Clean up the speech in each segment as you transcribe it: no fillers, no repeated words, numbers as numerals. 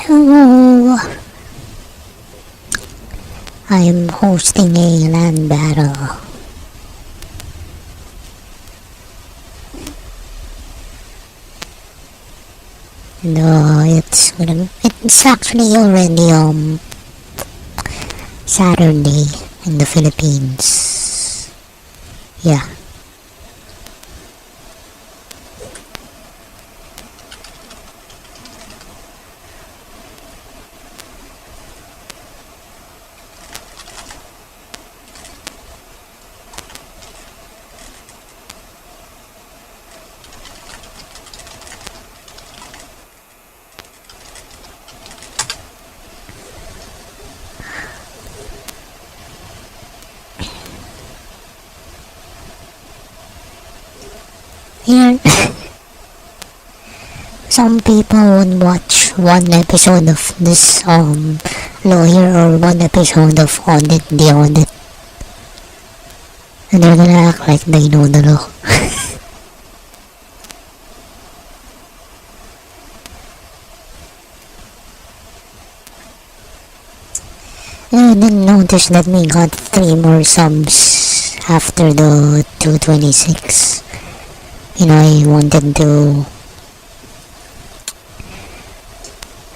Hello. I am hosting a land battle. No, it's actually already Saturday in the Philippines. Yeah. Here, some people would watch one episode of this lawyer or one episode of the audit, and they're gonna act like they know the law. I didn't notice that we got 3 more subs after the 226. I wanted to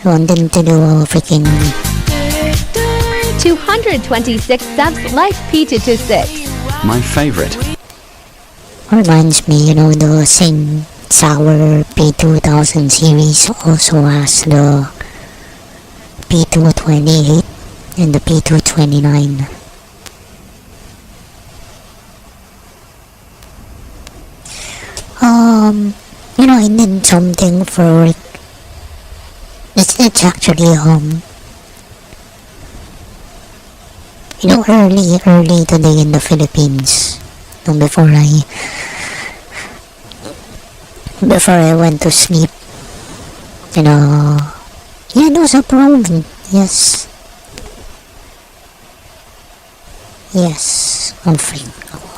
do a freaking 226 subs, life P226. My favorite. reminds me, the same Sour P2000 series also has the P228 and the P229. I did something for work. It's actually early today in the Philippines. Before I went to sleep, yeah, it was a problem. Yes, I'm free.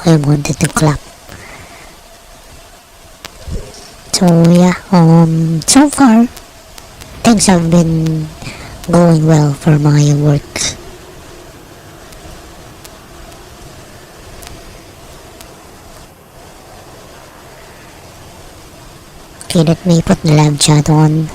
I wanted to clap. So yeah, so far things have been going well for my work. Okay, let me put the live chat on.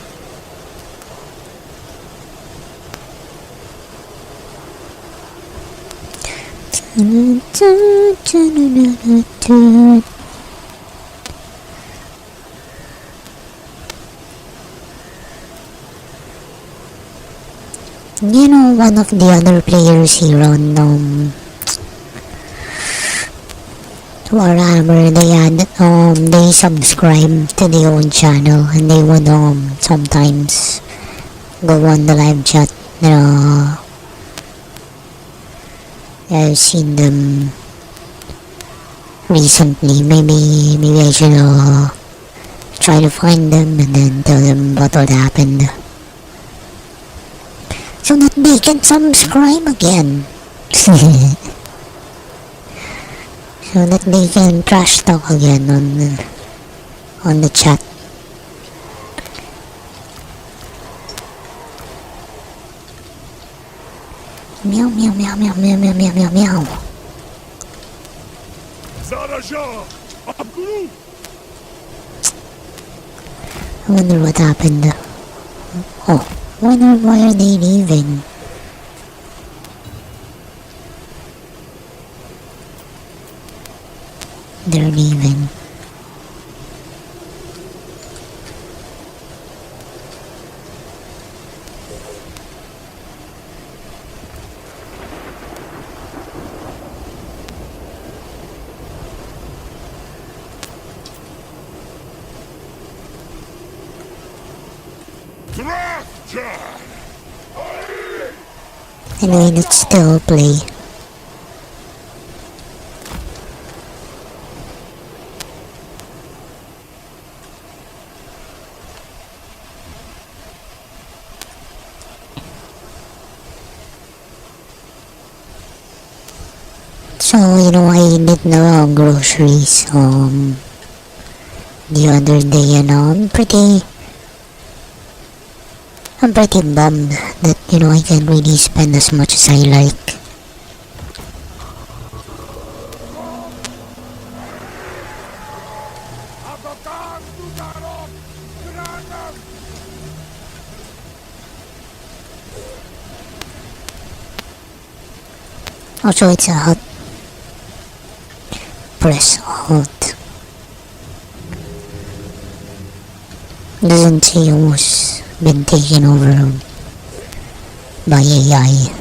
One of the other players here on Warhammer, they subscribe to their own channel, and they would sometimes go on the live chat. I've seen them recently. Maybe I should try to find them and then tell them what happened, so that they can subscribe again. So that they can trash talk again on the chat. Meow meow meow meow meow meow meow meow meow. I wonder what happened. Oh, why are they leaving? They're leaving. Anyway, let's still play. So, I did no groceries the other day, and I'm pretty I'm pretty bummed that, I can't really spend as much as I like. Also, it's a hot press alt. Doesn't say who's been taken over by AI.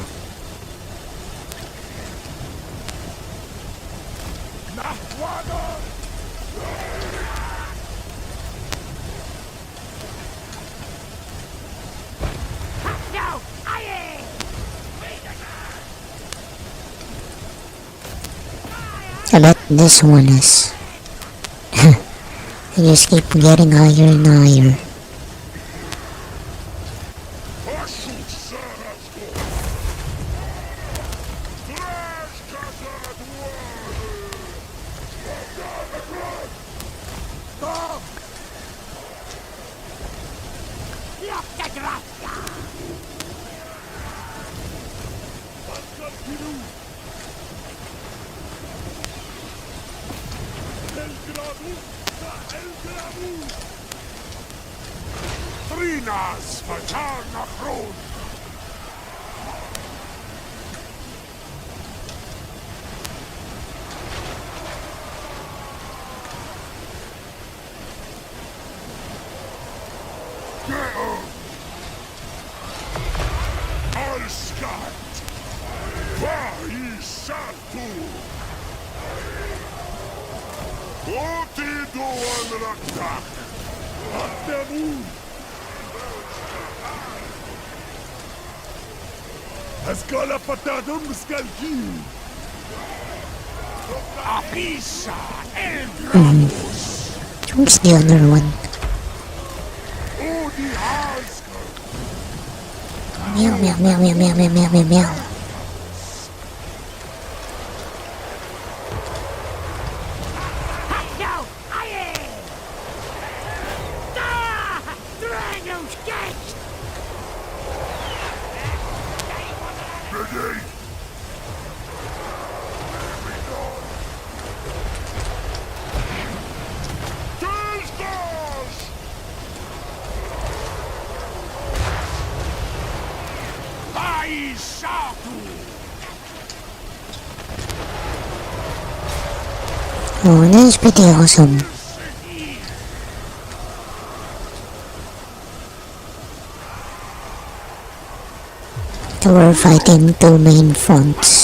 I bet this one is. I just keep getting higher and higher. Where's the other one? Meow, meow, meow, meow, meow, meow, meow, meow, meow. Oh, this is pretty awesome. So we're fighting two main fronts.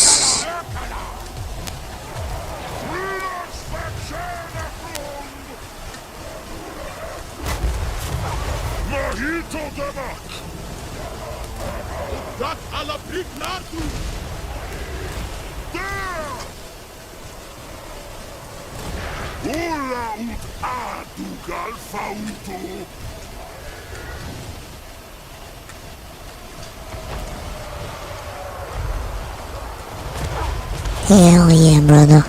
Hell yeah, brother.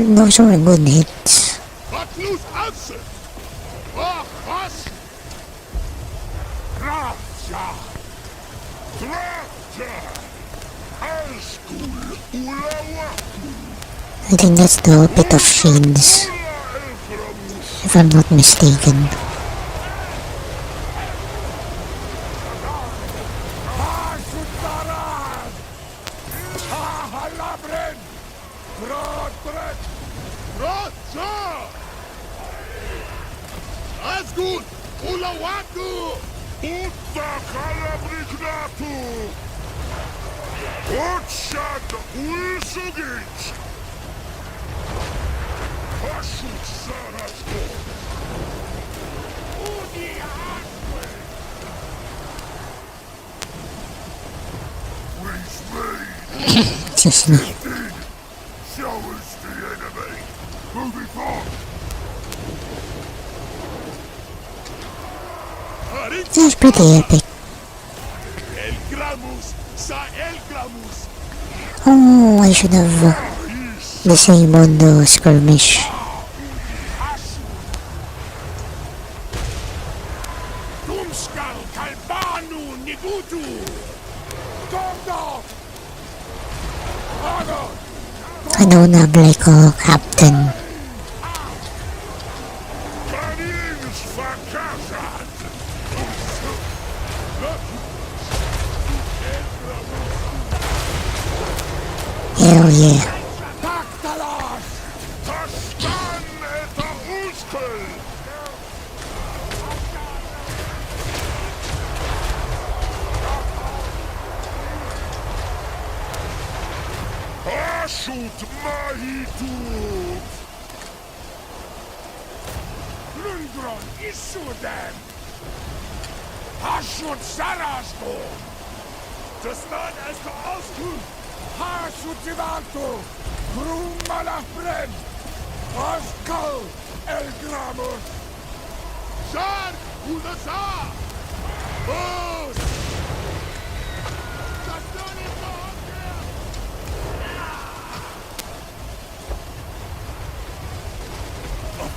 Those were good hits. I think that's the pit of shades, if I'm not mistaken. Excuse me. It was pretty epic. Oh, I should have disabled the skirmish. I don't have like a captain. Hell yeah. Shoot Mahitut! Lundgren Isudan! Hashut Sarasto! Testan esto Auskunft! Hashut Ivanto! Krumalafred! Oskal El Gramus! Shar Udasa! Bus! Testan esto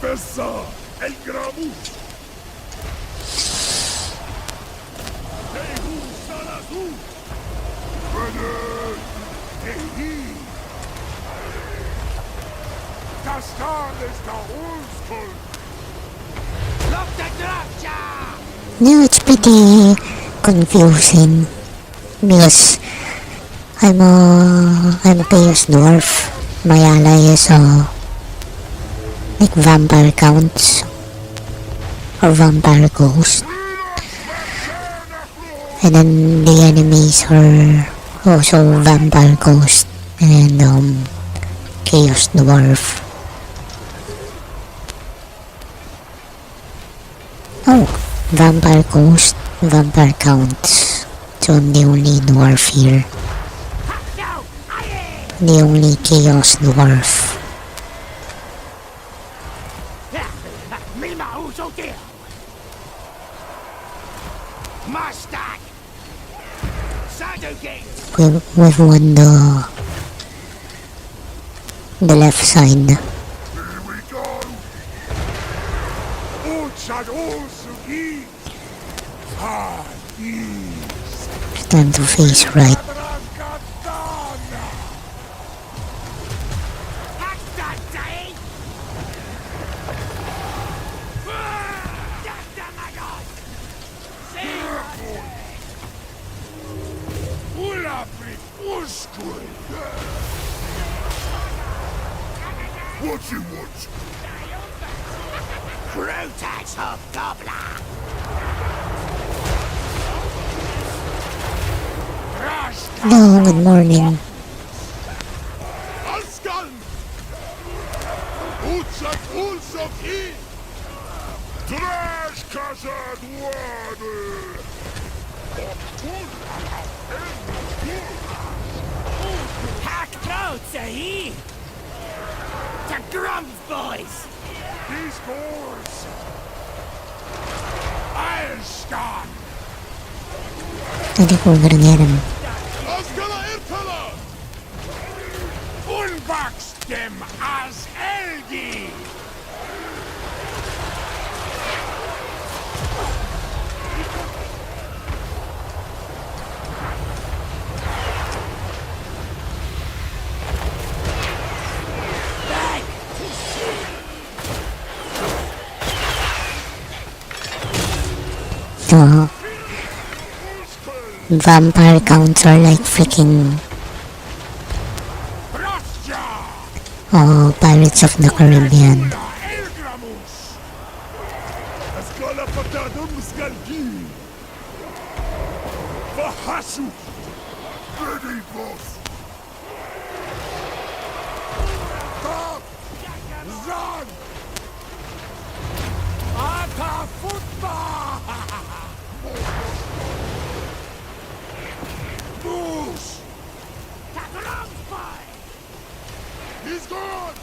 Pesa el Gramus. Tehu Salazu. Brother. Tehi. Kastan is the Ulskul. Look the Drapcha. No, it's pretty confusing because I'm a Chaos Dwarf. My ally is like vampire counts or vampire ghost, and then the enemies are also vampire ghost and Chaos Dwarf. Oh, vampire ghost, vampire counts. So I'm the only dwarf here. The only Chaos Dwarf. We've won the left side. Here we go. Uchad Ulsugi. It's time to face right. What you want? Crotax Hobgoblin! Hello, good morning. Askan! Uchak Ulsok I! Trash Kazad Water! Hack throats, he! The Grumps boys! These boys! Eilskan! I think we're gonna get him. Askala Irtala! Unbox them as Elgi! Vampire counts are like freaking Pirates of the Caribbean. He's gone!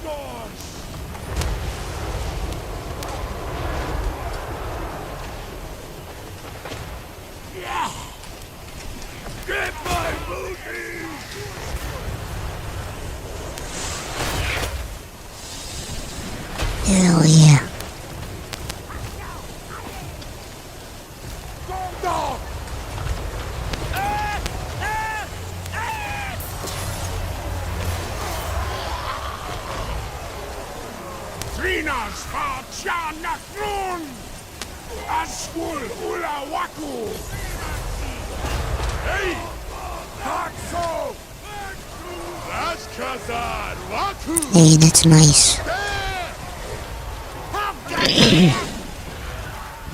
Gosh! Yeah! Get my booty! Hell yeah. Calm down! Trinas Facha Nakrun! Askul Ulawaku! Hey! Hakso! That's Kazan Waku! Hey, that's nice.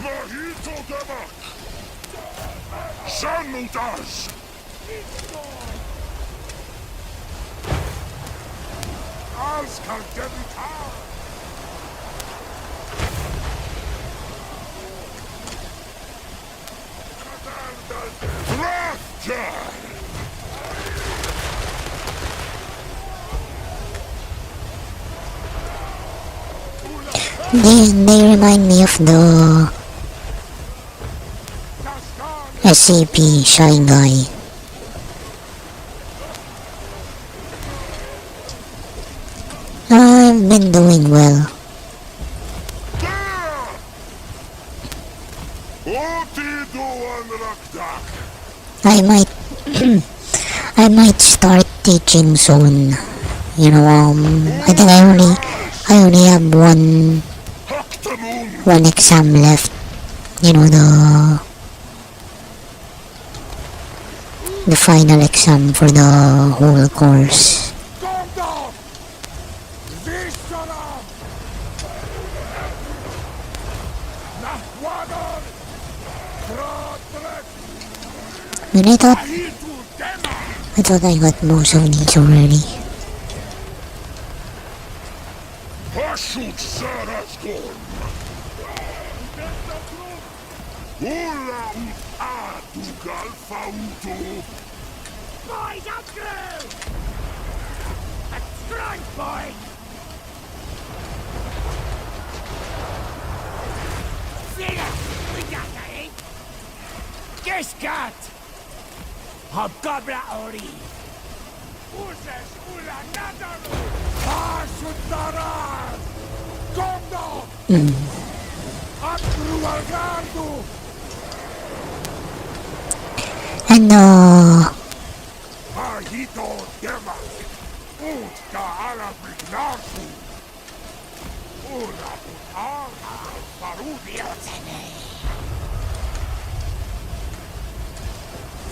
Mahito Demak! Shanutas! Azkal Devitar! Raptor! They remind me of the SCP Shy Guy. I've been doing well. I might I might start teaching soon. You know, I think I only have one exam left. You know, the final exam for the whole course. And I thought I got most of these already. Pashut Sarasgon! Ula ut atu galfautu! Boys, up through! A strong boy! Sina! We got that, eh? Guess got! Hobgobla ori! Uses ula nadaru! Pashut darar! Gomdo! Atru algardu! And Mahito Demak! Ut ka Arabic Naku! Ula ut ara parudia!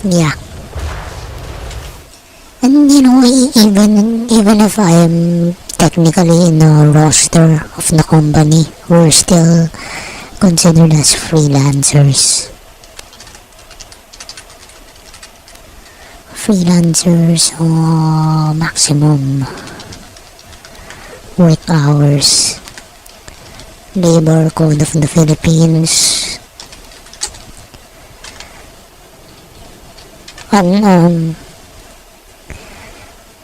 yeah. And you know, even if I am technically in the roster of the company, we're still considered as freelancers. Freelancers, maximum work hours, labor code of the Philippines. And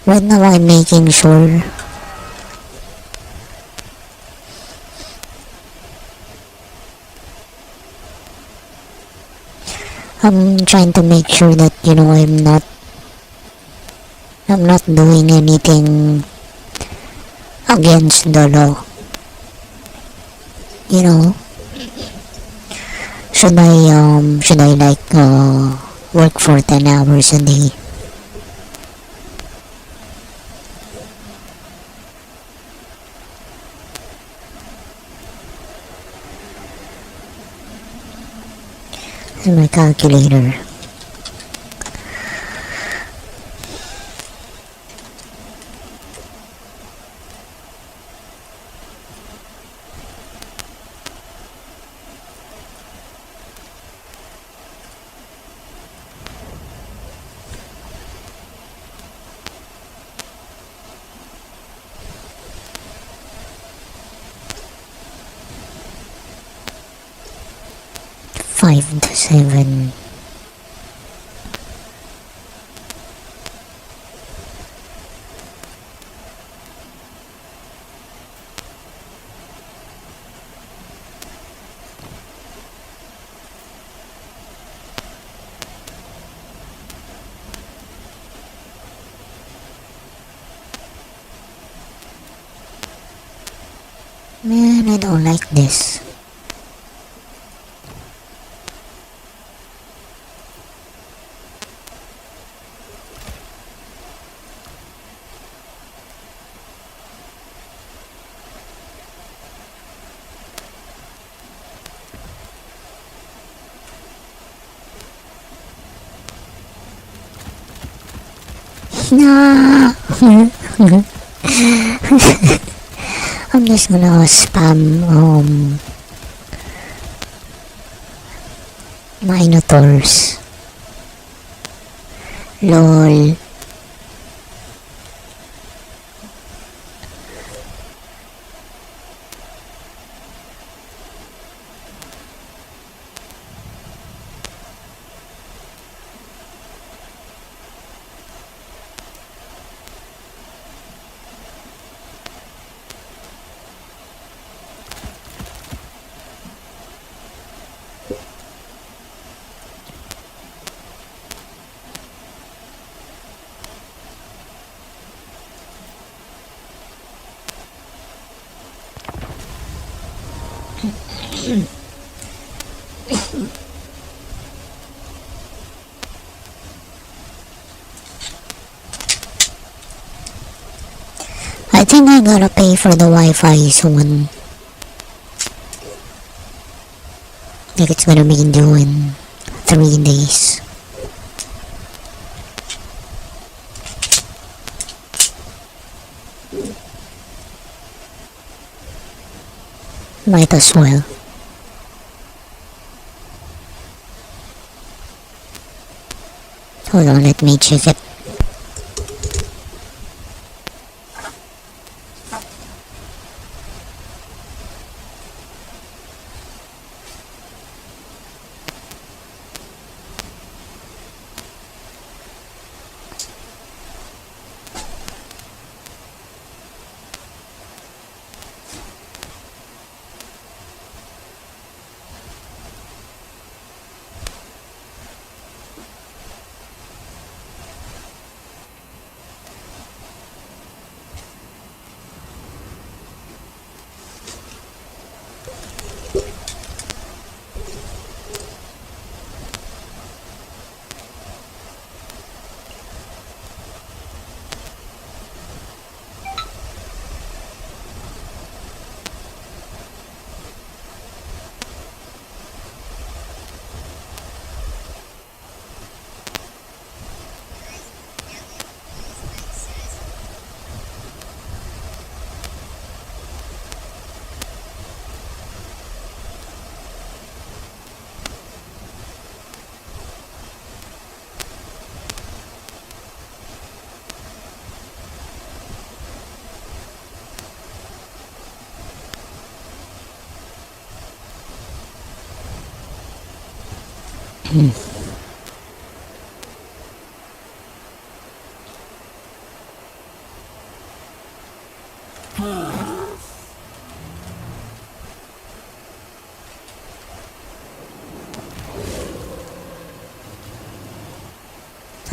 right now I'm making sure I'm trying to make sure that, you know, I'm not doing anything against the law. You know, should I like work for 10 hours a day? Here's my calculator. Five to seven. Man, I don't like this. No. I'm just gonna spam Minotaurs. Lol. I think I gotta pay for the Wi-Fi soon. Like it's gonna be due in 3 days. Might as well. Hold on, let me check it.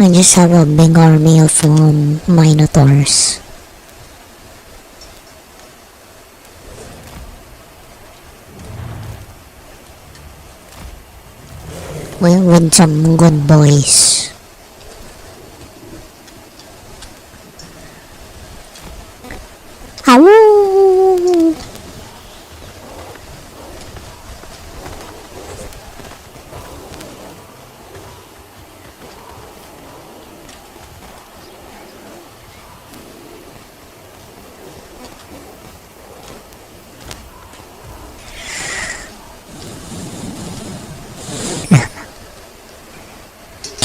I just have a big army of Minotaurs. With some good boys. Ow!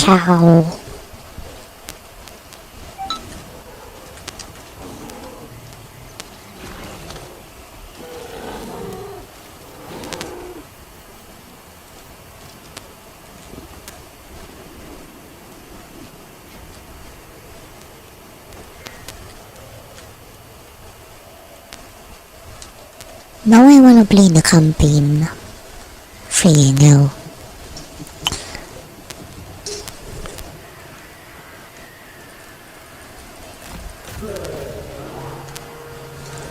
Cow. Now I wanna play the campaign. Freaking hell.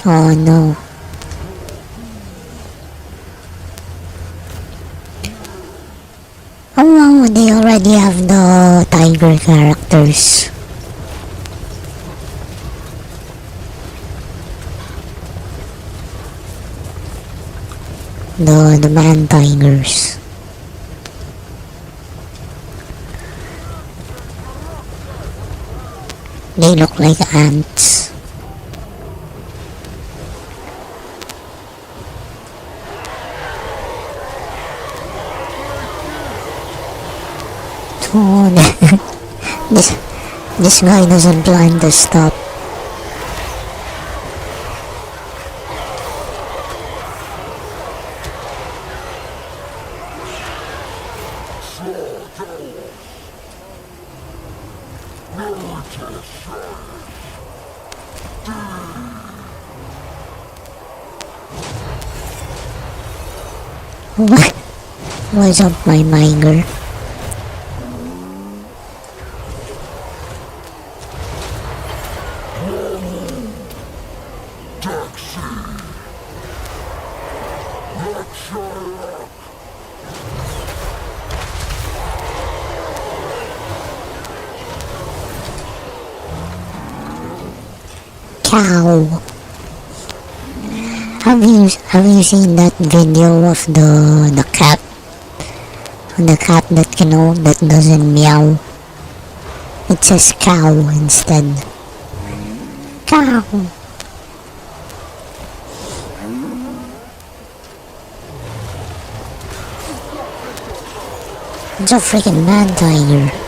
Oh no. already have the tiger characters. The man tigers. They look like ants. Oh, this this guy doesn't plan to stop. What's up, my miger? Cow. Have you seen that video of the cat? The cat that doesn't meow. It says cow instead. Cow. It's a freaking man tiger.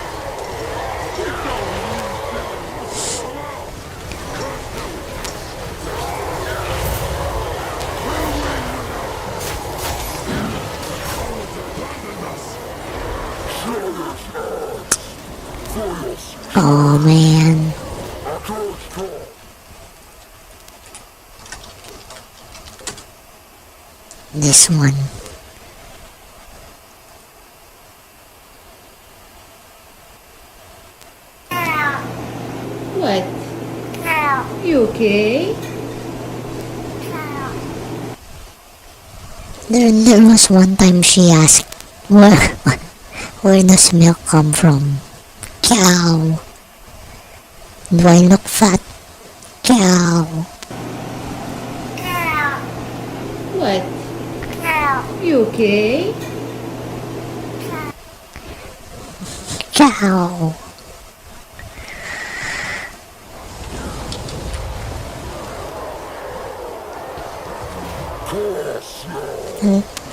Oh man. This one. What? You okay? There was one time she asked, where does milk come from? Cow. Do I look fat? Cow. What? You okay? Cow.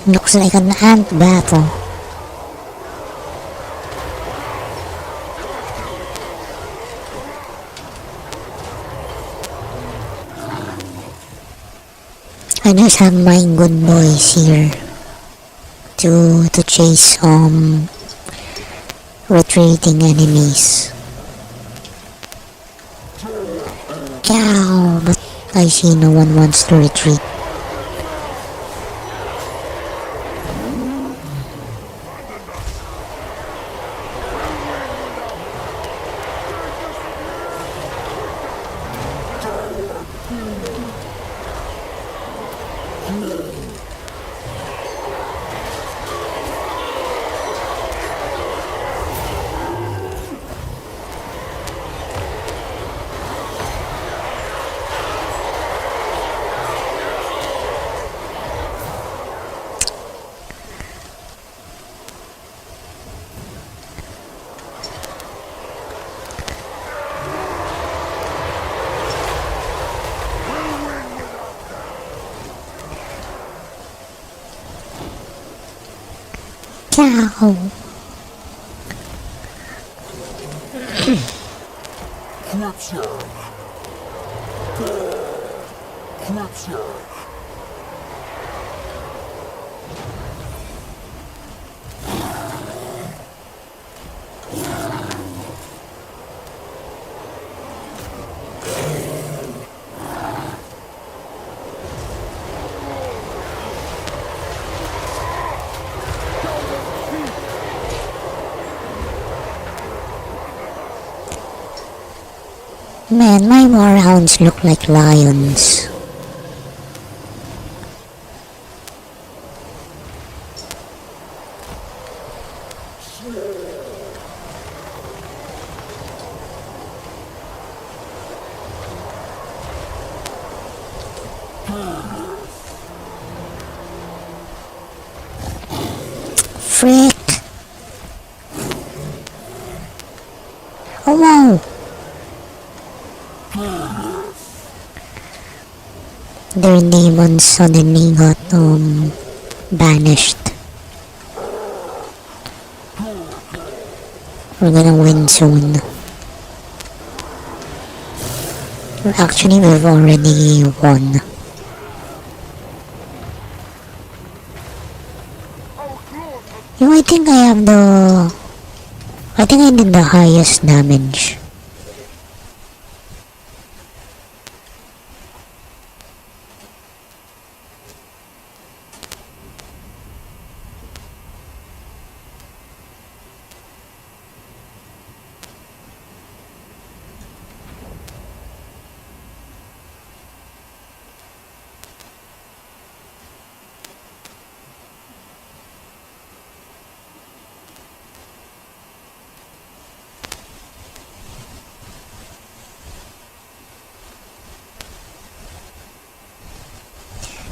Looks like an ant battle. I just have my good boys here to chase retreating enemies. Cow, but I see no one wants to retreat. Cow. Man, my warhounds look like lions. frick? Oh wow! Their demons suddenly got banished. We're gonna win soon. Actually, we've already won. I think I have the... I think I did the highest damage.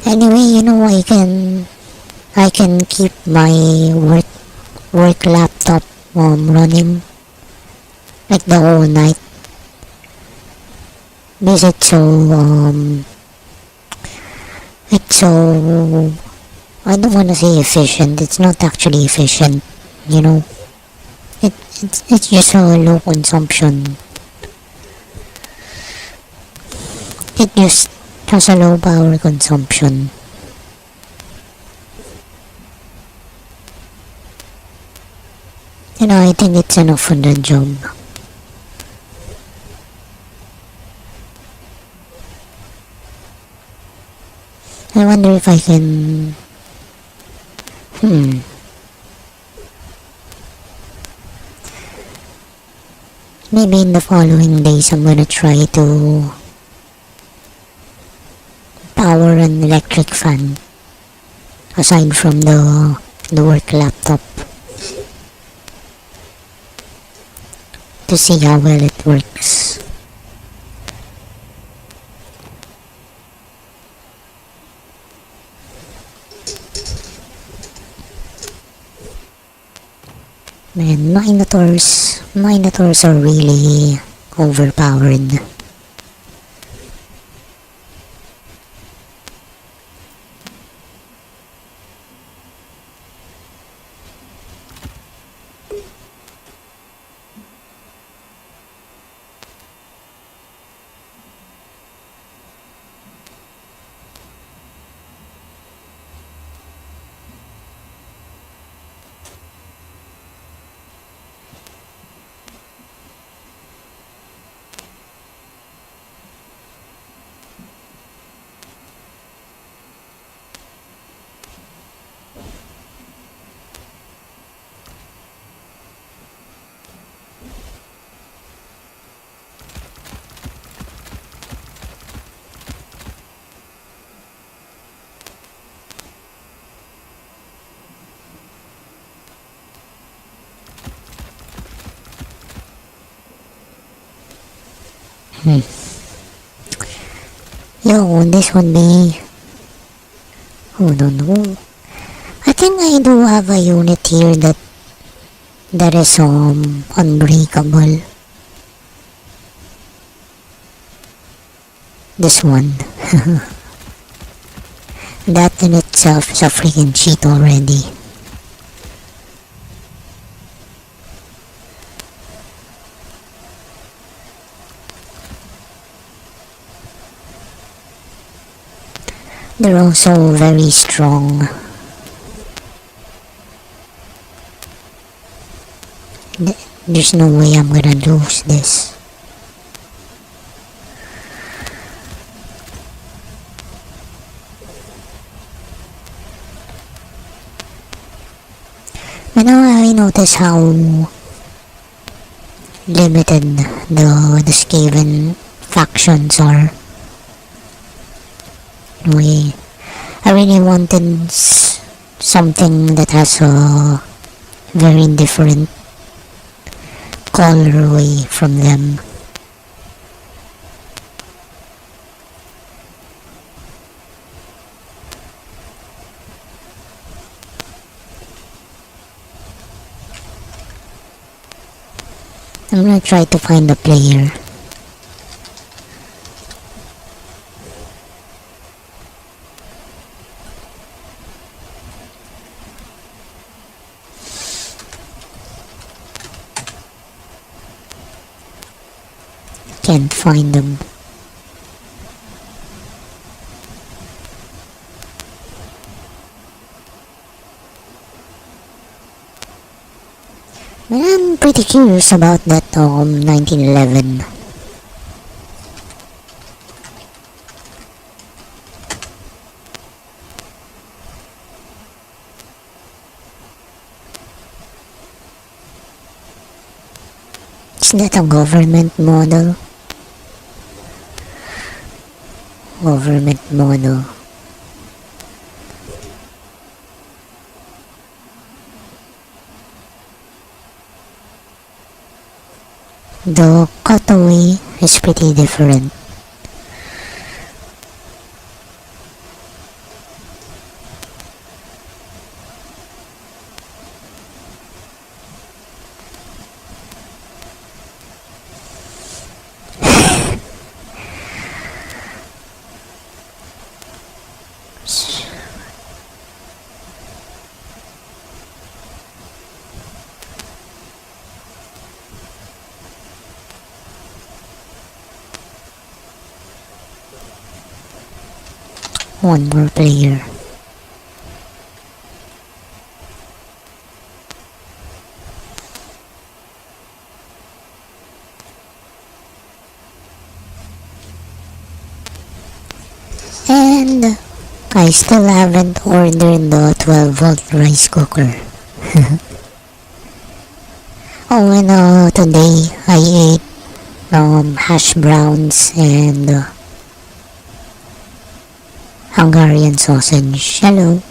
Anyway, I can keep my work laptop running like the whole night because it's so I don't want to say efficient. It's not actually efficient, you know. It's just a low consumption. It just has a low power consumption. I think it's enough for the job. I wonder if I can... Maybe in the following days I'm gonna try to power an electric fan aside from the work laptop to see how well it works. Man, Minotaurs are really overpowered. Yo, this would be... Hold on, I think I do have a unit here that is unbreakable. This one. That in itself is a freaking cheat already. They're also very strong. There's no way I'm gonna lose this. But now I notice how limited the Skaven factions are. I really wanted something that has a very different colorway from them. gonna try to find the player. Can't find them. But I'm pretty curious about that 1911. Is that a government model? Government model. The cutaway is pretty different. One more player. And I still haven't ordered the 12-volt rice cooker. Oh, and today I ate hash browns and Hungarian sausage. Hello.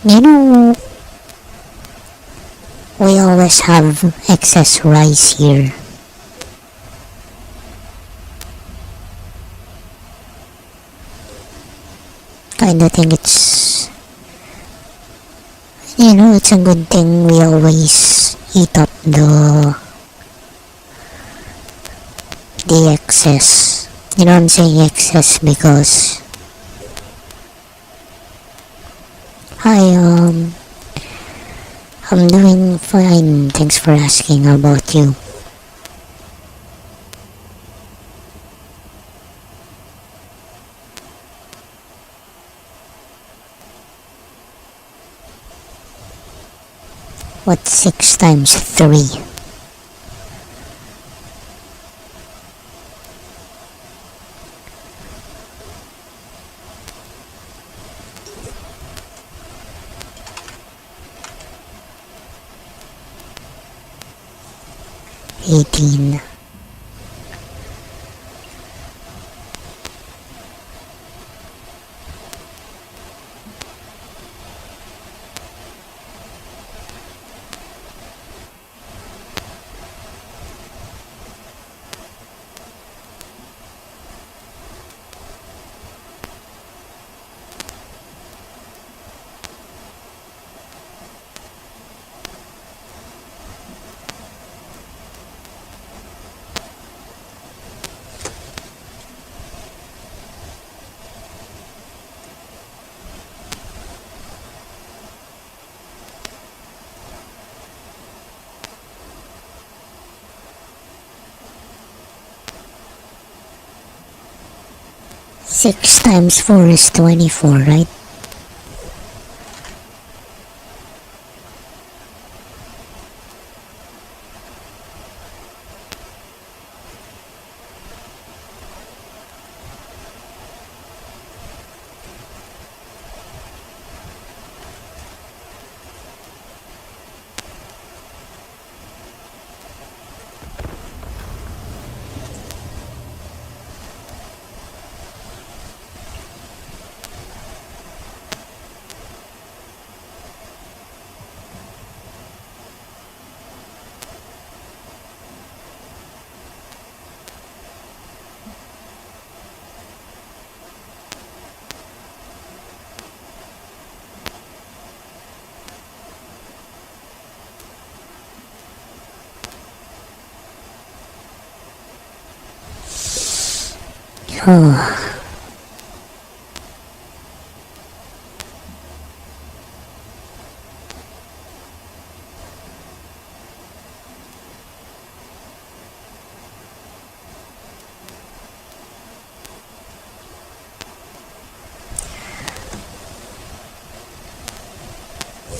You know, we always have excess rice here. Kinda think it's, it's a good thing we always eat up the excess. You know, I'm saying excess because I'm doing fine. Thanks for asking. How about you? What's 6 times 3? $18. Six times 4 is 24, right? Oh,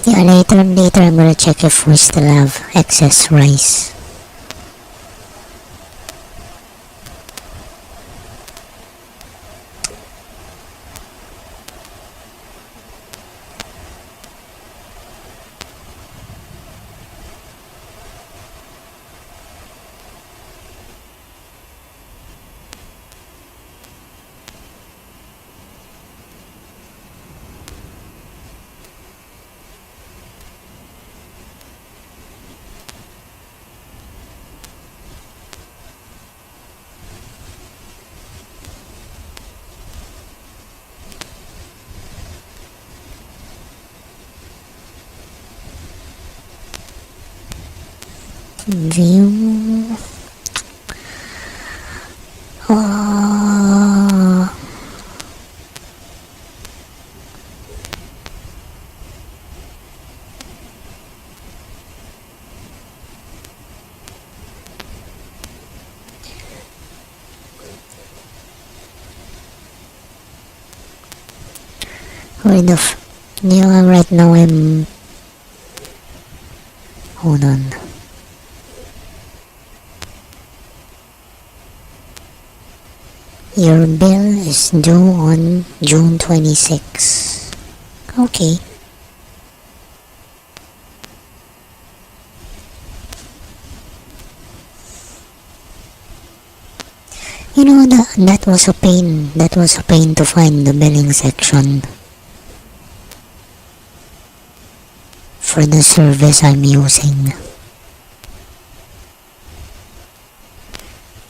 yeah, later I'm gonna check if we still have excess rice. View. Oh, where the yeah, right now I'm. Hold on. Your bill is due on June 26. Okay. You know, that was a pain. That was a pain to find the billing section for the service I'm using.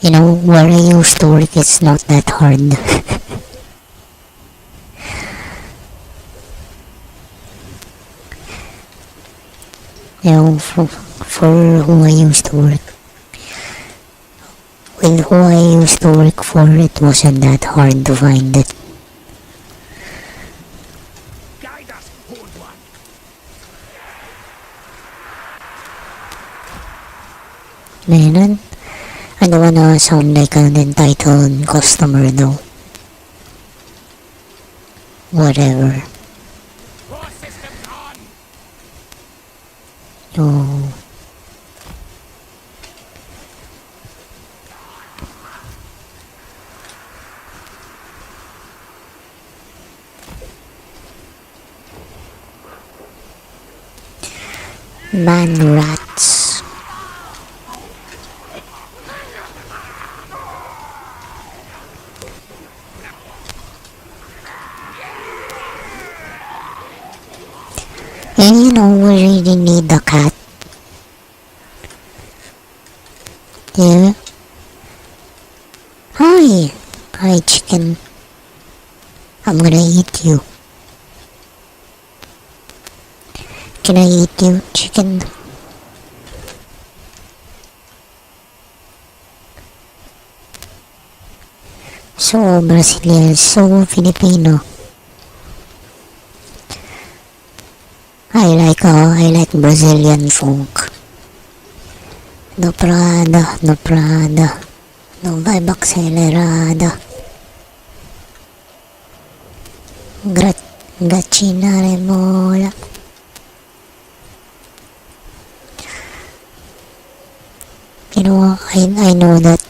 You know, where I used to work, it's not that hard. You know, for who I used to work, with who I used to work for, it wasn't that hard to find it. Guide us, Old One. Man, I don't wanna sound like an entitled customer though. Whatever. Core systems on. Oh. Man rats. And you know, we really need a cat. Yeah. Hi. Hi, chicken. I'm gonna eat you. Can I eat you, chicken? So Brazilian, so Filipino. I like Brazilian folk. No Prada, no Prada, no vibe accelerada. Gacina remola. You know, I know that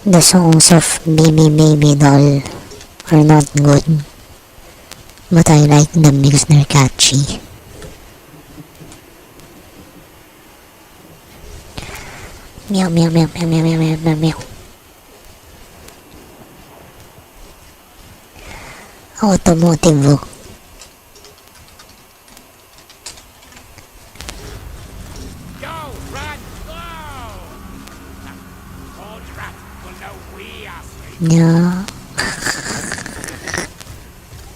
the songs of Baby Baby Doll are not good, but I like them because they're catchy. Meow meow meow meow meow meow meow meow meow. Automotive. Go, run, go! Old rat will know we are sleeping. Yeah.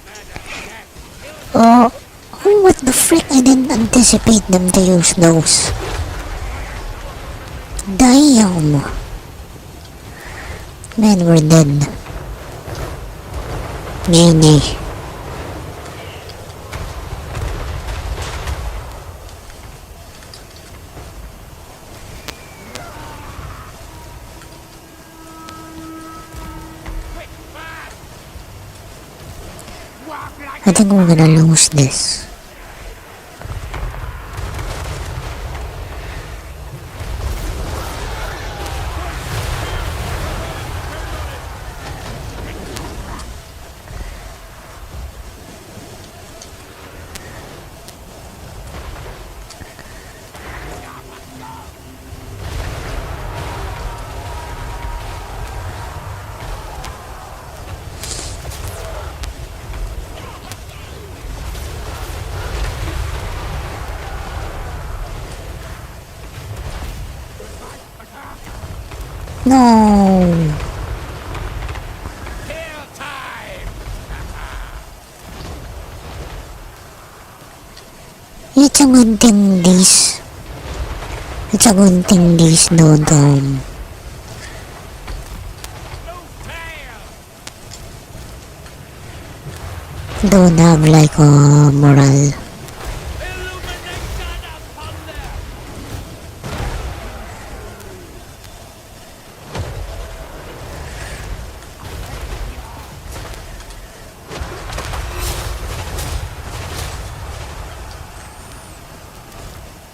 Murder, death, Oh, oh, what the frick? I didn't anticipate them to use those. Damn. Man, we're dead. Genie. I think we're gonna lose this. No! Kill time! It's a good thing these... It's a good thing these don't, Move tail! don't have like a moral. Illumination upon them!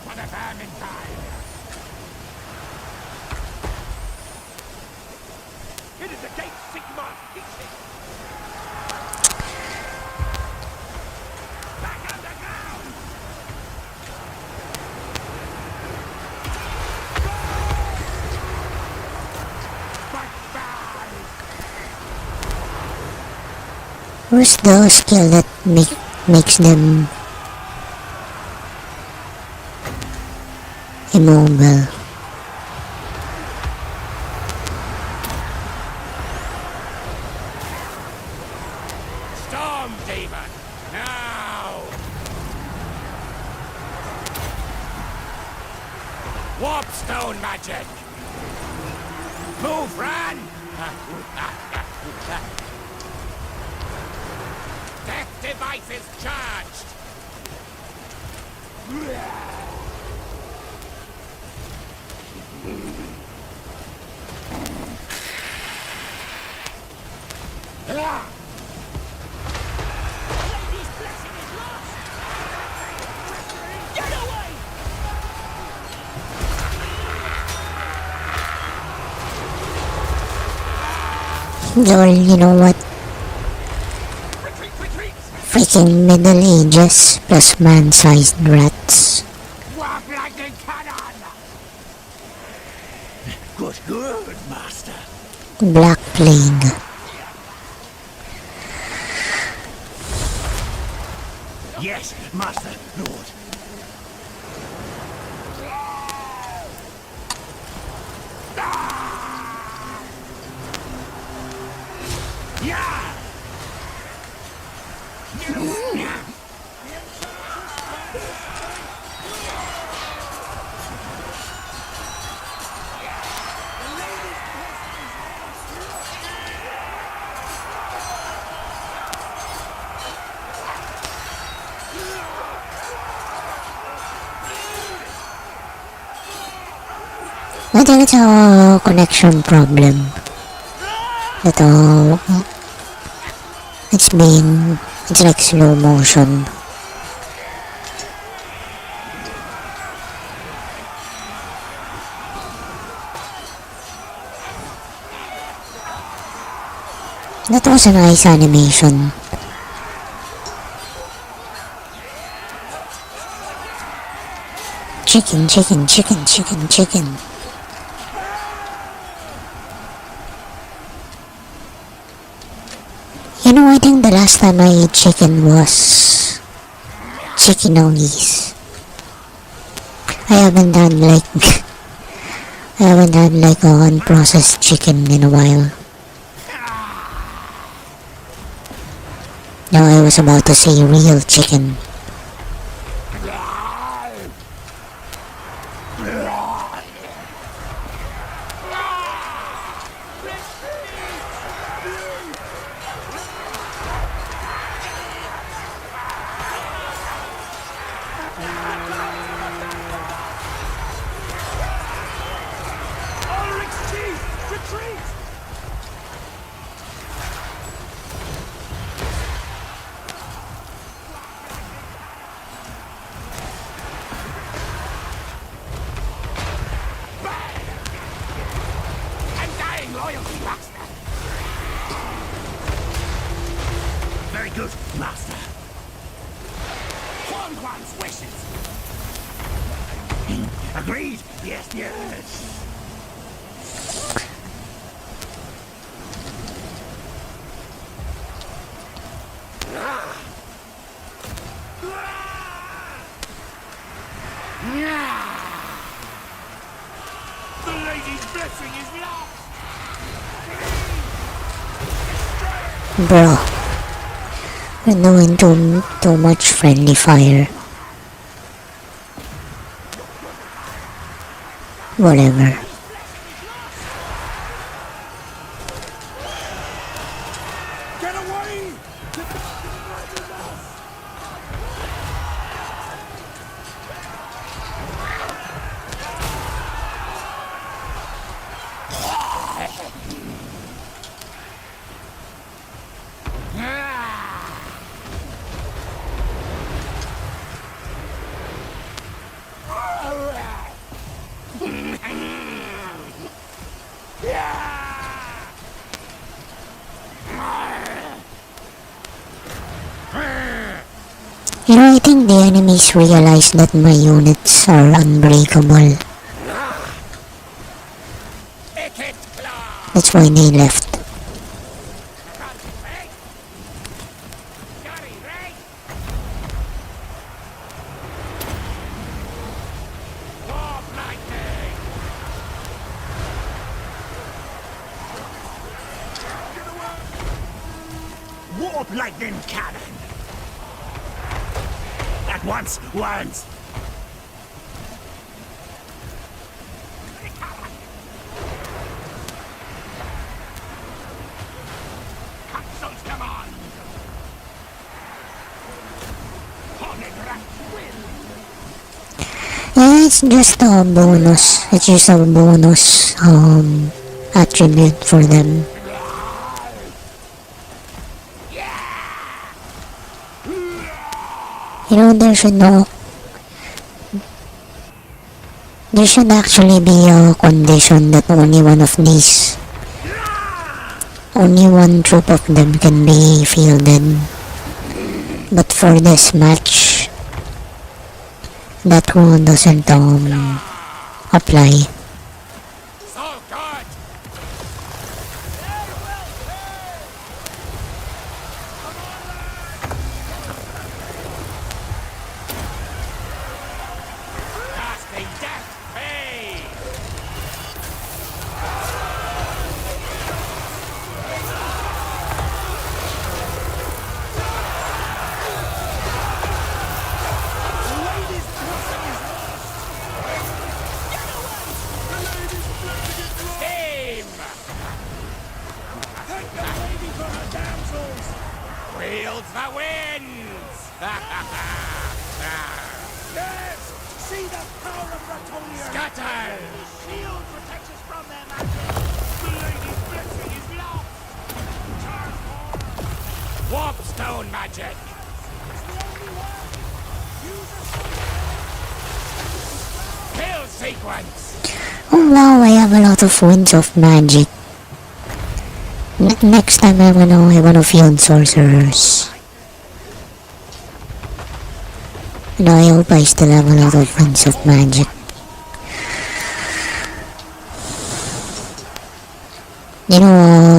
For the vermintide! It is against Sigma teaching! Back underground! Where's the skill that makes them immobile? Storm demon! Now! Warp stone magic! Move, Ran! Death device is charged! Lady's blessing is lost! Get away! Joel, you know what? Retreat, retreat! Freaking Middle Ages plus man-sized rats. Walk like a cannon! Good, good, master. Black Plague. Yes, master, lord. Yeah! I think it's a connection problem. Ito, it's like slow motion. That was a nice animation. Chicken, chicken, chicken, chicken, chicken. You know, I think the last time I ate chicken was chicken nuggies. I haven't had like a unprocessed chicken in a while. No, I was about to say real chicken. Retreat! Undying loyalty, Master. Very good, Master. Juan's wishes. Agreed. Yes, yes. The lady's blessing is lost! Bro, we're doing too much friendly fire. Whatever. Get away! You know, I think the enemies realize that my units are unbreakable. That's why they left. Warp lightning cannon. At once. Capsule's command. Yeah, it's just a bonus. It's just a bonus attribute for them. You know, there should actually be a condition that only one troop of them can be fielded. But for this match, that rule doesn't apply. So good. Casting death pay. Team. Wields the winds. Yes! See the power of Bretonia! Scatter. Shield protects us from their magic! The lady's blessing is lost! Charge more! Warpstone magic. It's the only way! Use a Kill sequence. Oh wow, I have a lot of winds of magic. Next time I wanna field sorcerers. And I hope I still have a lot of winds of magic. You know,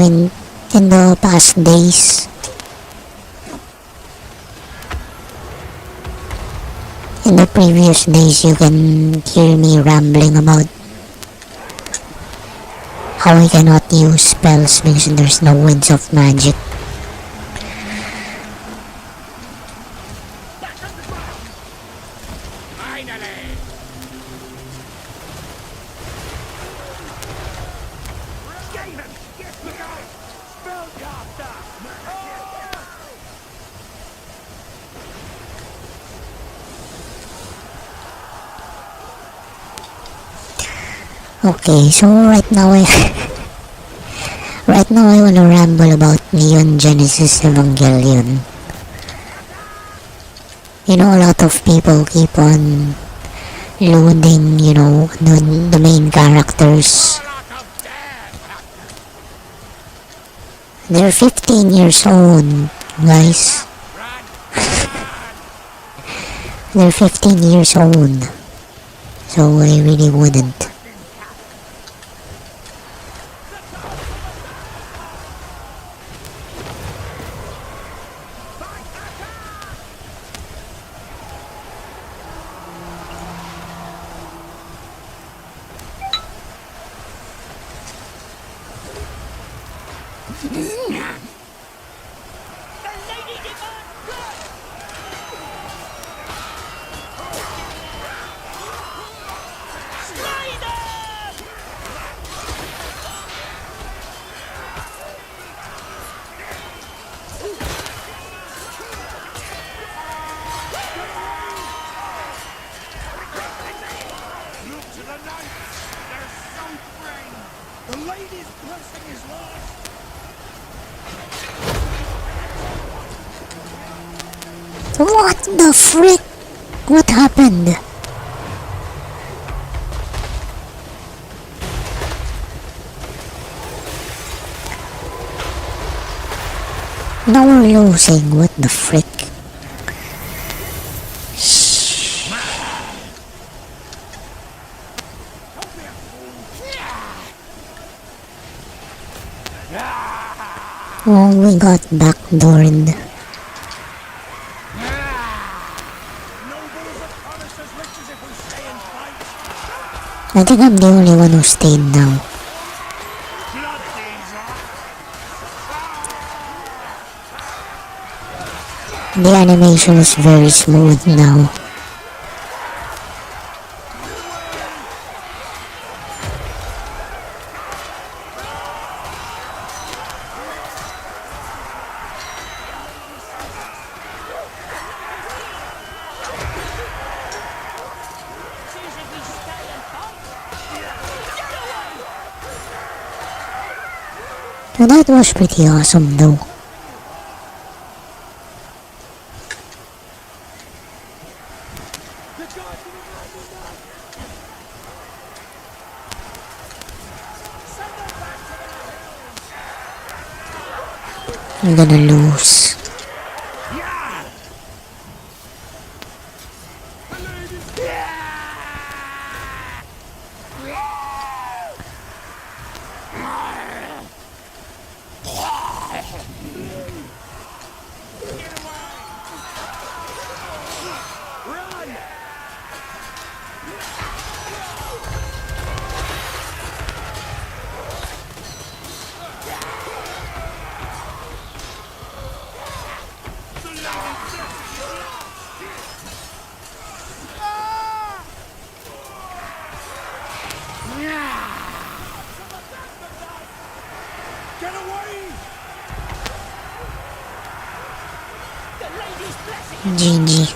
in the past days, in the previous days, you can hear me rambling about how I cannot use spells because there's no winds of magic. Finally. Gaven! Get me out! Spellcaster! Okay, so right now Now I wanna ramble about Neon Genesis Evangelion. You know, a lot of people keep on loading, the main characters. Warlock of death! They're 15 years old, guys. Run! Run! They're 15 years old. So I really wouldn't. Look to the knights! They're so brave! The lady's blessing is lost! What the frick? What happened? Now we're losing. What the frick? Oh, we got backdoored. Nobles are promised as riches if we stay and fight! I think I'm the only one who stayed now. Blood these are! The animation is very smooth now. So that was pretty awesome though. I'm gonna lose. Get away! GG.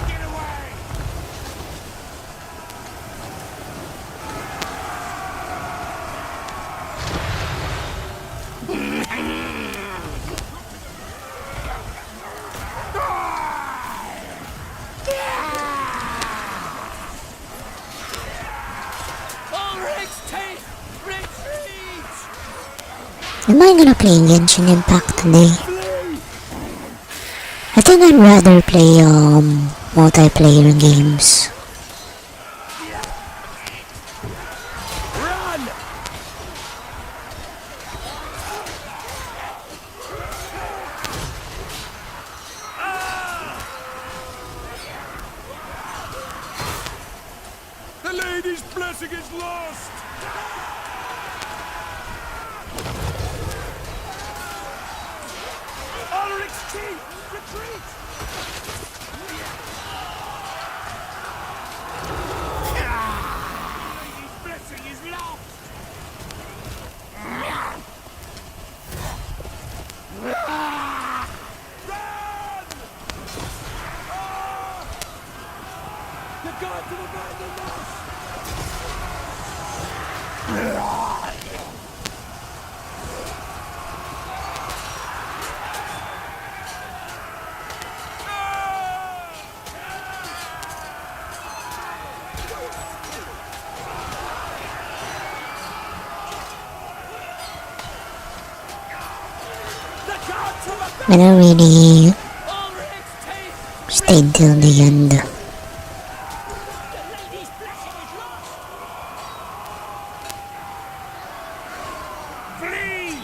Get away! Am I gonna play Genshin Impact today? I think I'd rather play multiplayer games. Run! The lady's blessing is lost! Ulrich's teeth! Retreat! Lady's blessing is lost! Run! The gods have abandoned us! I don't really stay till the end. Flee!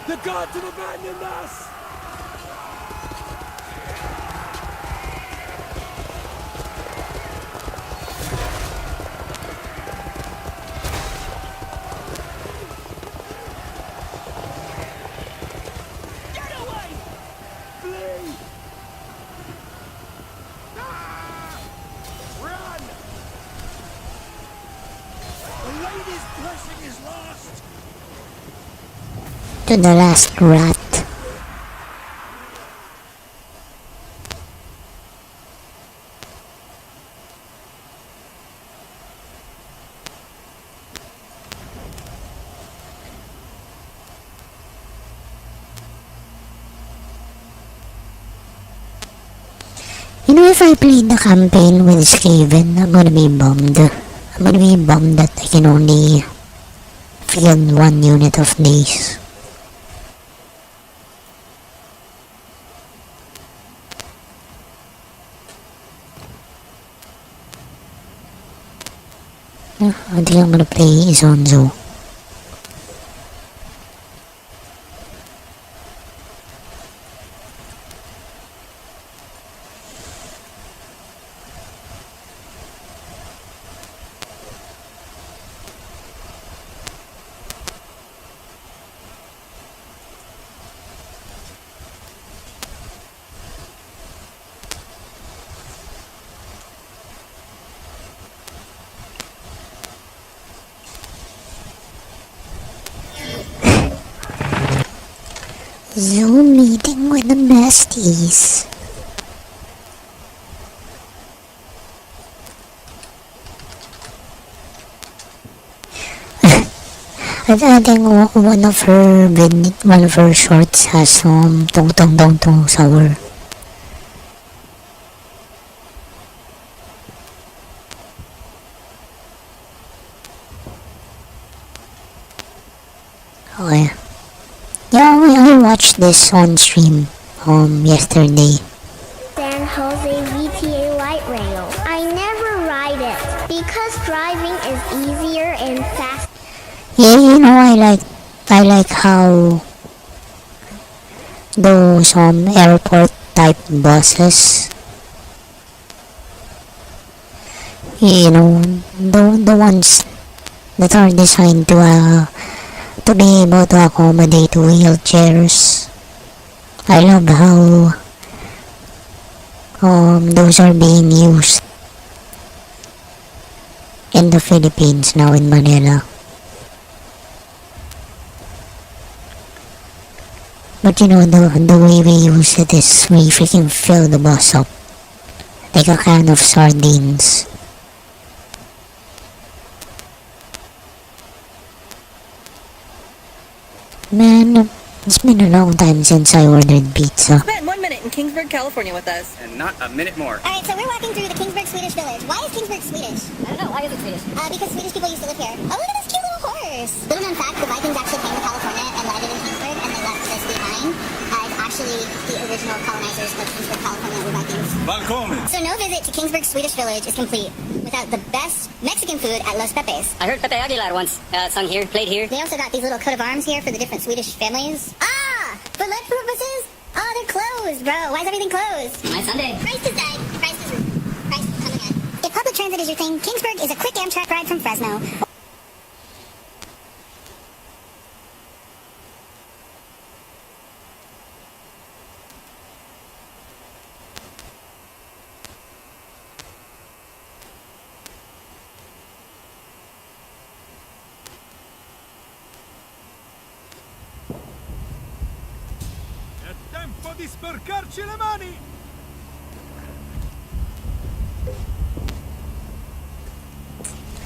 The gods have abandoned us! Get away! Flee! Run! The lady's blessing is lost! To the last rat. You know, if I played the campaign with Skaven, I'm gonna be bummed. I'm gonna be bummed that I can only field one unit of days. I think I'm gonna play Izonzo. Zoom meeting with the besties. I think one of her shorts has some tong sour. Oh yeah. Yeah, I watched this on stream yesterday. San Jose VTA light rail. I never ride it because driving is easier and faster. Yeah, you know, I like how those airport type buses, you know, the ones that are designed to be able to accommodate wheelchairs. I love how those are being used in the Philippines now, in Manila. But you know, the way we use it is we freaking fill the bus up like a can of sardines. Man, it's been a long time since I ordered pizza. Spent 1 minute in Kingsburg, California with us. And not a minute more. Alright, so we're walking through the Kingsburg Swedish village. Why is Kingsburg Swedish? I don't know, why is it Swedish? Because Swedish people used to live here. Oh, look at this cute little horse. Little known fact, the Vikings actually came to California and landed in Kingsburg and they left this behind. It's actually the original colonizers of Kingsburg, California were Vikings. Welcome! So no visit to Kingsburg Swedish village is complete without the best Mexican food at Los Pepes. I heard Pepe Aguilar once sung here, played here. They also got these little coat of arms here for the different Swedish families. Ah! For lead purposes? Oh, they're closed. closed, bro. Why is everything closed? My Sunday. Christ has died. Christ is coming in. If public transit is your thing, Kingsburg is a quick Amtrak ride from Fresno. È tempo di sporcarci le mani!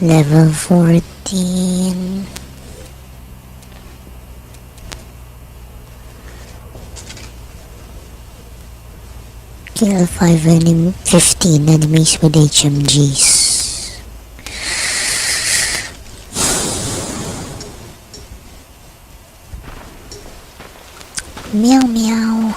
Level 14. Kill 15 enemies with HMGs. Meow meow.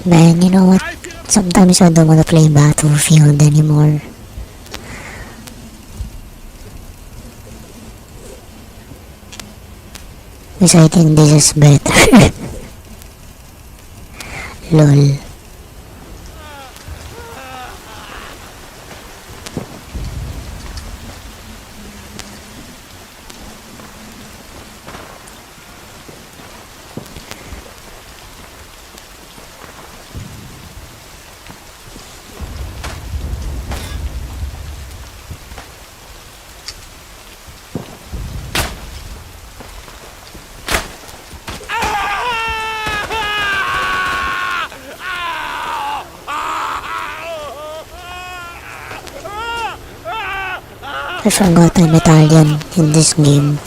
Man, you know what? Sometimes I don't want to play Battlefield anymore. Because I think this is better. Lol. I forgot I'm Italian in this game.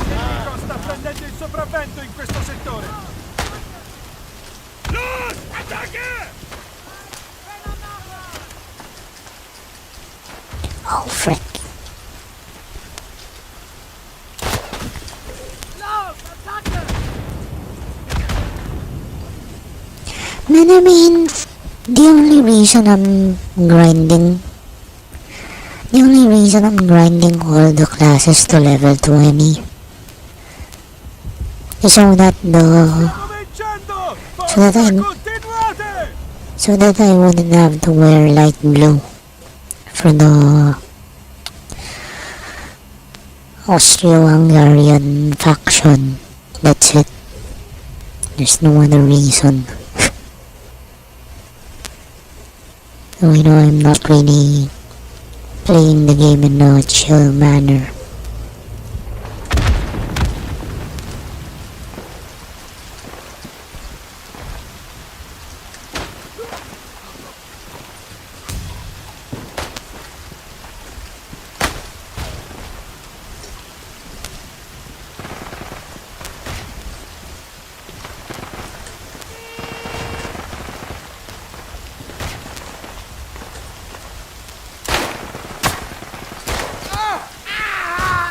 Nemico sta prendendo il sopravvento in questo settore! Los! Attacca! Oh frick. Man, I mean, the only reason I'm grinding all the classes to level 20 is so that Vincendo! Forza, continuate! so that I wouldn't have to wear light blue for the Austro-Hungarian faction. That's it. There's no other reason. So you know I'm not really playing the game in a chill manner.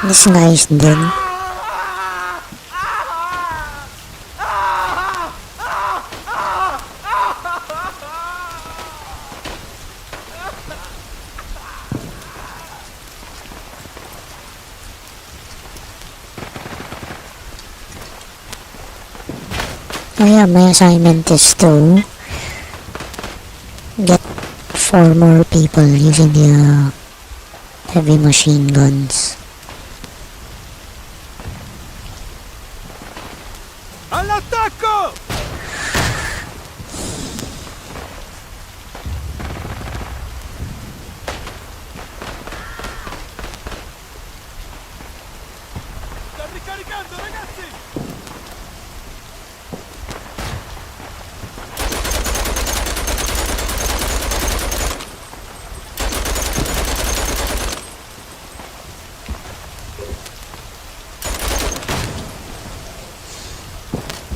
This guy's dead. Oh yeah, my assignment is to get 4 more people using the heavy machine guns. All'attacco! Sta ricaricando, ragazzi!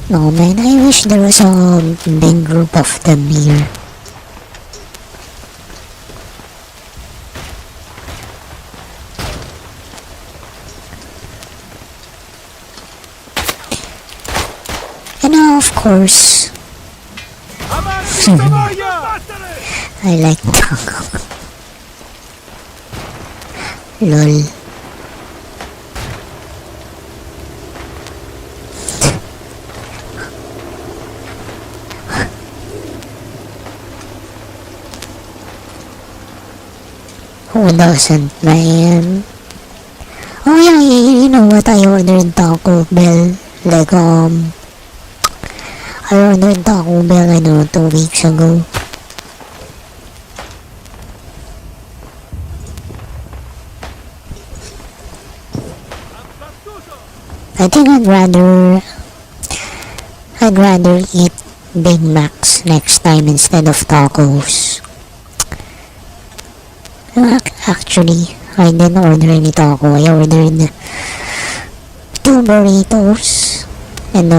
No man, I wish there was a big group of them here. Of course, I like taco. Lol. Who doesn't, man? Oh yeah, you know what? I ordered Taco Bell. Like, I ordered Taco Bell, I don't know, 2 weeks ago. I think I'd rather eat Big Macs next time instead of tacos. Actually, I didn't order any taco. I ordered 2 burritos and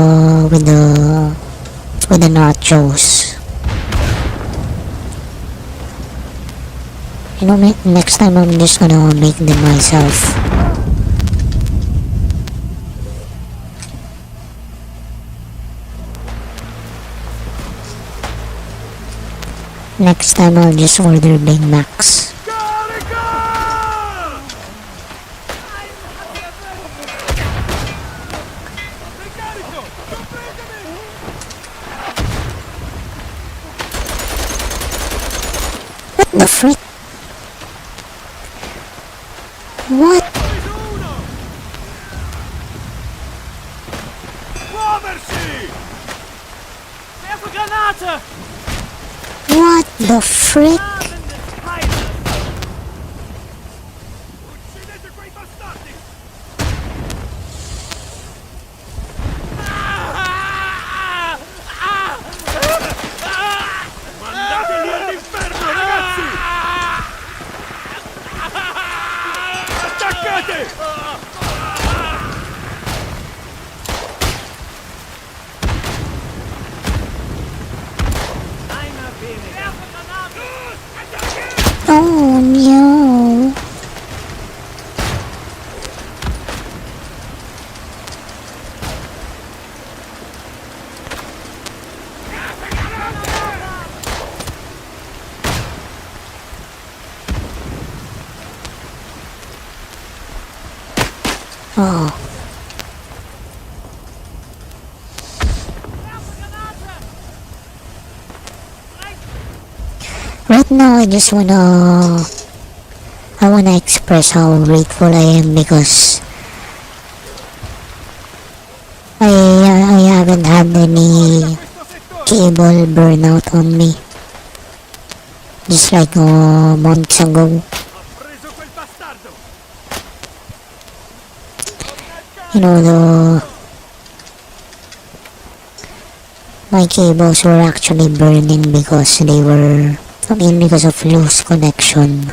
with the nachos. You know, next time I'm just gonna make them myself. Next time I'll just order Big Macs. What the frick? What? What the frick? Mandateli all'inferno, ragazzi! Attaccate! Oh no. Oh. Right now, I wanna express how grateful I am because I haven't had any cable burnout on me. Just like months ago. You know, my cables were actually burning because because of loose connection.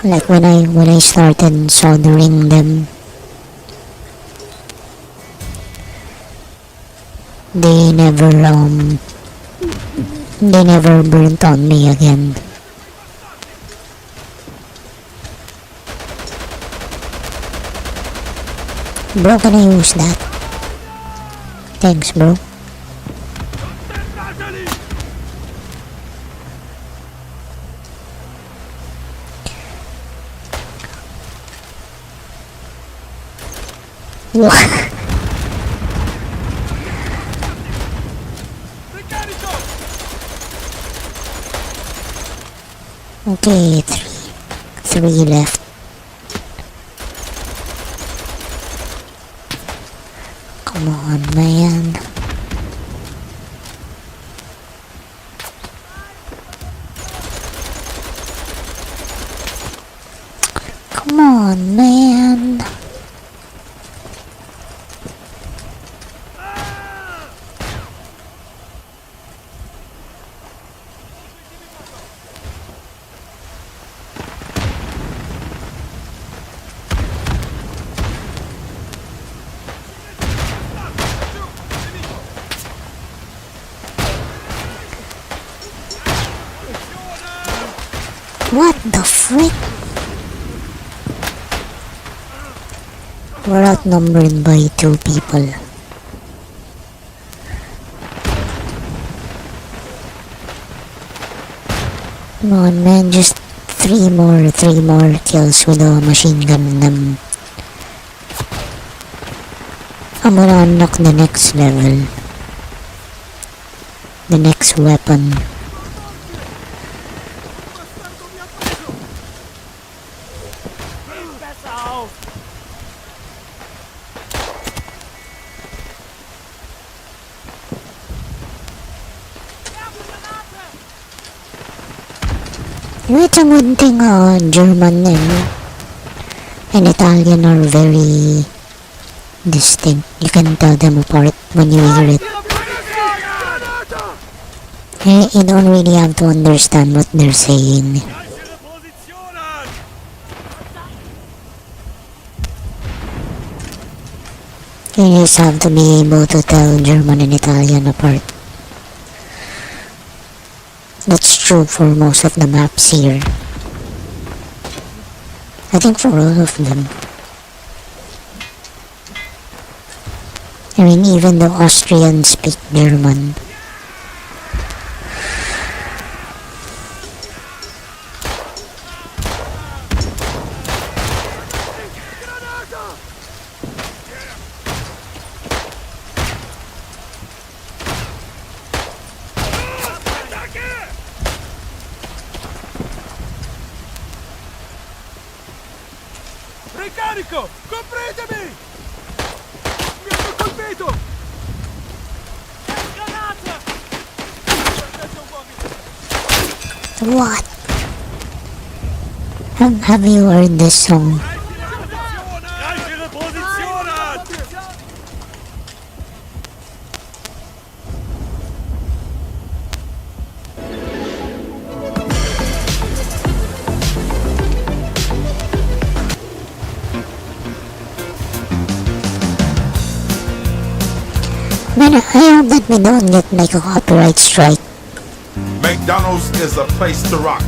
Like when I started soldering them, they never burnt on me again. Bro, can I use that? Thanks, bro. Okay, three left. Come on, man. Come on, man. What the frick? We're outnumbered by 2 people. Come on, man, just 3 more kills with a machine gun and I'm gonna unlock the next level. The next weapon. It's a good thing German and Italian are very distinct. You can tell them apart when you hear it. You don't really have to understand what they're saying. You just have to be able to tell German and Italian apart. That's true for most of the maps here. I think for all of them. I mean, even the Austrians speak German. Ricarico! Copritemi! Mi hanno colpito! Granata! What? Have you heard this song? Man, I hope that we don't get like a copyright strike. McDonald's is a place to rock.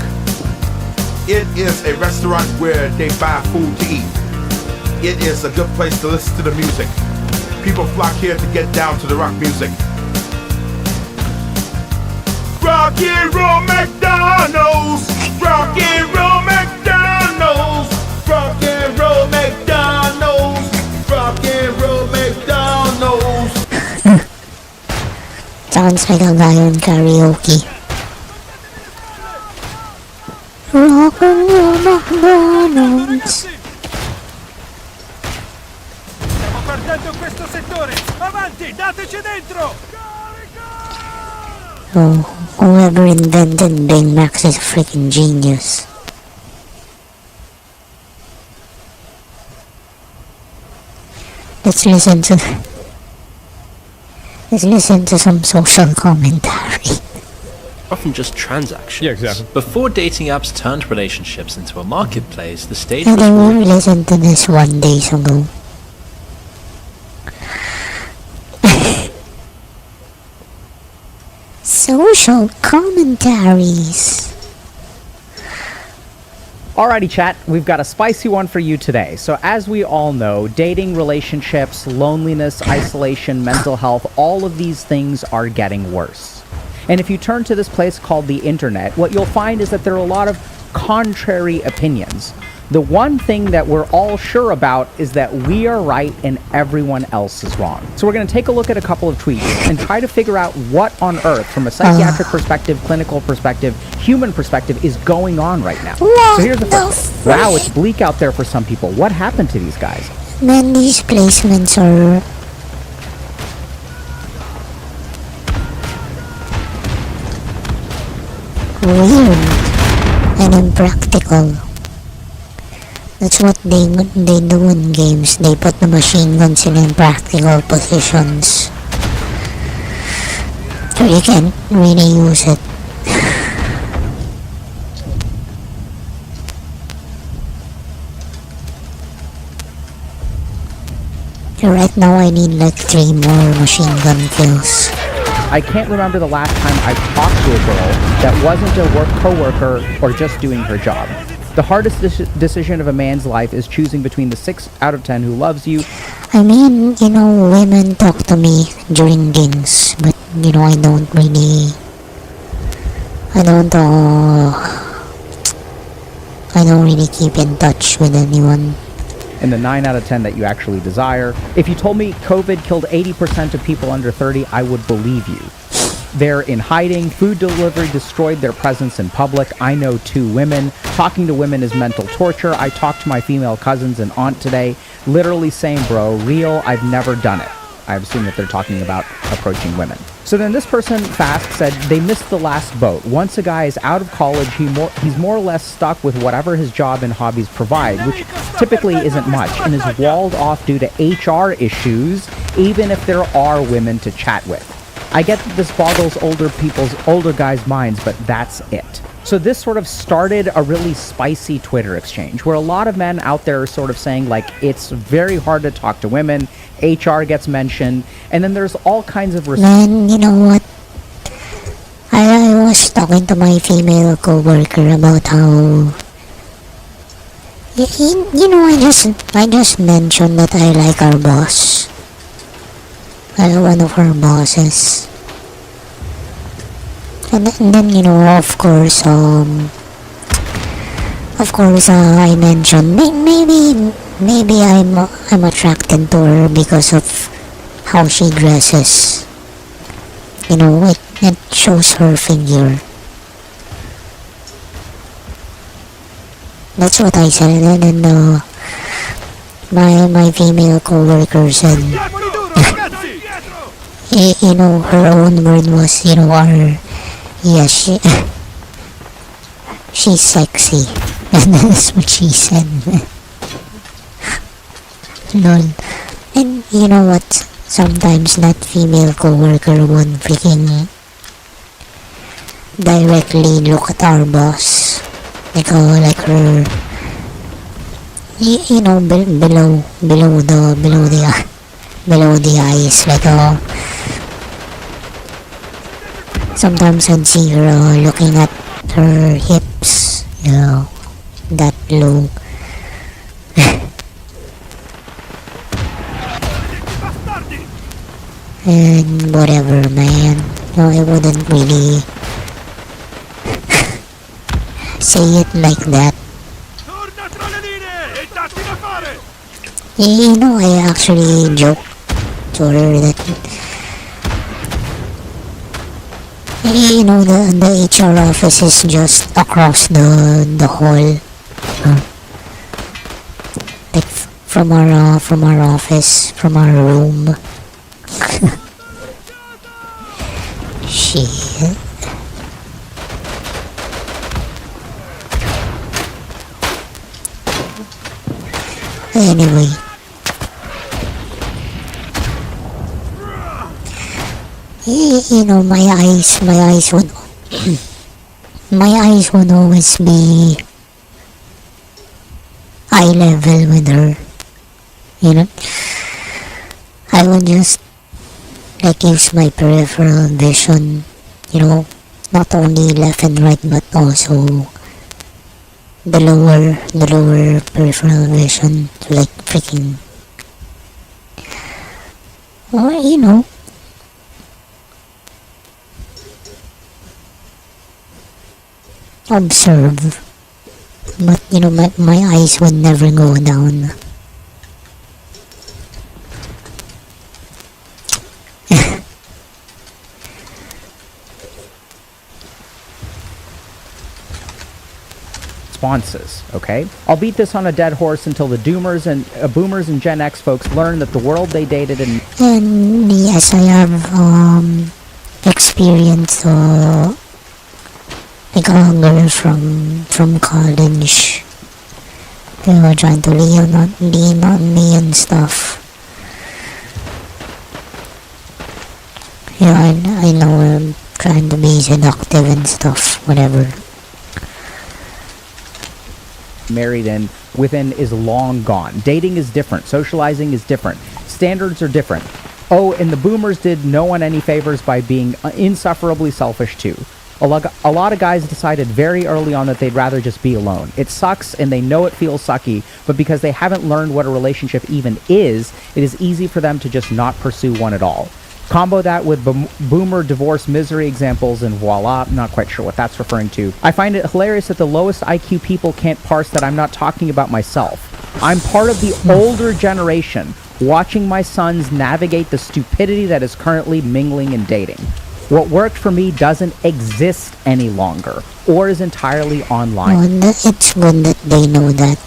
It is a restaurant where they buy food to eat. It is a good place to listen to the music. People flock here to get down to the rock music. Rock and roll McDonald's! Rock and roll McDonald's! Rock and roll McDonald's! Rock and roll McDonald's! Sounds like a lion karaoke. Rock and roll McDonald's. Stiamo perdendo questo settore! Avanti, dateci dentro! Oh, whoever invented Big Macs is a freaking genius. Let's listen to some social commentary. Often just transactions. Yeah, exactly. Before dating apps turned relationships into a marketplace, the stage I was think we built. listened to this 1 day ago. Social commentaries. Alrighty chat, we've got a spicy one for you today. So as we all know, dating, relationships, loneliness, isolation, mental health, all of these things are getting worse. And if you turn to this place called the internet, what you'll find is that there are a lot of contrary opinions. The one thing that we're all sure about is that we are right and everyone else is wrong. So we're going to take a look at a couple of tweets and try to figure out what on earth, from a psychiatric perspective, clinical perspective, human perspective, is going on right now. So here's the first one. Wow, it's bleak out there for some people. What happened to these guys? Man, these placements are weird and impractical. That's what they do in games. They put the machine guns in impractical positions, so you can't really use it. Right now I need like 3 more machine gun kills. I can't remember the last time I talked to a girl that wasn't a coworker or just doing her job. The hardest decision of a man's life is choosing between the 6 out of 10 who loves you. I mean, women talk to me during gigs, but, I don't really, I don't, I don't really keep in touch with anyone. And the 9 out of 10 that you actually desire. If you told me COVID killed 80% of people under 30, I would believe you. They're in hiding. Food delivery destroyed their presence in public. I know 2 women. Talking to women is mental torture. I talked to my female cousins and aunt today, literally saying, bro, real, I've never done it. I assume that they're talking about approaching women. So then this person, Fast, said they missed the last boat. Once a guy is out of college, he's more or less stuck with whatever his job and hobbies provide, which typically isn't much, and is walled off due to HR issues, even if there are women to chat with. I get that this boggles older guys' minds, but that's it. So this sort of started a really spicy Twitter exchange where a lot of men out there are sort of saying, like, it's very hard to talk to women, HR gets mentioned, and then there's all kinds of... Man, you know what? I was talking to my female coworker about how... I just mentioned that I like our boss. One of our bosses. And then, of course, I mentioned maybe I'm attracted to her because of how she dresses. It shows her figure. That's what I said, and then my female coworker said, her own word was, she's sexy. And that's what she said. Lol. And you know what? Sometimes that female coworker won't freaking directly look at our boss. Like her, below the eyes, sometimes I'd see her looking at her hips, that low. And whatever, man. I wouldn't really say it like that. I actually joked to her that the HR office is just across the hall, like from our office, from our room. Shit. Anyway, my eyes would always be eye level with her. I would just use my peripheral vision, not only left and right, but also the lower peripheral vision to freaking, observe. But my eyes would never go down. Responses, okay? I'll beat this on a dead horse until the boomers and Gen X folks learn that the world they dated and yes, I have experience a girl from college. They were trying to lean on me and stuff. I know I'm trying to be seductive and stuff, whatever. married in within is long gone. Dating is different. Socializing is different. Standards are different. Oh, and the boomers did no one any favors by being insufferably selfish too. A lot of guys decided very early on that they'd rather just be alone. It sucks and they know it feels sucky, but because they haven't learned what a relationship even is, it is easy for them to just not pursue one at all. Combo that with boomer divorce misery examples and voila, I'm not quite sure what that's referring to. I find it hilarious that the lowest IQ people can't parse that I'm not talking about myself. I'm part of the older generation, watching my sons navigate the stupidity that is currently mingling and dating. What worked for me doesn't exist any longer, or is entirely online It's good that they know that.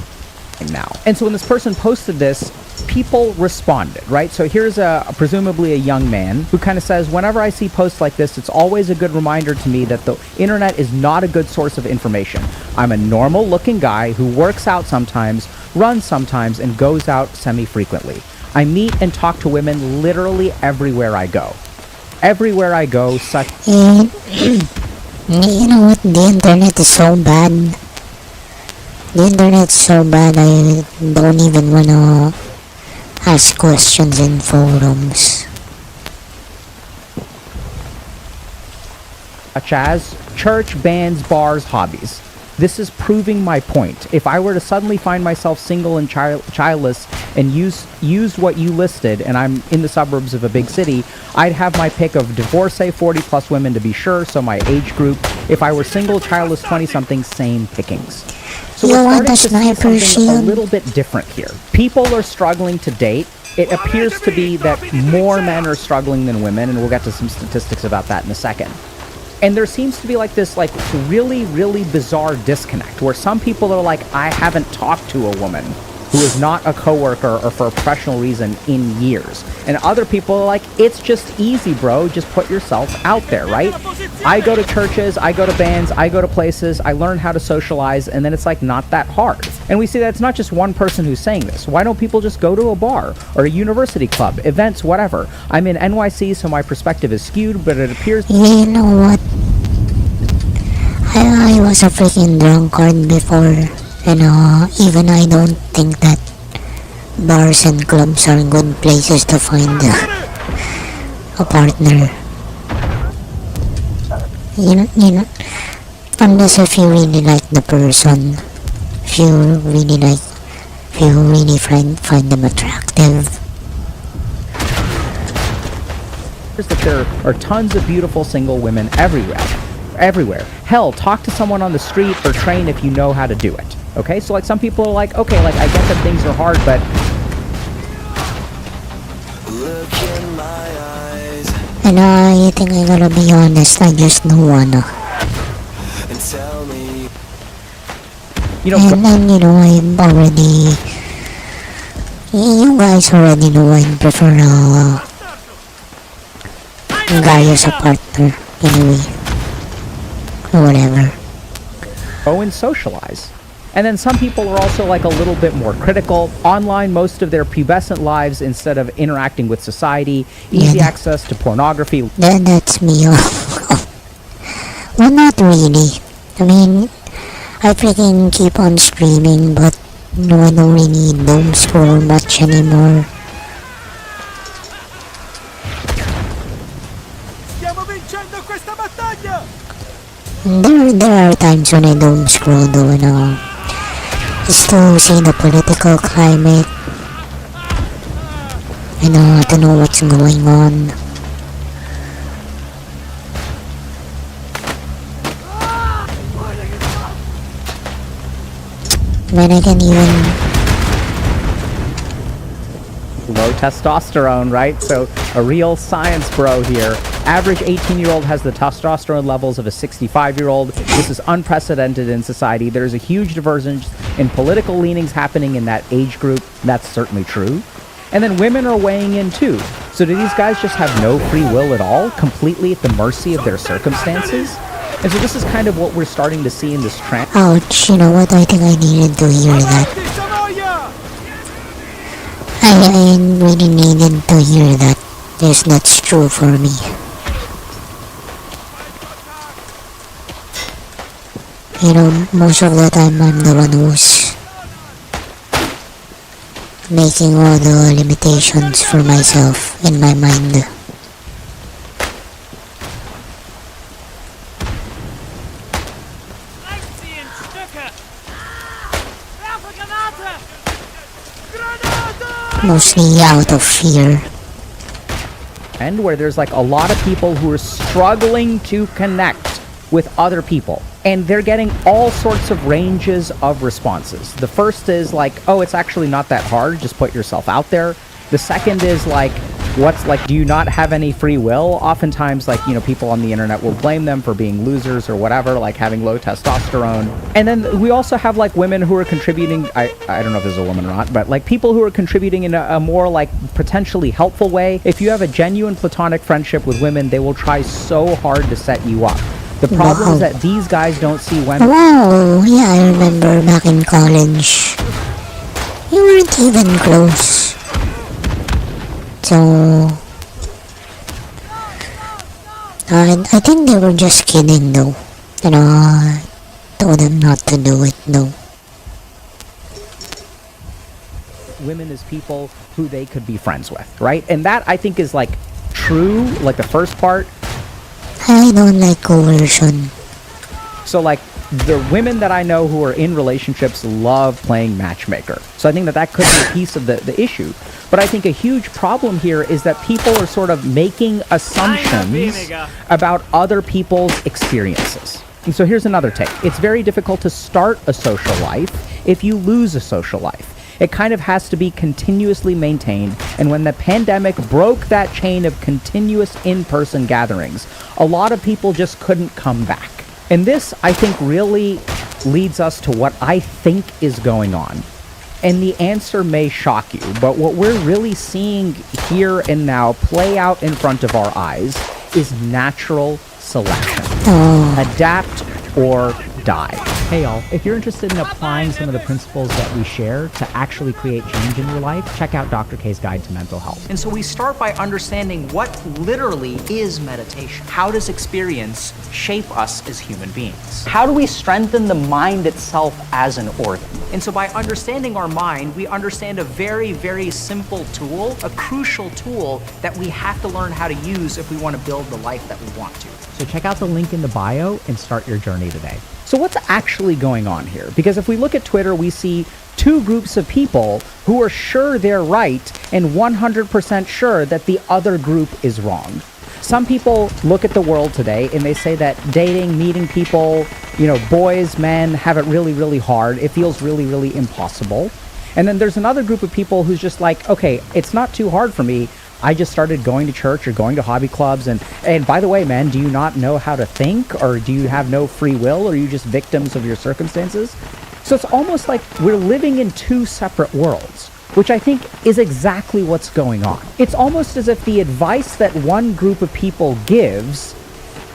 now. And so when this person posted this, people responded, right? So here's presumably a young man who kind of says, whenever I see posts like this, it's always a good reminder to me that the internet is not a good source of information. I'm a normal looking guy who works out sometimes, runs sometimes, and goes out semi-frequently. I meet and talk to women literally everywhere I go. Everywhere I go, such... And, you know what? The internet is so bad. The internet's so bad, I don't even wanna ask questions in forums. such as church, bands, bars, hobbies. This is proving my point. If I were to suddenly find myself single and childless and used what you listed, and I'm in the suburbs of a big city, I'd have my pick of divorcee 40-plus women to be sure, so my age group. If I were single, childless, 20-something, same pickings. So You we're want starting a to see sniper something a shield? little bit different here. People are struggling to date. It appears to be that more men are struggling than women, and we'll get to some statistics about that in a second. And there seems to be like this really, really bizarre disconnect where some people are like, I haven't talked to a woman who is not a coworker or for a professional reason in years. And other people are like, it's just easy, bro. Just put yourself out there, right? I go to churches, I go to bands, I go to places, I learn how to socialize, and then it's like not that hard. And we see that it's not just one person who's saying this. Why don't people just go to a bar or a university club, events, whatever? I'm in NYC, so my perspective is skewed, but it appears... You know what? I was a freaking drunkard before, and even I don't think that bars and clubs are good places to find a partner. You know, unless if you really like the person, if you really find them attractive. that there are tons of beautiful single women everywhere. Hell, talk to someone on the street or train if you know how to do it. Okay, so like some people are like, okay, like I get that things are hard, but Look in my eyes And I think I gotta be honest, I just don't wanna. and tell me you know, And I'm already... You guys already know I prefer a guy as a partner, anyway. Or whatever. go and socialize. And then some people are also like a little bit more critical. Online most of their pubescent lives instead of interacting with society, easy Yeah. access to pornography. That's me. Well, not really. I mean, I freaking keep on streaming, but no, I don't really doom scroll much anymore. Stiamo vincendo questa battaglia! There are times when I doom scroll though, just to see the political climate, to know what's going on. When I can even... Low testosterone, right? So a real science bro here. Average 18-year-old has the testosterone levels of a 65-year-old. This is unprecedented in society. There's a huge divergence in political leanings happening in that age group. That's certainly true. And then women are weighing in too. So do these guys just have no free will at all, completely at the mercy of their circumstances? And so this is kind of what we're starting to see in this trend. Ouch, you know what? I think I needed to hear that. I really needed to hear that. Yes, that's true for me. Most of the time I'm the one who's making all the limitations for myself in my mind. Mostly out of fear. And where there's like a lot of people who are struggling to connect with other people, and they're getting all sorts of ranges of responses. The first is like, oh, it's actually not that hard, just put yourself out there. The second is like, what's like, do you not have any free will? Oftentimes, like, you know, people on the internet will blame them for being losers or whatever, like having low testosterone. And then we also have like women who are contributing, I don't know if this is a woman or not, but like people who are contributing in a more like potentially helpful way. If you have a genuine platonic friendship with women, they will try so hard to set you up. The problem is that these guys don't see women. Wow, yeah, I remember back in college. You weren't even close. So, I think they were just kidding though. You know, I told them not to do it though. Women as people who they could be friends with, right? And that I think is like true, like the first part. I don't like coercion. So like the women that I know who are in relationships love playing matchmaker. So I think that that could be a piece of the issue. But I think a huge problem here is that people are sort of making assumptions about other people's experiences. And so here's another take. It's very difficult to start a social life if you lose a social life. It kind of has to be continuously maintained, and when the pandemic broke that chain of continuous in-person gatherings, a lot of people just couldn't come back. And this, I think, really leads us to what I think is going on. And the answer may shock you, but what we're really seeing here and now play out in front of our eyes is natural selection. Adapt or die. Hey y'all, if you're interested in applying some of the principles that we share to actually create change in your life, check out Dr. K's Guide to Mental Health. And so we start by understanding what literally is meditation. How does experience shape us as human beings? How do we strengthen the mind itself as an organ? And so by understanding our mind, we understand a very, very simple tool, a crucial tool that we have to learn how to use if we want to build the life that we want to. So check out the link in the bio and start your journey today. So what's actually going on here? Because if we look at Twitter, we see two groups of people who are sure they're right and 100% sure that the other group is wrong. Some people look at the world today and they say that dating, meeting people, you know, boys, men have it really, really hard. It feels really, really impossible. And then there's another group of people who's just like, okay, it's not too hard for me. I just started going to church or going to hobby clubs. And by the way, man, do you not know how to think? Or do you have no free will? Or are you just victims of your circumstances? So it's almost like we're living in two separate worlds, which I think is exactly what's going on. It's almost as if the advice that one group of people gives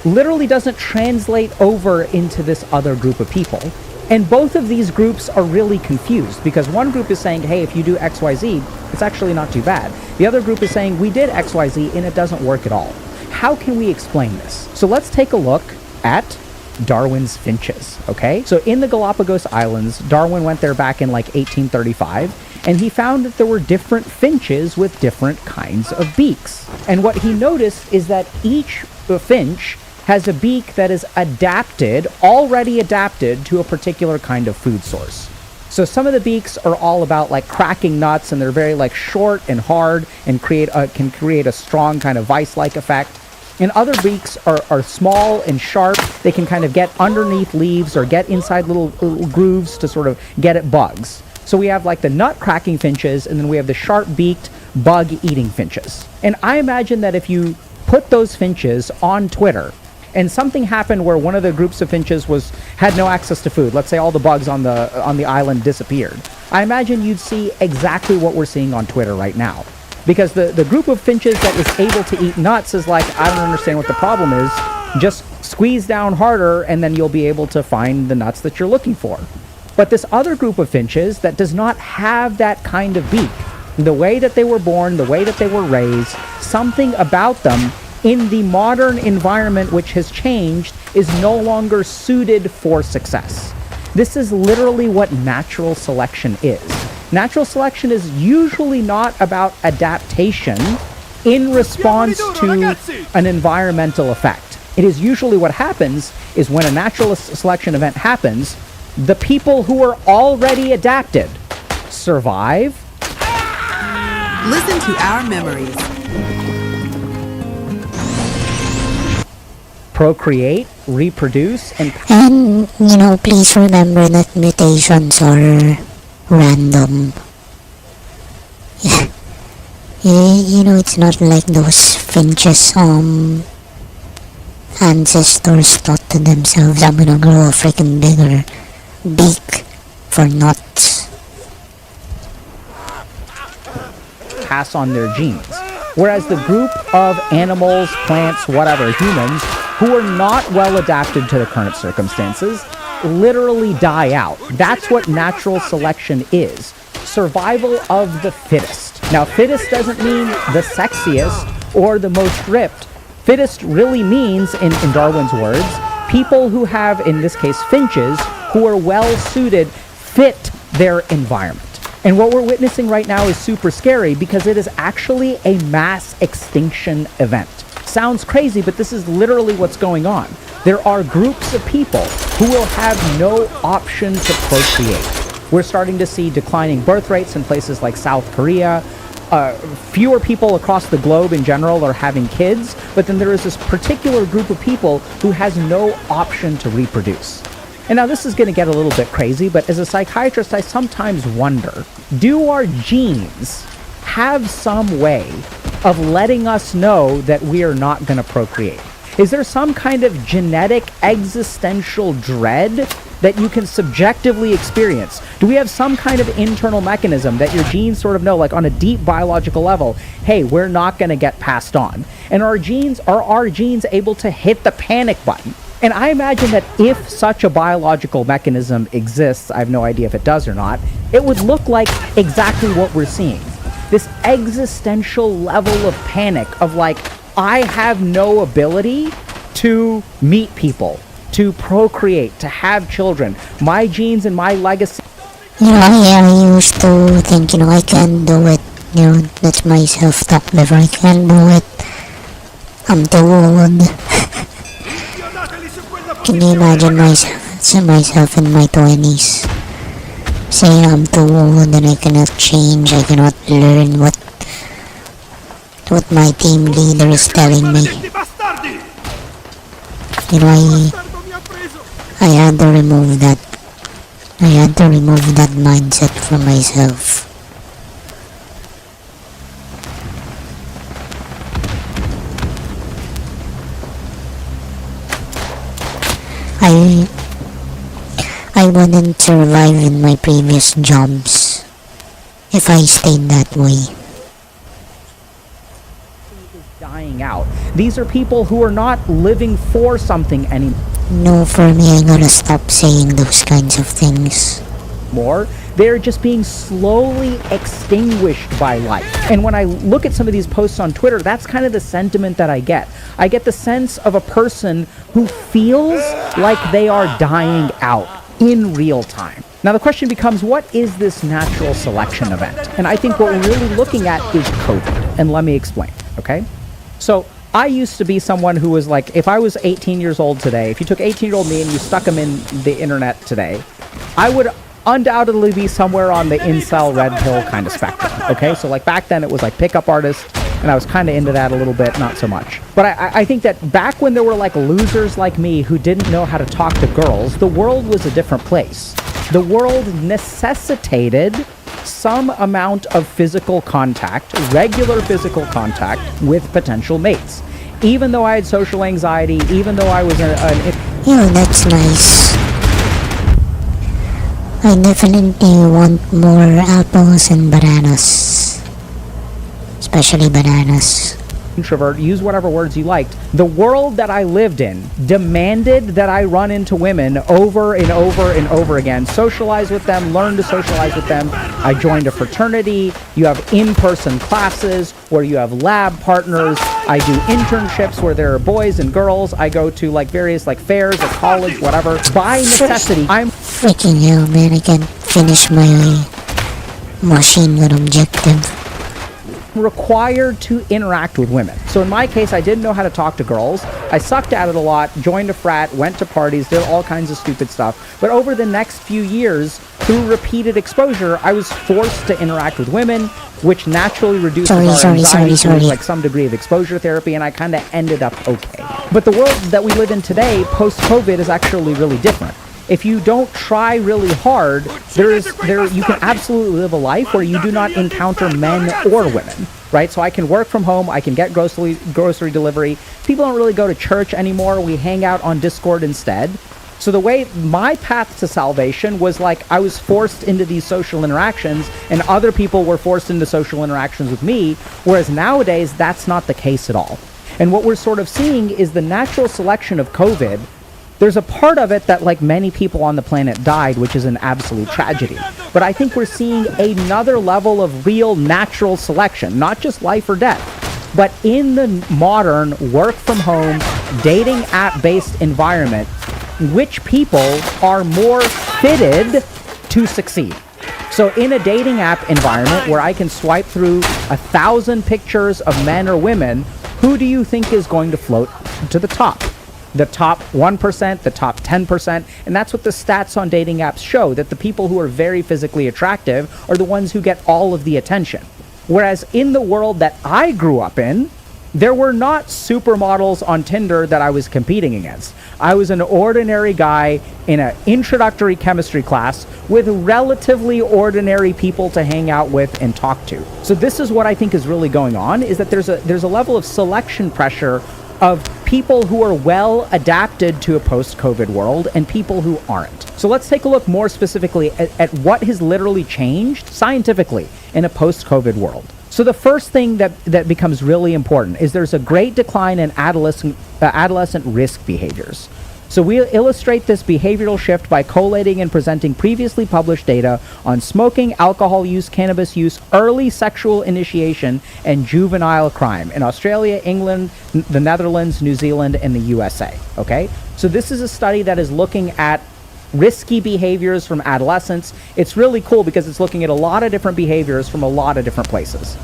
literally doesn't translate over into this other group of people. And both of these groups are really confused because one group is saying, hey, if you do XYZ, it's actually not too bad. The other group is saying, we did XYZ and it doesn't work at all. How can we explain this? So let's take a look at Darwin's finches, okay? So in the Galapagos Islands, Darwin went there back in like 1835, and he found that there were different finches with different kinds of beaks. And what he noticed is that each finch has a beak that is already adapted to a particular kind of food source. So some of the beaks are all about like cracking nuts, and they're very like short and hard and can create a strong kind of vice-like effect. And other beaks are small and sharp. They can kind of get underneath leaves or get inside little grooves to sort of get at bugs. So we have like the nut-cracking finches, and then we have the sharp-beaked bug-eating finches. And I imagine that if you put those finches on Twitter, and something happened where one of the groups of finches had no access to food. Let's say all the bugs on the island disappeared. I imagine you'd see exactly what we're seeing on Twitter right now. Because the group of finches that is able to eat nuts is like, I don't understand what the problem is. Just squeeze down harder and then you'll be able to find the nuts that you're looking for. But this other group of finches that does not have that kind of beak, the way that they were born, the way that they were raised, something about them in the modern environment which has changed is no longer suited for success. This is literally what natural selection is. Natural selection is usually not about adaptation in response to an environmental effect. It is usually what happens is when a natural selection event happens, the people who are already adapted survive, Listen to our memories. procreate, reproduce, and And, please remember that mutations are random. It's not like those finches, ancestors thought to themselves, I'm gonna grow a freaking bigger beak for nuts. pass on their genes. Whereas the group of animals, plants, whatever, humans, who are not well adapted to the current circumstances, literally die out. That's what natural selection is. Survival of the fittest. Now, fittest doesn't mean the sexiest or the most ripped. Fittest really means, in Darwin's words, people who have, in this case, finches, who are well suited, fit their environment. And what we're witnessing right now is super scary because it is actually a mass extinction event. Sounds crazy, but this is literally what's going on. There are groups of people who will have no option to procreate. We're starting to see declining birth rates in places like South Korea. Fewer people across the globe in general are having kids, but then there is this particular group of people who has no option to reproduce. And now this is going to get a little bit crazy, but as a psychiatrist, I sometimes wonder, do our genes have some way of letting us know that we are not going to procreate? Is there some kind of genetic existential dread that you can subjectively experience? Do we have some kind of internal mechanism that your genes sort of know, like on a deep biological level, hey, we're not going to get passed on? And are our genes able to hit the panic button? And I imagine that if such a biological mechanism exists, I have no idea if it does or not, it would look like exactly what we're seeing. This existential level of panic of like, I have no ability to meet people, to procreate, to have children. My genes and my legacy. I used to think, I can't do it. That's my self-talk before. I can't do it. I'm too old. Can you imagine myself in my 20s saying I'm too old and I cannot change, I cannot learn what my team leader is telling me. I had to remove that. I had to remove that mindset from myself. I wouldn't survive in my previous jobs if I stayed that way. Dying out. These are people who are not living for something anymore. No, for me, I gotta stop saying those kinds of things. They're just being slowly extinguished by life. And when I look at some of these posts on Twitter, that's kind of the sentiment that I get. I get the sense of a person who feels like they are dying out in real time. Now the question becomes, what is this natural selection event? And I think what we're really looking at is COVID. And let me explain, okay? So I used to be someone who was like, if I was 18 years old today, if you took 18-year-old me and you stuck him in the internet today, I would undoubtedly be somewhere on the incel red pill kind of spectrum, okay? So like back then it was like pickup artist, and I was kind of into that a little bit, not so much. But I think that back when there were like losers like me who didn't know how to talk to girls, the world was a different place. The world necessitated some amount of physical contact, regular physical contact with potential mates. Even though I had social anxiety, even though I was that's nice. I definitely want more apples and bananas. Especially bananas. introvert, use whatever words you liked. The world that I lived in demanded that I run into women over and over and over again, socialize with them, learn to socialize with them. I joined a fraternity. You have in-person classes where you have lab partners. I do internships where there are boys and girls. I go to like various like fairs at college, whatever. By necessity, I'm freaking hell, man. I can't finish my machine gun objective. required to interact with women. So in my case, I didn't know how to talk to girls. I sucked at it a lot, joined a frat, went to parties, did all kinds of stupid stuff. But over the next few years, through repeated exposure, I was forced to interact with women, which naturally reduces our anxiety through like some degree of exposure therapy, and I kind of ended up okay. But the world that we live in today, post-COVID, is actually really different. If you don't try really hard, you can absolutely live a life where you do not encounter men or women, right? So I can work from home, I can get grocery delivery. People don't really go to church anymore. We hang out on Discord instead. So the way my path to salvation was like I was forced into these social interactions and other people were forced into social interactions with me, whereas nowadays that's not the case at all. And what we're sort of seeing is the natural selection of COVID. There's a part of it that, like many people on the planet, died, which is an absolute tragedy. But I think we're seeing another level of real natural selection, not just life or death, but in the modern work-from-home, dating app-based environment, which people are more fitted to succeed. So in a dating app environment where I can swipe through 1,000 pictures of men or women, who do you think is going to float to the top? The top 1%, the top 10%, and that's what the stats on dating apps show, that the people who are very physically attractive are the ones who get all of the attention. Whereas in the world that I grew up in, there were not supermodels on Tinder that I was competing against. I was an ordinary guy in an introductory chemistry class with relatively ordinary people to hang out with and talk to. So this is what I think is really going on, is that there's a level of selection pressure of people who are well adapted to a post-COVID world and people who aren't. So let's take a look more specifically at what has literally changed scientifically in a post-COVID world. So the first thing that becomes really important is there's a great decline in adolescent risk behaviors. So we illustrate this behavioral shift by collating and presenting previously published data on smoking, alcohol use, cannabis use, early sexual initiation, and juvenile crime in Australia, England, the Netherlands, New Zealand, and the USA. Okay? So this is a study that is looking at risky behaviors from adolescents. It's really cool because it's looking at a lot of different behaviors from a lot of different places.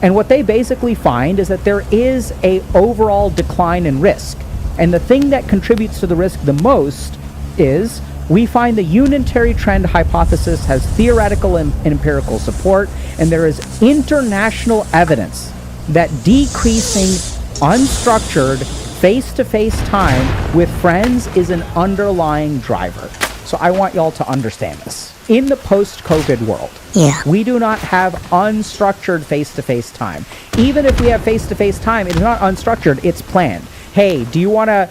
And what they basically find is that there is an overall decline in risk. And the thing that contributes to the risk the most is we find the unitary trend hypothesis has theoretical and empirical support, and there is international evidence that decreasing unstructured face-to-face time with friends is an underlying driver. So I want y'all to understand this. In the post-COVID world, we do not have unstructured face-to-face time. Even if we have face-to-face time, it's not unstructured, it's planned. Hey, do you want to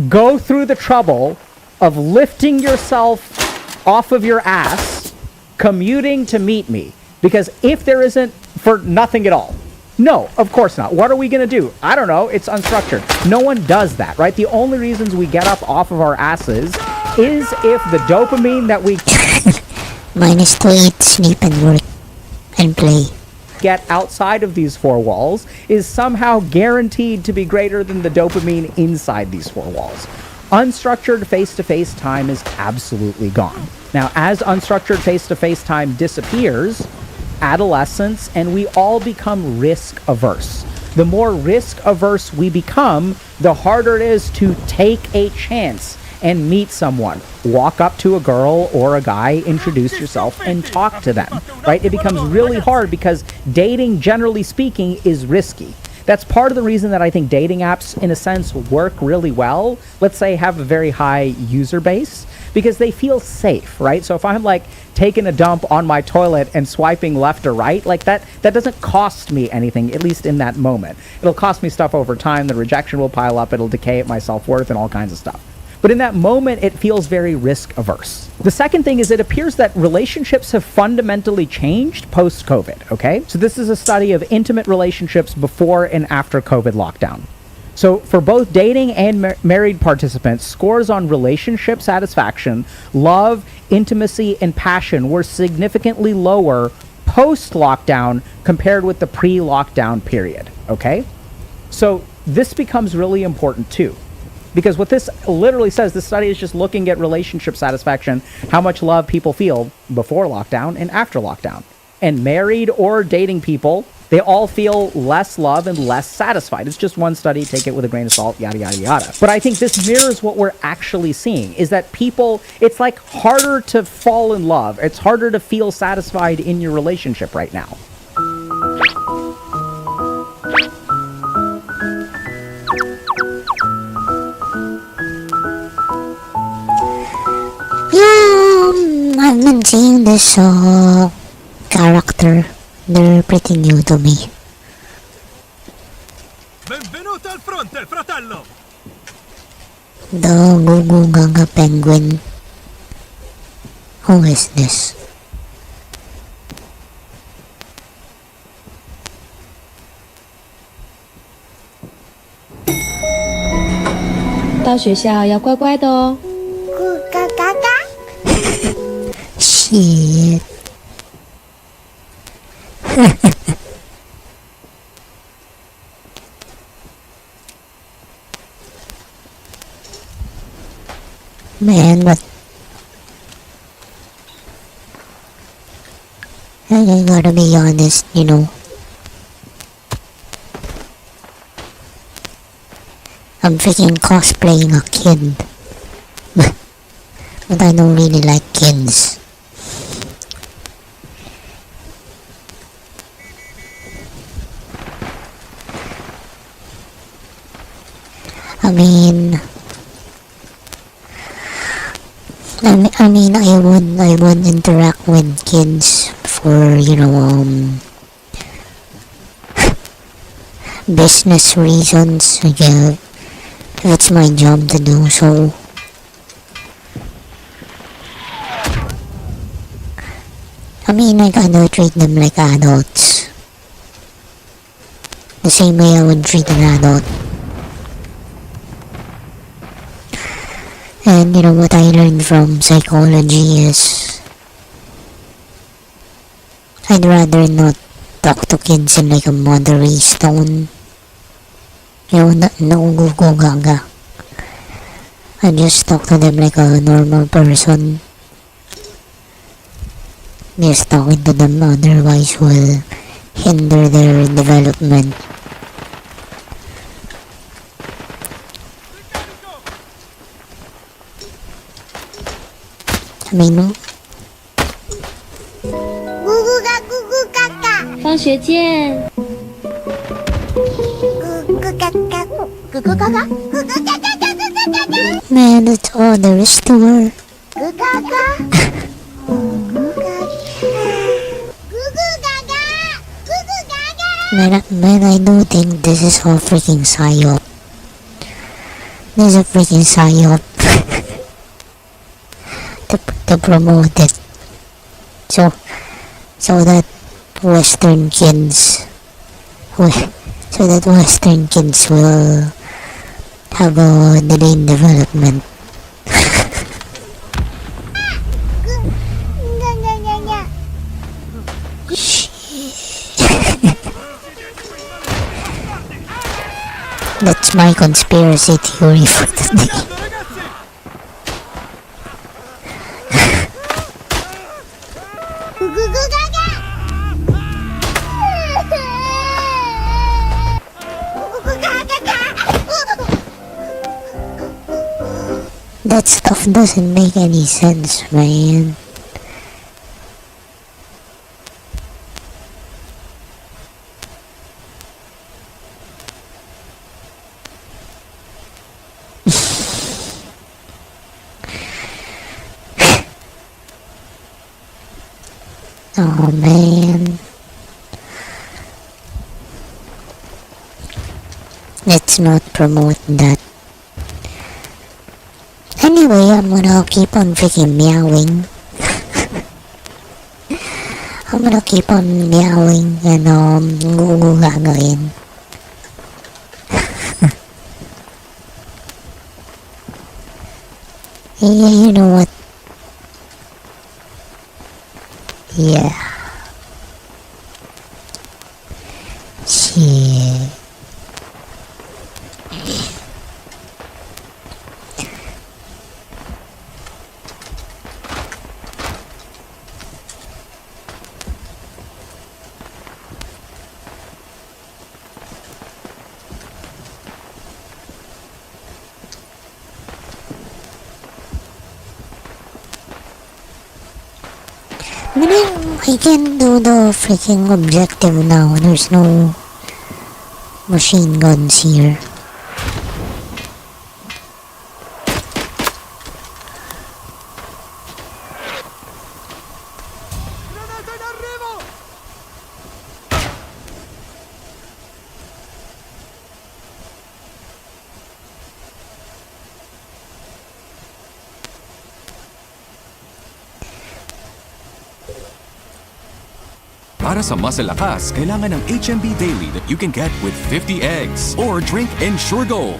go through the trouble of lifting yourself off of your ass, commuting to meet me? Because if there isn't, for nothing at all. No, of course not. What are we going to do? I don't know. It's unstructured. No one does that, right? The only reasons we get up off of our asses is if the dopamine that we mine is to eat, sleep, and work, and play. Get outside of these four walls is somehow guaranteed to be greater than the dopamine inside these four walls. Unstructured face-to-face time is absolutely gone. Now, as unstructured face-to-face time disappears, adolescence and we all become risk averse. The more risk averse we become, the harder it is to take a chance and meet someone. Walk up to a girl or a guy, introduce yourself, and talk to them, right? It becomes really hard because dating, generally speaking, is risky. That's part of the reason that I think dating apps, in a sense, work really well. Let's say have a very high user base because they feel safe, right? So if I'm like taking a dump on my toilet and swiping left or right, like that doesn't cost me anything, at least in that moment. It'll cost me stuff over time. The rejection will pile up. It'll decay at my self-worth and all kinds of stuff. But in that moment, it feels very risk averse. The second thing is it appears that relationships have fundamentally changed post-COVID, okay? So this is a study of intimate relationships before and after COVID lockdown. So for both dating and married participants, scores on relationship satisfaction, love, intimacy, and passion were significantly lower post-lockdown compared with the pre-lockdown period, okay? So this becomes really important too. Because what this literally says, this study is just looking at relationship satisfaction, how much love people feel before lockdown and after lockdown. And married or dating people, they all feel less love and less satisfied. It's just one study, take it with a grain of salt, yada, yada, yada. But I think this mirrors what we're actually seeing, is that people, it's like harder to fall in love. It's harder to feel satisfied in your relationship right now. Yeah, I've been seeing this character. They're pretty new to me. Benvenuto al fronte, fratello! The Gugu Gaga Penguin. Who is this? Shit. Man, but I gotta be honest, you know. I'm freaking cosplaying a kid. But I don't really like kids. I would interact with kids for, business reasons. Yeah, it's my job to do so. I gotta treat them like adults. The same way I would treat an adult. And what I learned from psychology is I'd rather not talk to kids in like a mother raised tone. No go gaga. I just talk to them like a normal person. Just talking to them otherwise will hinder their development. No? 放学见。Man, that's all there is to her. Man, I do think this is all freaking psyop. This is a freaking psyop. to promote it. So that Western kids will have a delayed development. That's my conspiracy theory for today. That stuff doesn't make any sense, man. Oh man. Let's not promote that. Anyway, I'm gonna keep on freaking meowing. I'm gonna keep on meowing and gugugagain. Yeah, you know what? Yeah. Shit. I mean, I can do the freaking objective now. There's no machine guns here. Granata in arrivo! Para sa muscle lakas, kailangan ng HMB Daily that you can get with 50 eggs or drink Ensure Gold.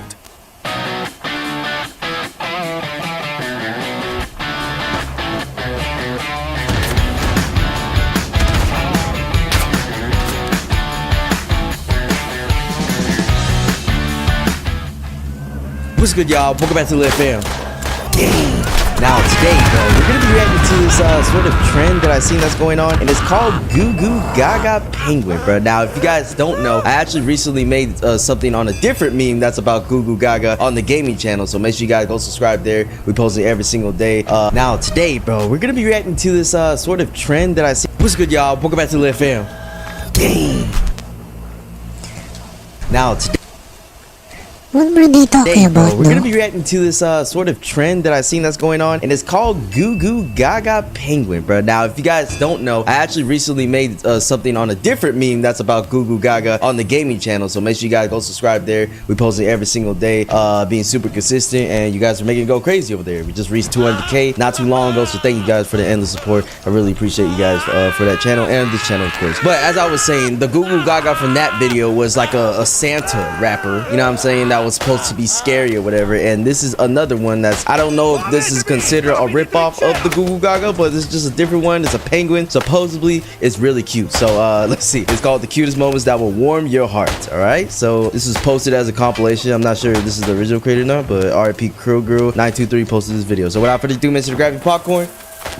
What's good, y'all? Welcome back to Lit Fam. Now today, bro, we're gonna be reacting to this sort of trend that I've seen that's going on, and it's called Goo Goo Gaga Penguin, bro. Now, if you guys don't know, I actually recently made something on a different meme that's about Goo Goo Gaga on the gaming channel, so make sure you guys go subscribe there. We post it every single day. Now today, bro, we're gonna be reacting to this sort of trend that I see. What's good, y'all? Welcome back to Lit Fam. Now today. What were they talking about, We're gonna though? be reacting to this sort of trend that I've seen that's going on, and it's called Goo Goo Gaga Penguin, bro. Now, if you guys don't know, I actually recently made something on a different meme that's about Goo Goo Gaga on the gaming channel, so make sure you guys go subscribe there. We post it every single day, being super consistent, and you guys are making it go crazy over there. We just reached 200K not too long ago, so thank you guys for the endless support. I really appreciate you guys for that channel and this channel, of course. But as I was saying, the Goo Goo Gaga from that video was like a Santa rapper, you know what I'm saying, that was supposed to be scary or whatever, and this is another one that's, I don't know if this is considered a ripoff of the Goo Goo Gaga, but this is just a different one. It's a penguin. Supposedly it's really cute, so let's see. It's called The Cutest Moments That Will Warm Your Heart. All right, so this is posted as a compilation. I'm not sure if this is the original creator or not, but RIP Krill Girl 923 posted this video. So without further ado, make sure to grab your popcorn.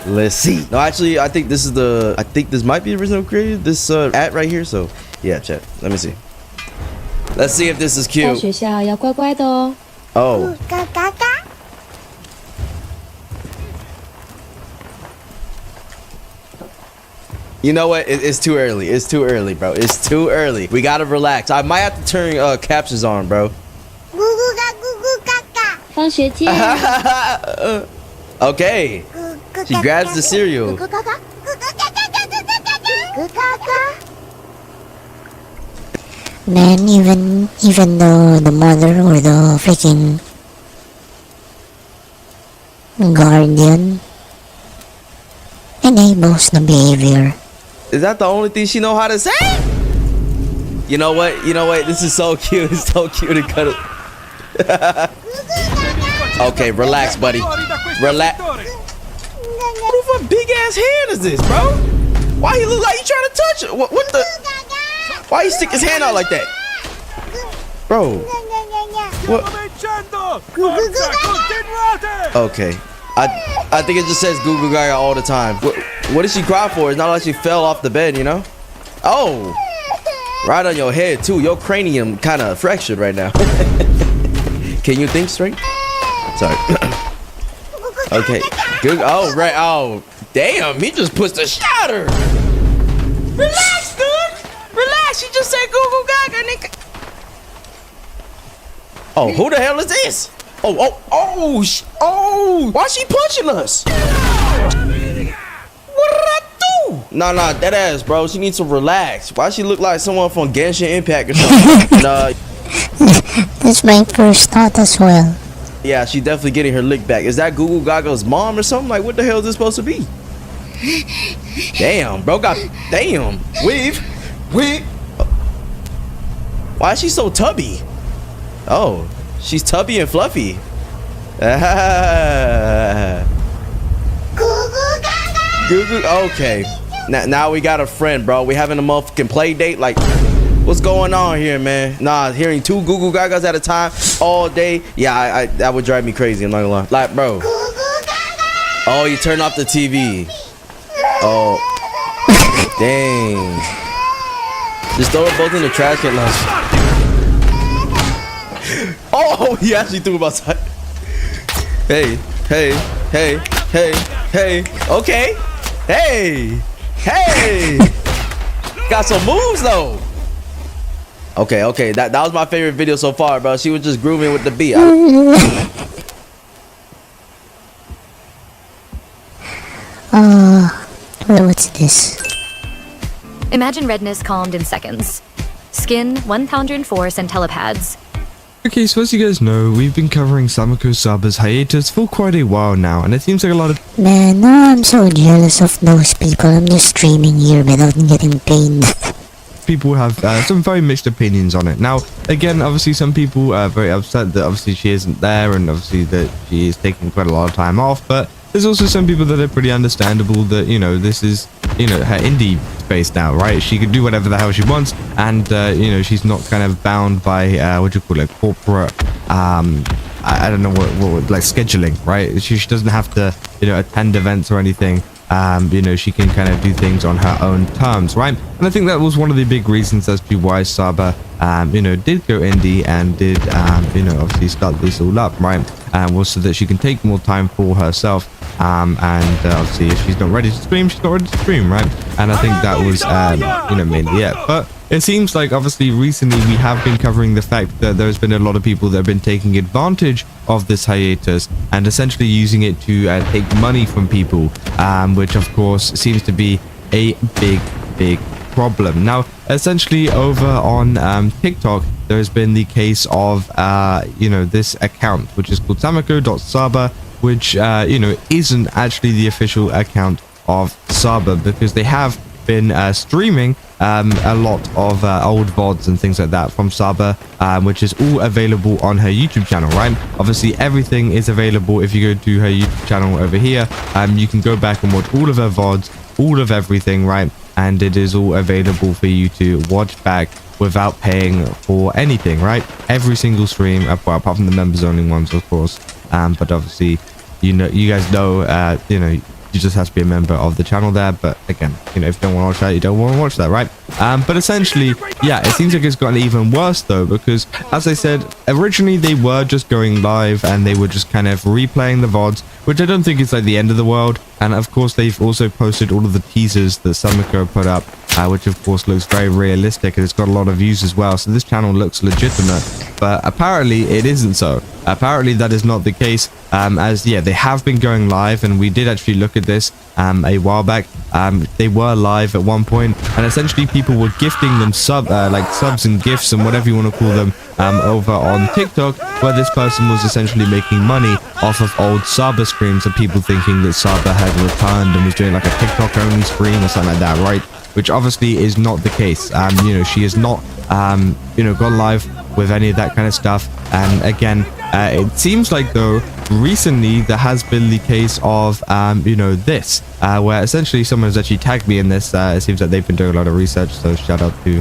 Let's see. No, actually, I think this might be the original creator, this at right here. So yeah, chat, let me see. Let's see if this is 在 cute. 学校要乖乖的哦。 Oh, you know what? It's too early. It's too early, bro. It's too early. We gotta relax. I might have to turn captions on, bro. 放学见。 Okay. She grabs the cereal. Man, even the mother or the freaking guardian enables the behavior. Is that the only thing she know how to say? You know what? You know what? This is so cute. It's so cute to cut it. Okay, relax, buddy. Relax. What big ass hand is this, bro? Why he look like he trying to touch it? What the? Why he stick his hand out like that? Bro. What? Okay. I think it just says Goo Goo Gaga all the time. What did she cry for? It's not like she fell off the bed, you know? Oh. Right on your head, too. Your cranium kind of fractured right now. Can you think straight? Sorry. Okay. Good. Oh, right. Oh, damn. He just pushed a shatter. Relax, dude. Relax. You just said Goo Goo Gaga, nigga. Oh, who the hell is this? Oh. Why she punching us? What did I do? Nah, that ass, bro. She needs to relax. Why she look like someone from Genshin Impact or something? Nah. That's my first thought as well. Yeah, she definitely getting her lick back. Is that Goo Goo Gaga's mom or something? Like, what the hell is this supposed to be? Damn, bro. Damn. Weave. Why is she so tubby? Oh, she's tubby and fluffy. Goo Goo. Okay. Now we got a friend, bro. We having a motherfucking play date. Like, what's going on here, man? Nah, hearing two Goo Goo Gagas at a time all day. Yeah, that would drive me crazy. I'm not gonna lie. Like, bro. Oh, you turn off the TV. Oh. Dang. Just throw it both in the trash can. Oh, he actually threw him outside. Hey. Okay. Hey! Hey! Got some moves though. Okay, that was my favorite video so far, bro. She was just grooving with the beat. What's this? Imagine redness calmed in seconds. Skin 1004 centellipads. Okay, so as you guys know, we've been covering Samako Saba's hiatus for quite a while now, and it seems like a lot of Man, I'm so jealous of those people. I'm just streaming here without getting paid. people have some very mixed opinions on it. Now, again, obviously some people are very upset that obviously she isn't there and obviously that she is taking quite a lot of time off, but there's also some people that are pretty understandable that, you know, this is, you know, her indie space now, right? She can do whatever the hell she wants, and, you know, she's not kind of bound by, what do you call it, corporate, I don't know what like scheduling, right? She doesn't have to, you know, attend events or anything. You know, she can kind of do things on her own terms, right? And I think that was one of the big reasons as to why Saba, you know, did go indie and did, you know, obviously start this all up, right? Was so that she can take more time for herself. And obviously, if she's not ready to stream, she's not ready to stream, right? And I think that was, you know, mainly it. But it seems like obviously recently we have been covering the fact that there's been a lot of people that have been taking advantage of this hiatus and essentially using it to take money from people, which of course seems to be a big problem. Now, essentially over on TikTok, there has been the case of, you know, this account, which is called samako.saba, which, you know, isn't actually the official account of Saba, because they have been streaming a lot of old VODs and things like that from Saba, which is all available on her YouTube channel, right? Obviously, everything is available if you go to her YouTube channel over here. You can go back and watch all of her VODs, all of everything, right? And it is all available for you to watch back without paying for anything, right? Every single stream, apart from the members only ones, of course. But obviously, you know, you guys know, you know, you just have to be a member of the channel there. But again, you know, if you don't want to watch that, you don't want to watch that, right? But essentially, yeah, it seems like it's gotten even worse though, because as I said, originally they were just going live and they were just kind of replaying the VODs, which I don't think is like the end of the world. And of course, they've also posted all of the teasers that Samako put up, which of course looks very realistic, and it's got a lot of views as well. So this channel looks legitimate, but apparently it isn't so. Apparently that is not the case, as yeah, they have been going live, and we did actually look at this a while back. They were live at one point, and essentially people were gifting them like subs and gifts and whatever you want to call them, over on TikTok, where this person was essentially making money off of old Saba streams and people thinking that Saba had returned and was doing like a TikTok only stream or something like that, right? Which obviously is not the case. You know, she has not, you know, gone live with any of that kind of stuff. And again, it seems like though recently there has been the case of, you know, this, where essentially someone has actually tagged me in this. It seems like they've been doing a lot of research, so shout out to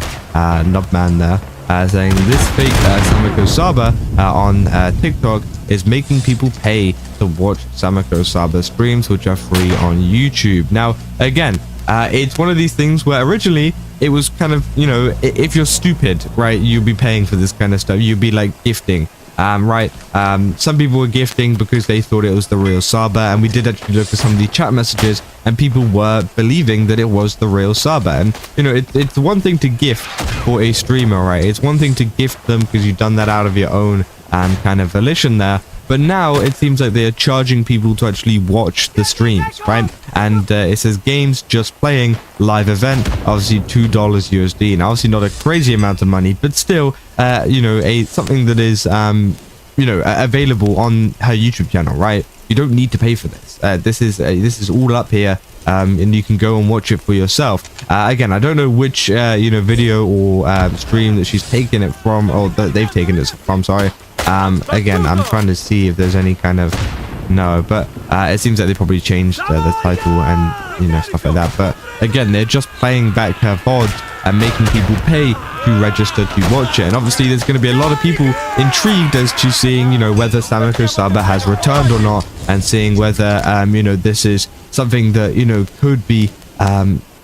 Nobman there, saying this fake Samako Saba on TikTok is making people pay to watch Samako Saba streams, which are free on YouTube. Now, again, it's one of these things where originally it was kind of, you know, if you're stupid, right, you'd be paying for this kind of stuff. You'd be like gifting, right? Some people were gifting because they thought it was the real Saba, and we did actually look at some of the chat messages, and people were believing that it was the real Saba. And you know, it's one thing to gift for a streamer, right? It's one thing to gift them because you've done that out of your own kind of volition there. But now it seems like they are charging people to actually watch the streams, right? And it says games just playing live event, obviously $2 USD, and obviously not a crazy amount of money, but still, you know, something that is, you know, available on her YouTube channel, right? You don't need to pay for this. This is all up here, and you can go and watch it for yourself. Again, I don't know which you know, video or stream that she's taken it from, or that they've taken it from. Sorry. Again, I'm trying to see if there's any kind of but it seems like they probably changed the title and, you know, stuff like that. But again, they're just playing back her VODs and making people pay to register to watch it. And obviously there's going to be a lot of people intrigued as to seeing, you know, whether Samako Saba has returned or not, and seeing whether you know, this is something that, you know, could be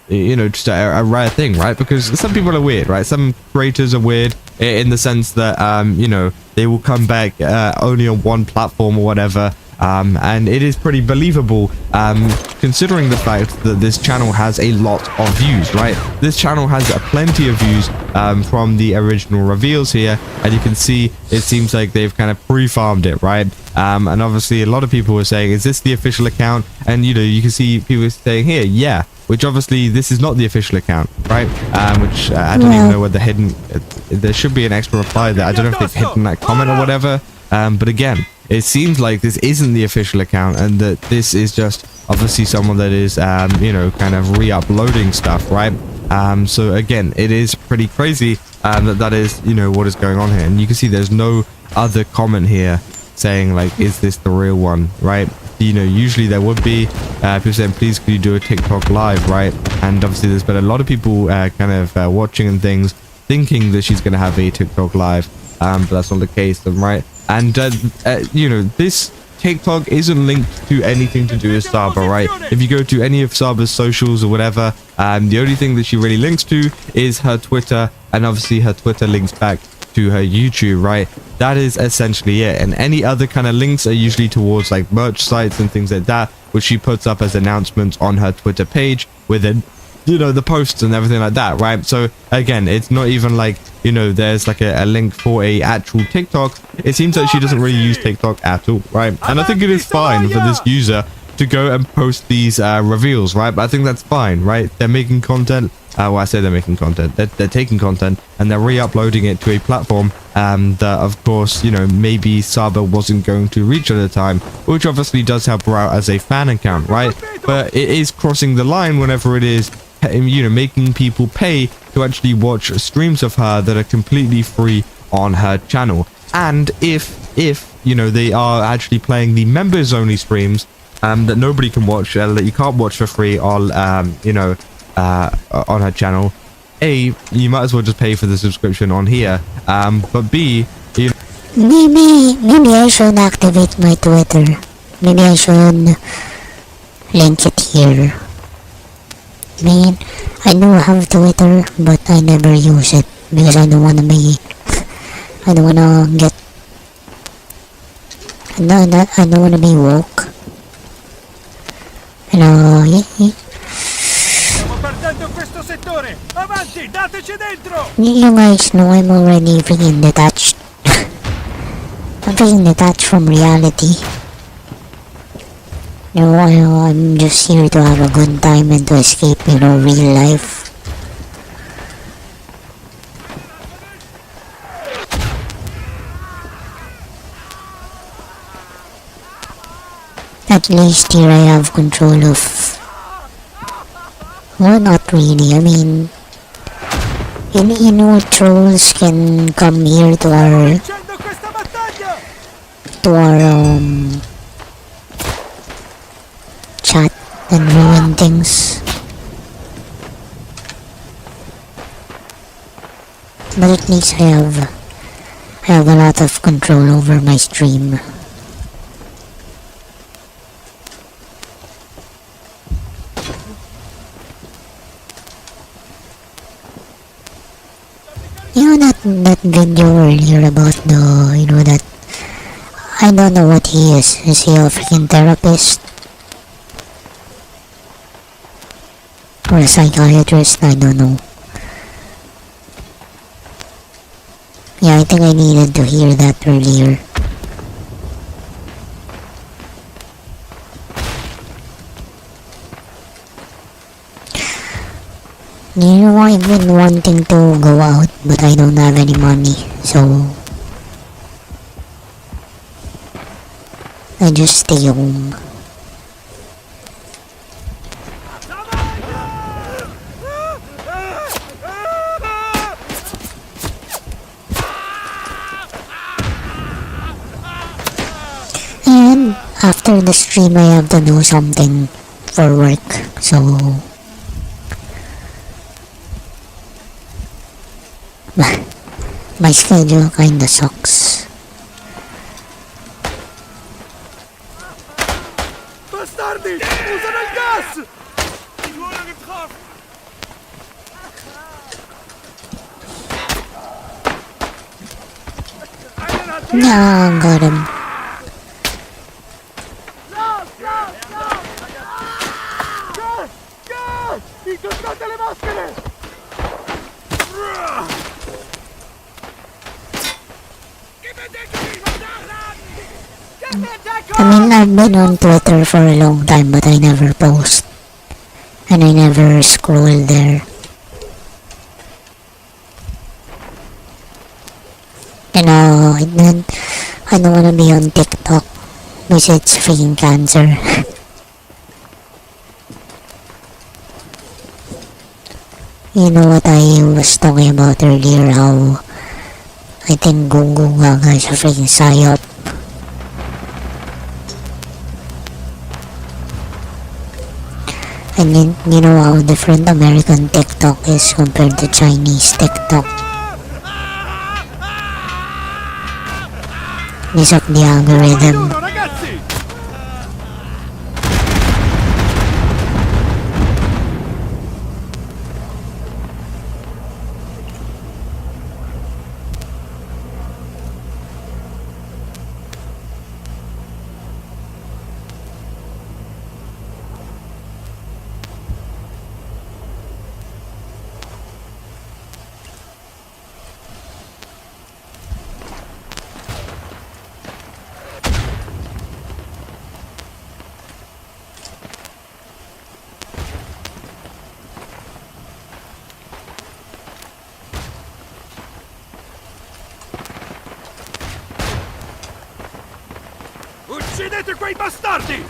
you know, just a rare thing, right? Because some people are weird, right? Some creators are weird in the sense that, you know, they will come back only on one platform or whatever, And it is pretty believable, considering the fact that this channel has a lot of views, right? This channel has plenty of views from the original reveals here, and you can see it seems like they've kind of pre-farmed it, right? And obviously a lot of people were saying, is this the official account? And you can see people saying here, yeah, which obviously this is not the official account, right? Which I don't even know whether hidden, there should be an extra reply there. I don't know if they've hidden that comment or whatever, but again, it seems like this isn't the official account, and that this is just obviously someone that is kind of re-uploading stuff, right? So again, it is pretty crazy that is what is going on here. And you can see there's no other comment here saying like, is this the real one, right? Usually there would be people saying, please could you do a TikTok live, right? And obviously there's been a lot of people watching and things thinking that she's going to have a TikTok live, but that's not the case, right? And this TikTok isn't linked to anything to do with Saba, right? If you go to any of Saba's socials or whatever, the only thing that she really links to is her Twitter, and obviously her Twitter links back to her YouTube, right? That is essentially it. And any other kind of links are usually towards like merch sites and things like that, which she puts up as announcements on her Twitter page within the posts and everything like that, right? So again, it's not even like there's like a link for a actual TikTok. It seems like she doesn't really use TikTok at all, right? And I think it is fine for this user to go and post these reveals, right? But I think that's fine, right? They're making content. Well, I say they're making content. They're taking content and they're re-uploading it to a platform that, of course, maybe Saba wasn't going to reach at the time, which obviously does help her out as a fan account, right? But it is crossing the line whenever it is, making people pay to actually watch streams of her that are completely free on her channel. And if they are actually playing the members only streams that nobody can watch, that you can't watch for free on on her channel, A, you might as well just pay for the subscription on here, but B, maybe I should activate my Twitter. Maybe I should link it here. I mean, I do have Twitter, but I never use it because I don't want to get, I don't want to be woke. Stiamo perdendo questo settore! Avanti, dateci dentro! You guys know I'm already freaking detached. I'm freaking detached from reality. I'm just here to have a good time and to escape, real life. At least here I have control of... Well, not really. I mean... trolls can come here to our... chat and ruin things. But at least I have a lot of control over my stream. That video earlier about the, that, I don't know what he is. Is he a freaking therapist? Or a psychiatrist? I don't know. Yeah, I think I needed to hear that earlier. I've been wanting to go out, but I don't have any money, so I just stay home. And after the stream, I have to do something for work, so my schedule kinda sucks. Bastardi! Usano il gas! Il ruolo che trovo! Yeah, got him. Incontrate le maschere! I mean, I've been on Twitter for a long time, but I never post. And I never scroll there. You know, I don't wanna be on TikTok because it's freaking cancer. You know what I was talking about earlier, how I think Gungung Gaga is a freaking psyop. And you know how different American TikTok is compared to Chinese TikTok. Because of the algorithm. Uccidete quei bastardi!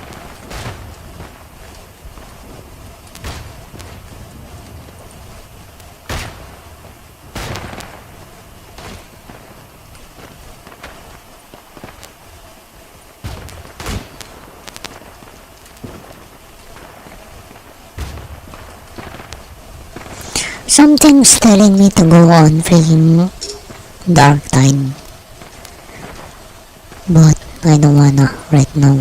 Something's telling me to go on freaking dark time. But I don't wanna right now.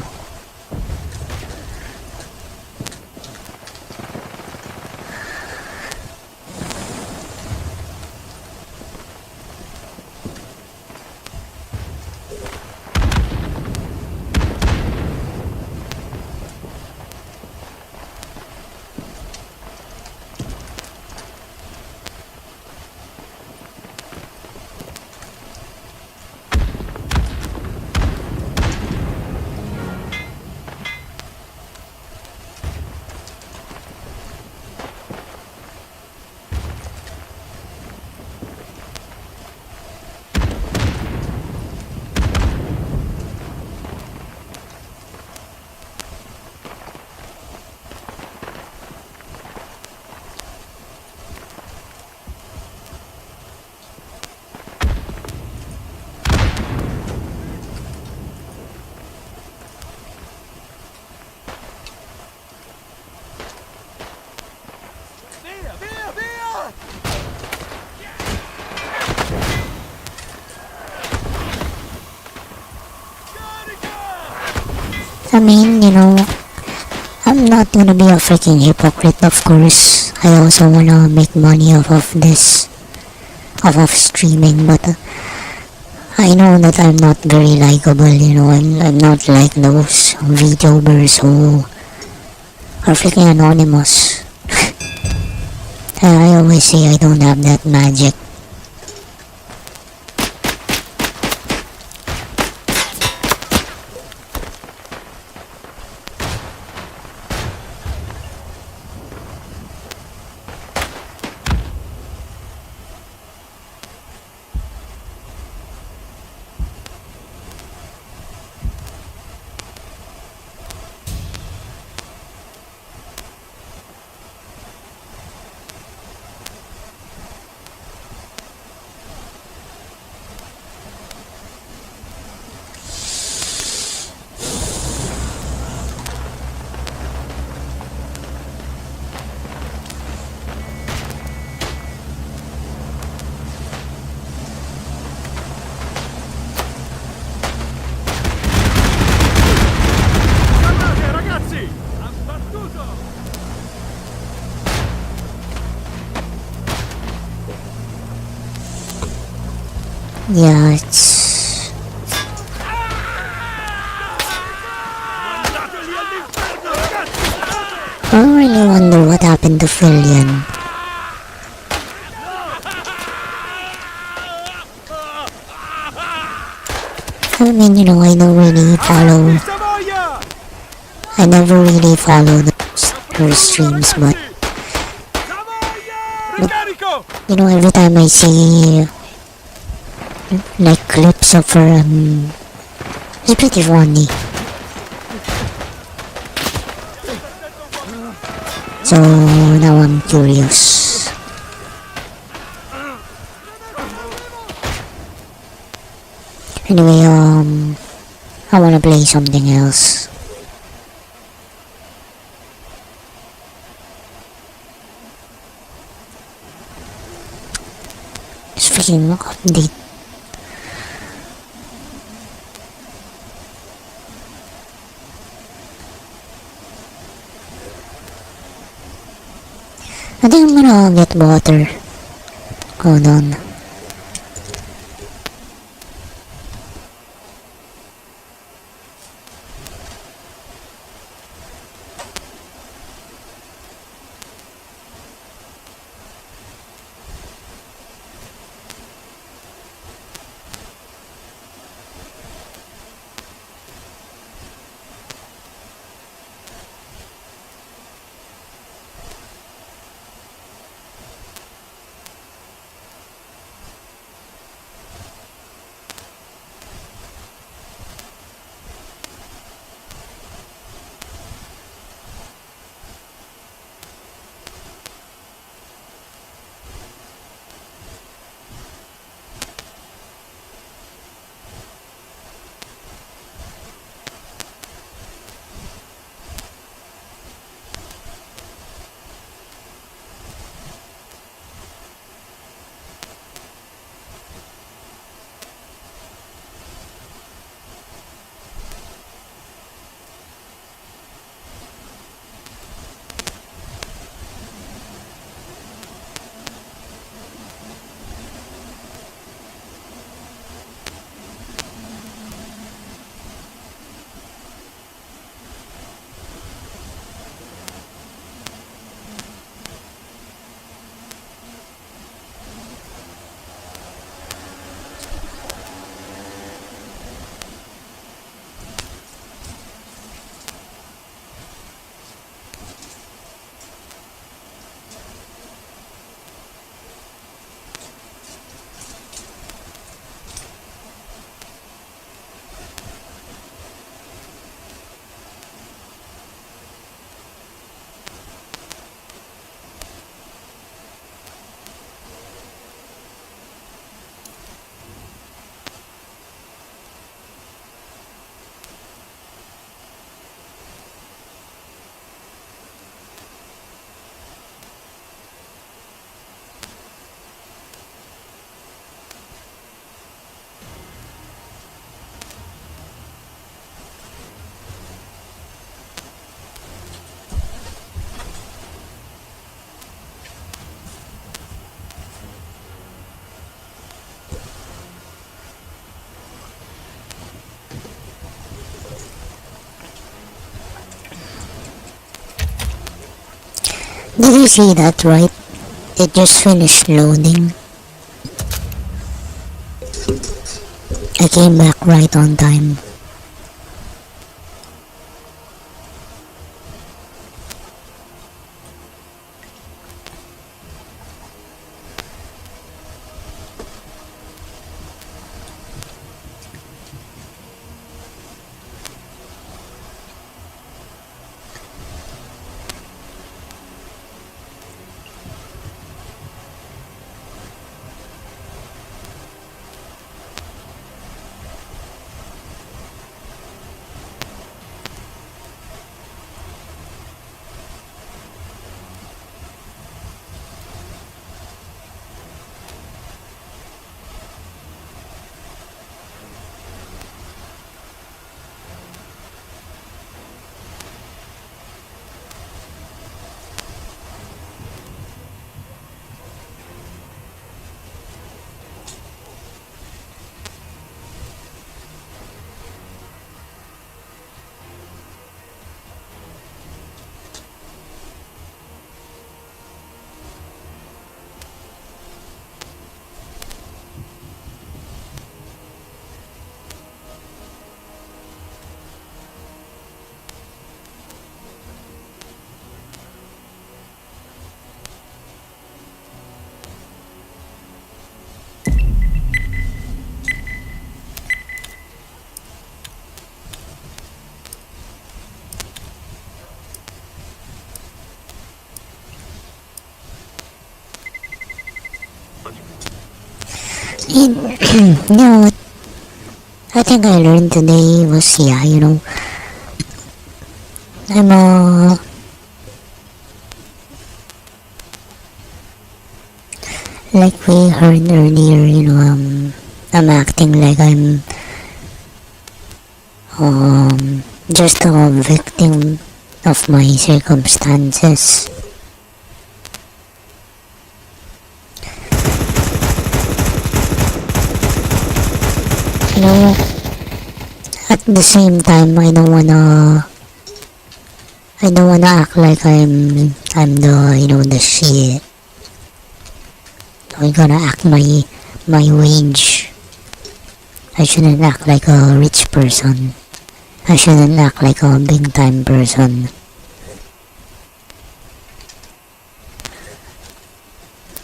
I mean, you know, I'm not gonna be a freaking hypocrite, of course. I also wanna make money off of this, off of streaming, but I know that I'm not very likable, you know, I'm not like those VTubers who are freaking anonymous. I always say I don't have that magic. Yeah, it's... I really wonder what happened happened to Phil yan. I mean, you know, I don't really follow. I never really follow her streams, but you know, every time I see like clips of her, it's pretty funny. So now I'm curious. Anyway, I wanna play something else. It's freaking update. I think I'm gonna get water. Hold on. Did you see that, right? It just finished loading. I came back right on time. And, you know what? I think I learned today was, yeah, you know, I'm like we heard earlier, you know, I'm acting like I'm just a victim of my circumstances. You know, at the same time, I don't wanna act like I'm the, you know, the shit. I gotta act my wage. I shouldn't act like a rich person. I shouldn't act like a big time person.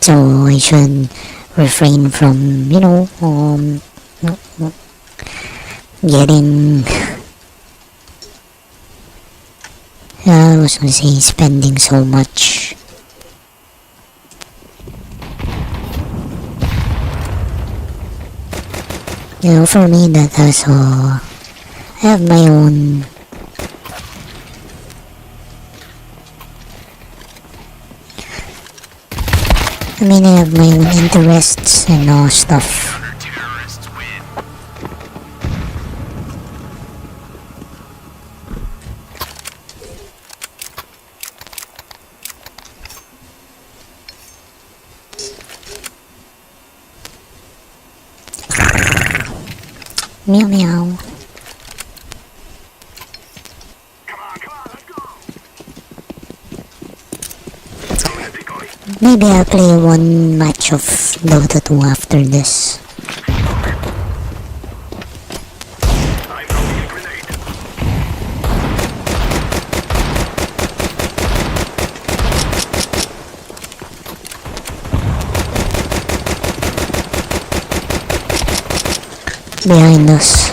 So I should refrain from, you know, getting, I was gonna say spending so much. You know, for me that has I have my own I have my own interests and stuff. Meow meow. Maybe I'll play one match of Dota 2 after this. Behind us.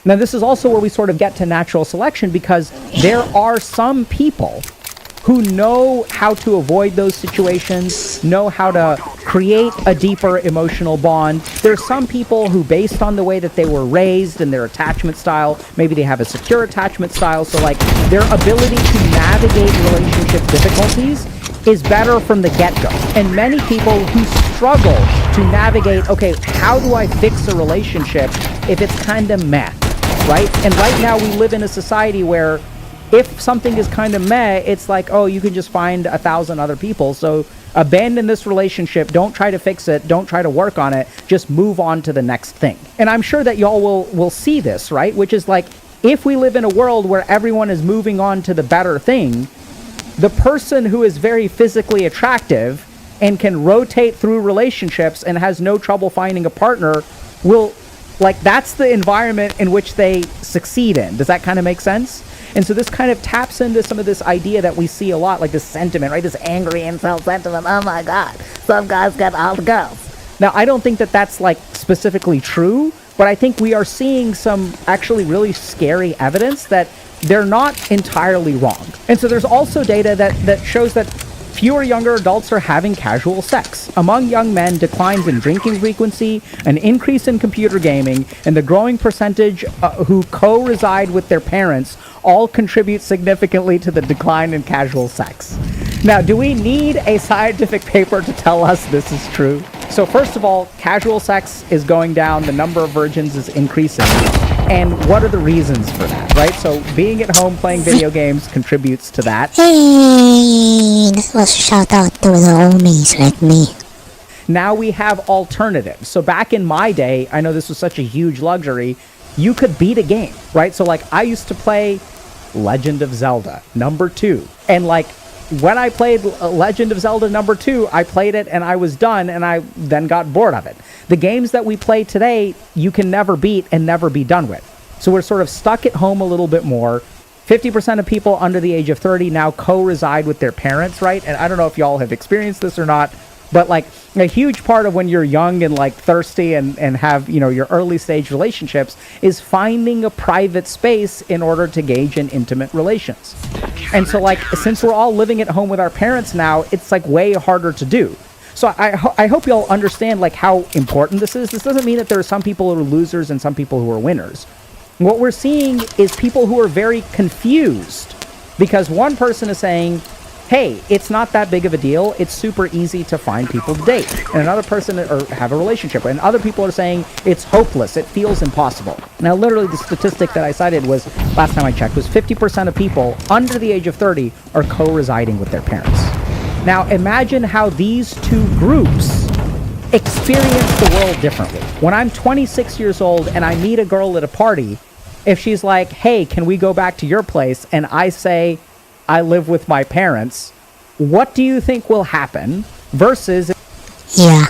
Now, this is also where we sort of get to natural selection, because there are some people who know how to avoid those situations, know how to create a deeper emotional bond. There's some people who, based on the way that they were raised and their attachment style, maybe they have a secure attachment style, so like their ability to navigate relationship difficulties is better from the get-go. And many people who struggle to navigate, okay, how do I fix a relationship if it's kind of meh, right? And right now we live in a society where if something is kind of meh, it's like, oh, you can just find 1,000 other people. So abandon this relationship. Don't try to fix it. Don't try to work on it. Just move on to the next thing. And I'm sure that y'all will see this, right? Which is like, if we live in a world where everyone is moving on to the better thing, the person who is very physically attractive and can rotate through relationships and has no trouble finding a partner will, like, that's the environment in which they succeed in. Does that kind of make sense? And so this kind of taps into some of this idea that we see a lot, like this sentiment, right? This angry incel sentiment. Oh my God, some guys got all the girls. Now, I don't think that that's like specifically true, but I think we are seeing some actually really scary evidence that they're not entirely wrong. And so there's also data that shows that fewer younger adults are having casual sex. Among young men, declines in drinking frequency, an increase in computer gaming, and the growing percentage who co-reside with their parents all contribute significantly to the decline in casual sex. Now, do we need a scientific paper to tell us this is true? So first of all, casual sex is going down, the number of virgins is increasing. And what are the reasons for that, right? So being at home playing video games contributes to that. Hey, this was a shout out to the homies like me. Now we have alternatives. So back in my day, I know this was such a huge luxury, you could beat a game, right? So like I used to play Legend of Zelda #2. And like when I played Legend of Zelda #2, I played it and I was done, and I then got bored of it. The games that we play today, you can never beat and never be done with. So we're sort of stuck at home a little bit more. 50% of people under the age of 30 now co-reside with their parents, right? And I don't know if y'all have experienced this or not, but like a huge part of when you're young and like thirsty and have, you know, your early stage relationships is finding a private space in order to gauge in intimate relations. And so like, since we're all living at home with our parents now, it's like way harder to do. So I hope y'all understand like how important this is. This doesn't mean that there are some people who are losers and some people who are winners. What we're seeing is people who are very confused because one person is saying, hey, it's not that big of a deal. It's super easy to find people to date. And another person or have a relationship. And other people are saying it's hopeless. It feels impossible. Now, literally the statistic that I cited was, last time I checked, was 50% of people under the age of 30 are co-residing with their parents. Now, imagine how these two groups experience the world differently. When I'm 26 years old and I meet a girl at a party, if she's like, hey, can we go back to your place? And I say, I live with my parents, what do you think will happen versus... Yeah.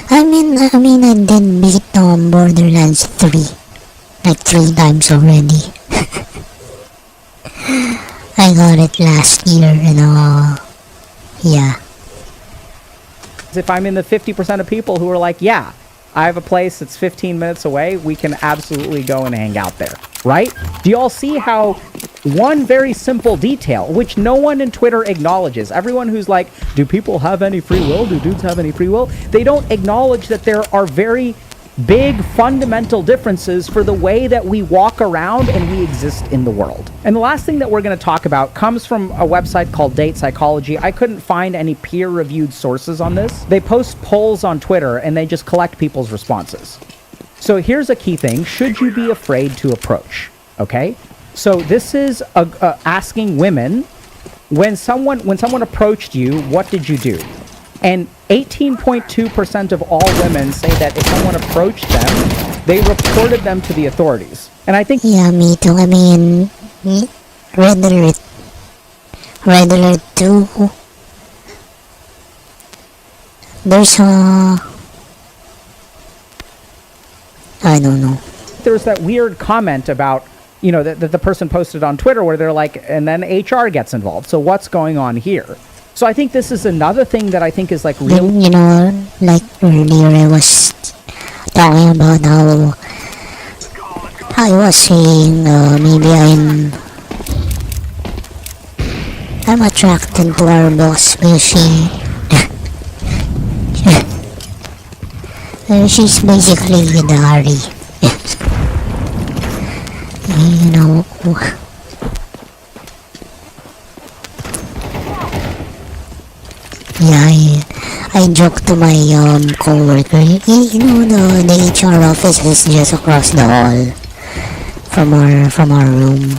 I mean, I did beat Borderlands 3 like 3 times already. I got it last year, you know. Yeah. If I'm in the 50% of people who are like, yeah, I have a place that's 15 minutes away, we can absolutely go and hang out there, right? Do you all see how one very simple detail, which no one in Twitter acknowledges, everyone who's like, do people have any free will? Do dudes have any free will? They don't acknowledge that there are very big fundamental differences for the way that we walk around and we exist in the world. And the last thing that we're going to talk about comes from a website called Date Psychology. I couldn't find any peer-reviewed sources on this. They post polls on Twitter and they just collect people's responses. So here's a key thing. Should you be afraid to approach? Okay? So this is asking women, when someone approached you, what did you do? And 18.2% of all women say that if someone approached them, they reported them to the authorities. And I think... Yeah, me too. I mean, Red Alert 2. There's I don't know. There's that weird comment about, you know, that the person posted on Twitter where they're like, and then HR gets involved. So what's going on here? So I think this is another thing that I think is like real. You know, like earlier I was talking about how I was saying maybe I'm attracted to our boss because she's basically the Harry. You know. Yeah, I joked to my coworker, you know, the HR office is just across the hall from our room.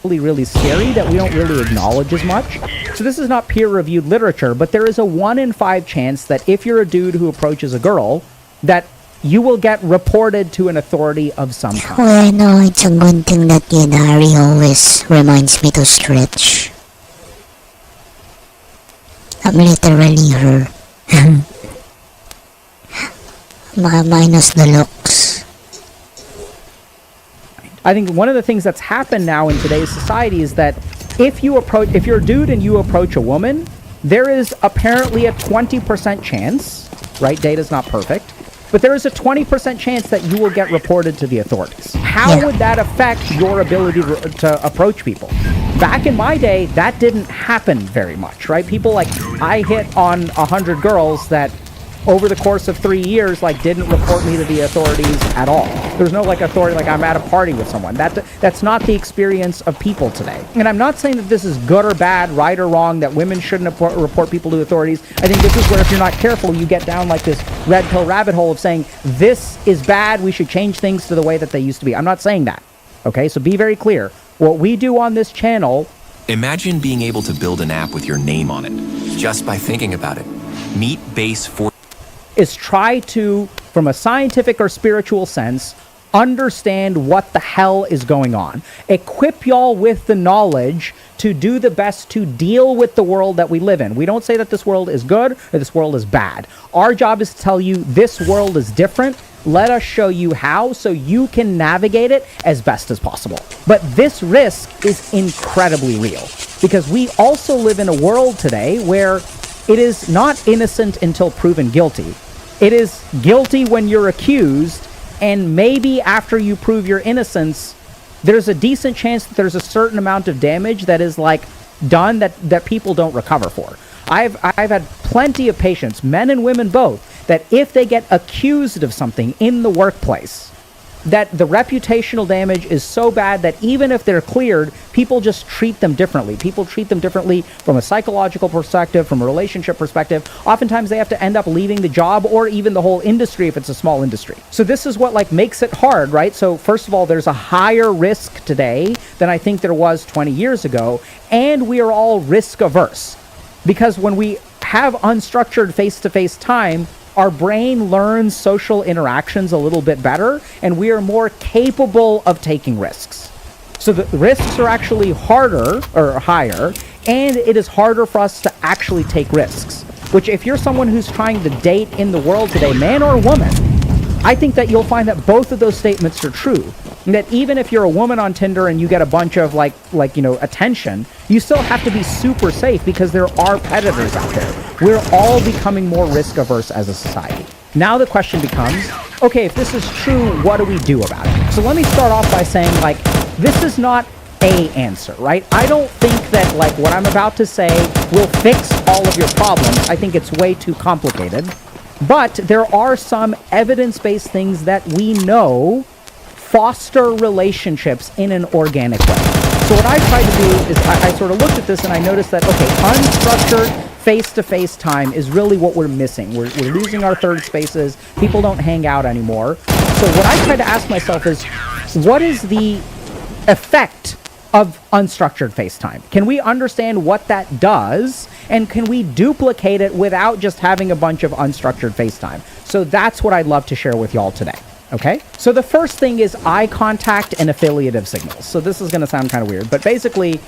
Really scary that we don't really acknowledge as much. So this is not peer-reviewed literature, but there is a 1 in 5 chance that if you're a dude who approaches a girl, that you will get reported to an authority of some kind. Well, I know it's a good thing that Harry always reminds me to stretch. I'm literally her. Minus the looks. I think one of the things that's happened now in today's society is that if you're a dude and you approach a woman, there is apparently a 20% chance, right? Data's not perfect, but there is a 20% chance that you will get reported to the authorities. How would that affect your ability to approach people? Back in my day, that didn't happen very much, right? People like, I hit on 100 girls that over the course of 3 years, like, didn't report me to the authorities at all. There's no, like, authority, like, I'm at a party with someone. That's not the experience of people today. And I'm not saying that this is good or bad, right or wrong, that women shouldn't report people to authorities. I think this is where, if you're not careful, you get down, like, this red pill rabbit hole of saying, this is bad, we should change things to the way that they used to be. I'm not saying that, okay? So be very clear. What we do on this channel... Imagine being able to build an app with your name on it, just by thinking about it. Meet Base 4... is try to, from a scientific or spiritual sense, understand what the hell is going on. Equip y'all with the knowledge to do the best to deal with the world that we live in. We don't say that this world is good or this world is bad. Our job is to tell you this world is different. Let us show you how so you can navigate it as best as possible. But this risk is incredibly real because we also live in a world today where it is not innocent until proven guilty. It is guilty when you're accused, and maybe after you prove your innocence, there's a decent chance that there's a certain amount of damage that is like done that people don't recover for. I've had plenty of patients, men and women both, that if they get accused of something in the workplace, that the reputational damage is so bad that even if they're cleared, people just treat them differently. People treat them differently from a psychological perspective, from a relationship perspective. Oftentimes they have to end up leaving the job or even the whole industry if it's a small industry. So this is what like makes it hard, right? So first of all, there's a higher risk today than I think there was 20 years ago, and we are all risk averse. Because when we have unstructured face-to-face time, our brain learns social interactions a little bit better, and we are more capable of taking risks. So the risks are actually harder or higher, and it is harder for us to actually take risks. Which if you're someone who's trying to date in the world today, man or woman, I think that you'll find that both of those statements are true. And that even if you're a woman on Tinder and you get a bunch of attention, you still have to be super safe because there are predators out there. We're all becoming more risk averse as a society. Now the question becomes, okay, if this is true, what do we do about it? So let me start off by saying this is not a answer, right? I don't think that what I'm about to say will fix all of your problems. I think it's way too complicated. But there are some evidence-based things that we know foster relationships in an organic way. So what I tried to do is I sort of looked at this and I noticed that, okay, unstructured face-to-face time is really what we're missing. We're losing our third spaces. People don't hang out anymore. So what I tried to ask myself is, what is the effect of unstructured FaceTime? Can we understand what that does? And can we duplicate it without just having a bunch of unstructured FaceTime? So that's what I'd love to share with y'all today. Okay? So the first thing is eye contact and affiliative signals. So this is going to sound kind of weird, but basically,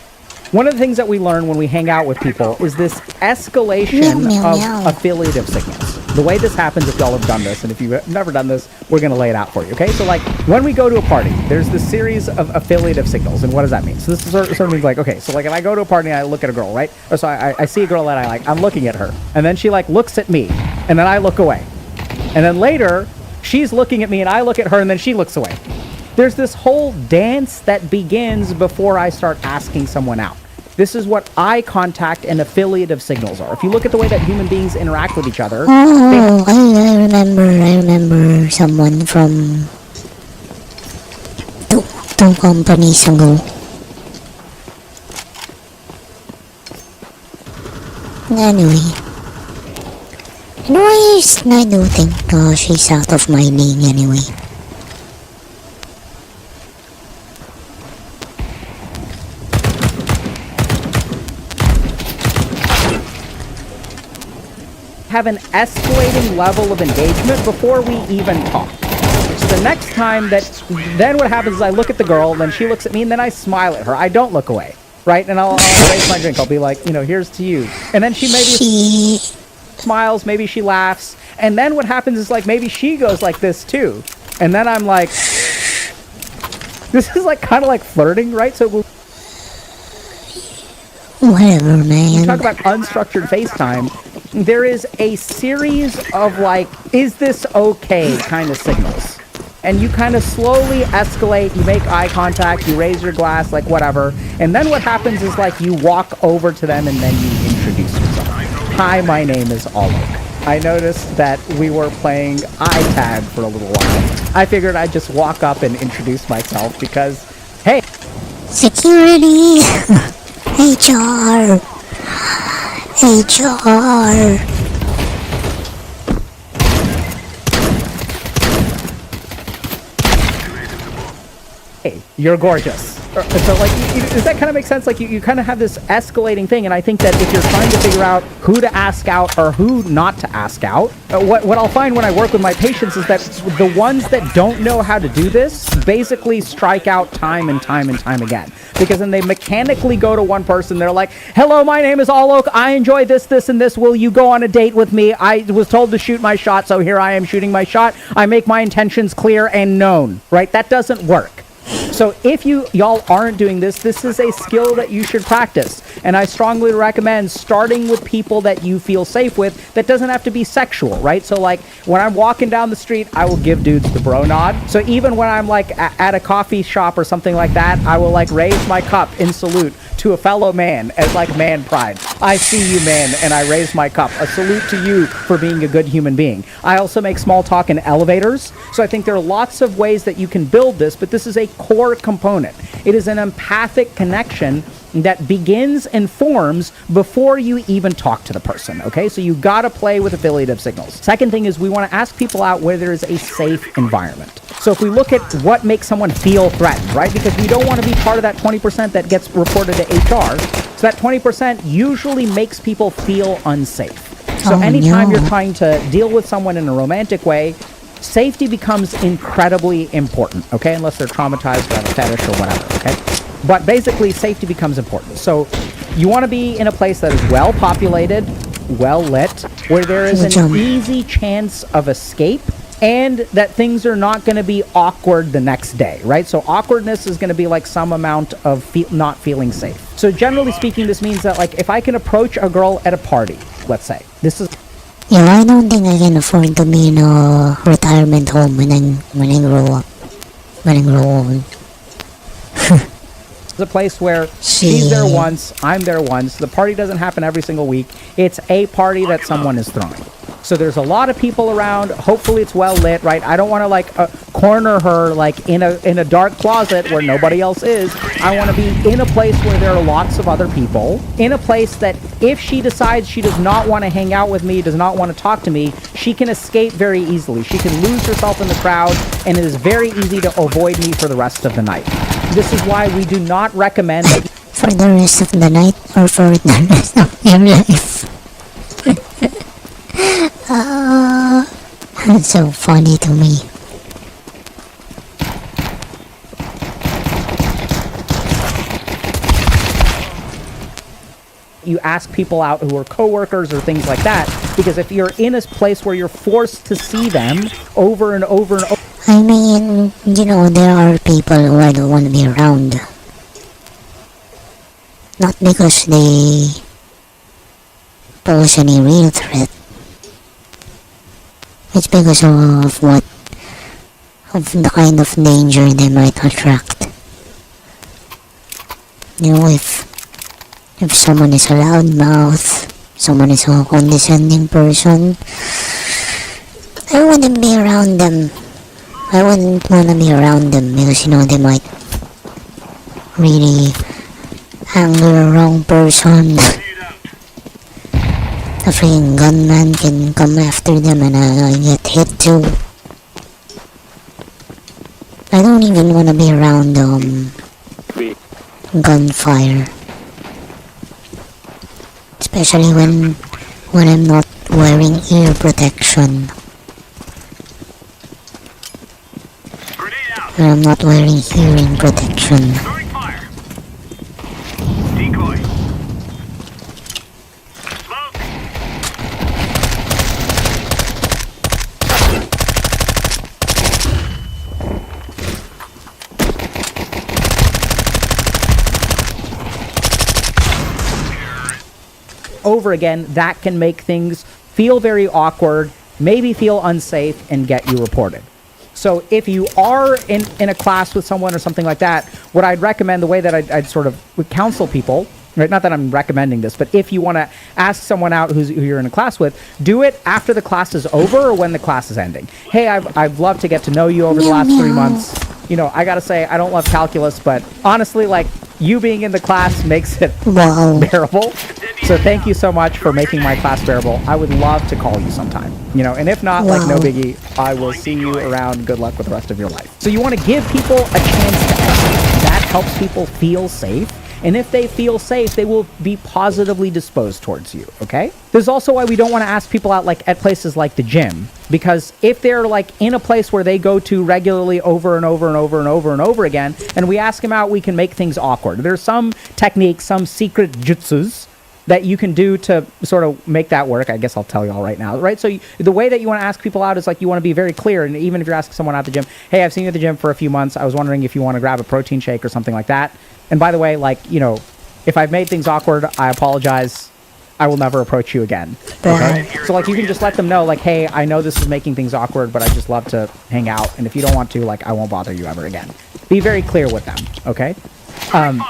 one of the things that we learn when we hang out with people is this escalation of affiliative signals. The way this happens, if y'all have done this, and if you've never done this, we're going to lay it out for you, okay? So, when we go to a party, there's this series of affiliative signals, and what does that mean? So this sort of means okay, so if I go to a party and I look at a girl, right? Or so I see a girl that I like, I'm looking at her, and then she, looks at me, and then I look away. And then later, she's looking at me, and I look at her, and then she looks away. There's this whole dance that begins before I start asking someone out. This is what eye contact and affiliative signals are. If you look at the way that human beings interact with each other... Oh, I remember someone from two companies ago. Anyway. Anyways, I do think she's out of my league anyway. Have an escalating level of engagement before we even talk. So the next time then what happens is I look at the girl, then she looks at me, and then I smile at her. I don't look away, right? And I'll raise my drink. I'll be like, here's to you. And then she maybe smiles, maybe she laughs. And then what happens is maybe she goes like this too. And then I'm like, this is kind of like flirting, right? So whatever, man. We talk about unstructured FaceTime. There is a series of is this okay kind of signals. And you kind of slowly escalate, you make eye contact, you raise your glass, whatever. And then what happens is you walk over to them and then you introduce yourself. Hi, my name is Alok. I noticed that we were playing eye tag for a little while. I figured I'd just walk up and introduce myself because, hey. Security. HR. Hey, you're gorgeous. So like, does that kind of make sense? Like you kind of have this escalating thing, and I think that if you're trying to figure out who to ask out or who not to ask out, what I'll find when I work with my patients is that the ones that don't know how to do this basically strike out time and time and time again. Because then they mechanically go to one person, they're like, hello, my name is Alok, I enjoy this, this, and this, will you go on a date with me? I was told to shoot my shot, so here I am shooting my shot. I make my intentions clear and known, right? That doesn't work. So if y'all aren't doing this, this is a skill that you should practice. And I strongly recommend starting with people that you feel safe with. That doesn't have to be sexual, right? So like when I'm walking down the street, I will give dudes the bro nod. So even when I'm like at a coffee shop or something like that, I will like raise my cup in salute to a fellow man as like man pride. I see you, man, and I raise my cup. A salute to you for being a good human being. I also make small talk in elevators. So I think there are lots of ways that you can build this, but this is a core component. It is an empathic connection that begins and forms before you even talk to the person, okay? So you gotta play with affiliative signals. Second thing is we wanna ask people out where there is a safe environment. So if we look at what makes someone feel threatened, right? Because we don't wanna be part of that 20% that gets reported to HR. So that 20% usually makes people feel unsafe. So anytime you're trying to deal with someone in a romantic way, safety becomes incredibly important, okay? Unless they're traumatized by a fetish or whatever, okay? But basically, safety becomes important. So you want to be in a place that is well populated, well lit, where there is an easy chance of escape, and that things are not going to be awkward the next day, right? So awkwardness is going to be like some amount of not feeling safe. So generally speaking, this means that like if I can approach a girl at a party, let's say, this is... Yeah, I don't think I can afford to be in a retirement home when I grow up. When I grow old. It's a place where she's there once, I'm there once. The party doesn't happen every single week. It's a party that someone is throwing. So there's a lot of people around. Hopefully it's well lit, right? I don't want to like corner her like in a dark closet where nobody else is. I want to be in a place where there are lots of other people. In a place that if she decides she does not want to hang out with me, does not want to talk to me, she can escape very easily. She can lose herself in the crowd, and it is very easy to avoid me for the rest of the night. This is why we do not recommend that for the rest of the night or for the rest of your life. That's so funny to me. You ask people out who are coworkers or things like that, because if you're in a place where you're forced to see them over and over and over. I mean, you know, there are people who I don't want to be around. Not because they pose any real threat. It's because of the kind of danger they might attract. You know, if someone is a loudmouth, someone is a condescending person, I wouldn't be around them. I wouldn't want to be around them because, you know, they might really anger a wrong person. A freaking gunman can come after them and get hit too. I don't even want to be around gunfire. Especially when I'm not wearing ear protection. When I'm not wearing hearing protection. Over again, that can make things feel very awkward, maybe feel unsafe, and get you reported. So if you are in a class with someone or something like that, what I'd recommend, the way that I'd sort of would counsel people, right? Not that I'm recommending this, but if you want to ask someone out who you're in a class with, do it after the class is over or when the class is ending. Hey, I've loved to get to know you over the last 3 months. You know, I gotta say, I don't love calculus, but honestly, like, you being in the class makes it bearable. So thank you so much for making my class bearable. I would love to call you sometime, you know, and if not, like, no biggie, I will see you around. Good luck with the rest of your life. So you want to give people a chance to exit. That helps people feel safe. And if they feel safe, they will be positively disposed towards you, okay? This is also why we don't want to ask people out like at places like the gym. Because if they're like in a place where they go to regularly over and over and over and over and over again, and we ask them out, we can make things awkward. There's some techniques, some secret jutsus that you can do to sort of make that work. I guess I'll tell you all right now, right? So the way that you want to ask people out is like you want to be very clear. And even if you're asking someone out at the gym, hey, I've seen you at the gym for a few months. I was wondering if you want to grab a protein shake or something like that. And by the way, like, you know, if I've made things awkward, I apologize. I will never approach you again. Okay? So, like, you can just let them know, like, hey, I know this is making things awkward, but I just love to hang out. And if you don't want to, like, I won't bother you ever again. Be very clear with them, okay? And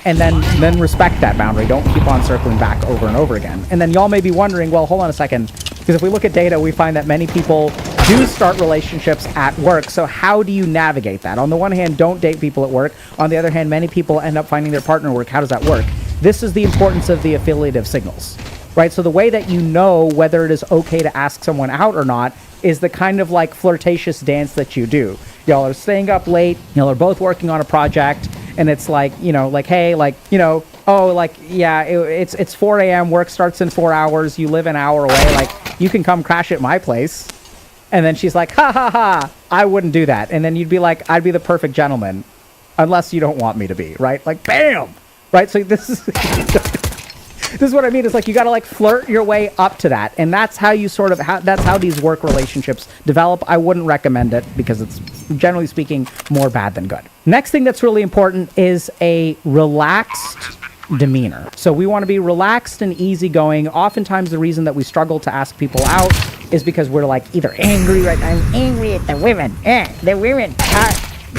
then respect that boundary. Don't keep on circling back over and over again. And then y'all may be wondering, well, hold on a second. Because if we look at data, we find that many people do start relationships at work. So how do you navigate that? On the one hand, don't date people at work. On the other hand, many people end up finding their partner at work. How does that work? This is the importance of the affiliative signals, right? So the way that you know whether it is okay to ask someone out or not is the kind of like flirtatious dance that you do. Y'all are staying up late. Y'all are both working on a project. And it's like, you know, like, hey, like, you know, oh, like, yeah, it's 4 a.m. Work starts in 4 hours. You live an hour away. Like, you can come crash at my place. And then she's like, ha, ha, ha, I wouldn't do that. And then you'd be like, I'd be the perfect gentleman. Unless you don't want me to be, right? Like, bam! Right? So this is... This is what I mean. It's like you got to like flirt your way up to that. And that's how you sort of... that's how these work relationships develop. I wouldn't recommend it because it's, generally speaking, more bad than good. Next thing that's really important is a relaxed demeanor. So we want to be relaxed and easygoing. Oftentimes the reason that we struggle to ask people out is because we're like either angry, right? I'm angry at the women. The women are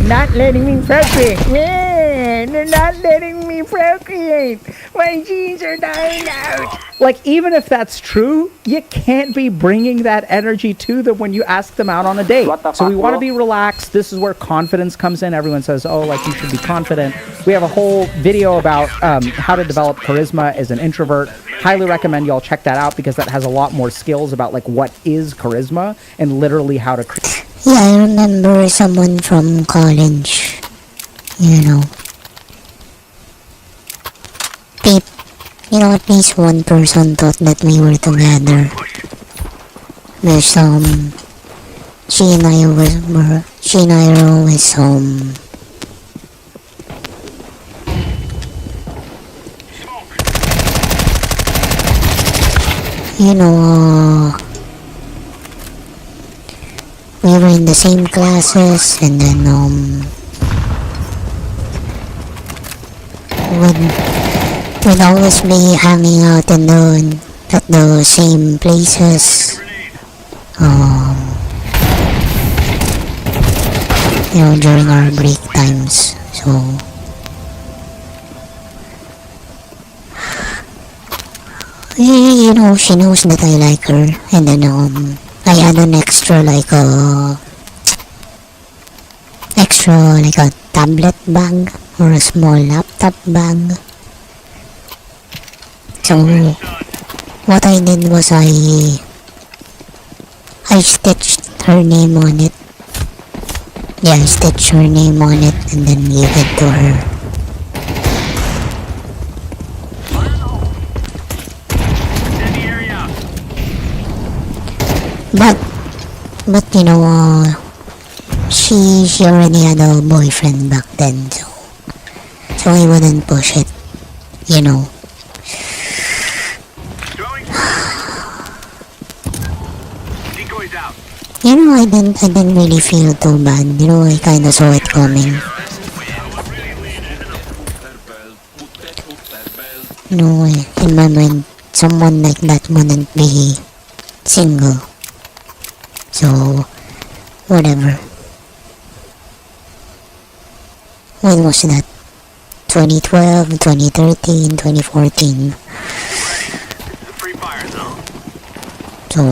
not letting me procreate. They're not letting me procreate. My genes are dying out. Like, even if that's true, you can't be bringing that energy to them when you ask them out on a date. So we want to be relaxed. This is where confidence comes in. Everyone says, oh, like, you should be confident. We have a whole video about how to develop charisma as an introvert. Highly recommend y'all check that out because that has a lot more skills about, like, what is charisma and literally how to create. Yeah, I remember someone from college, you know, at least one person thought that we were together. There's she and I are always you know, we were in the same classes, and then we'd always be hanging out at the same places. You know, during our break times. So you know, she knows that I like her, and then I had an extra like a tablet bag or a small laptop bag. So what I did was I stitched her name on it. Yeah, I stitched her name on it and then gave it to her. But you know, she already had a boyfriend back then, so I wouldn't push it, you know. You know, I didn't really feel too bad. You know, I kinda saw it coming. You know, in my mind, someone like that wouldn't be single. So, whatever. When was that? 2012, 2013, 2014. So,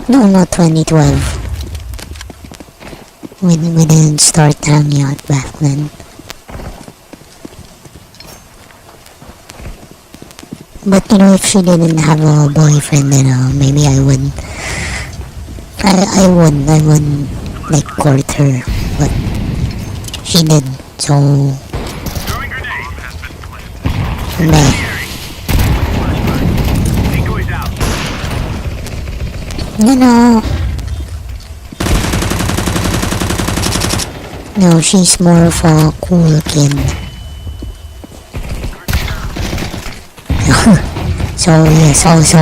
no, not 2012. We didn't start hanging out back then. But you know, if she didn't have a boyfriend, then maybe I would like court her. but she did. So, meh. You know, no, she's more of a cool kid. So yes, also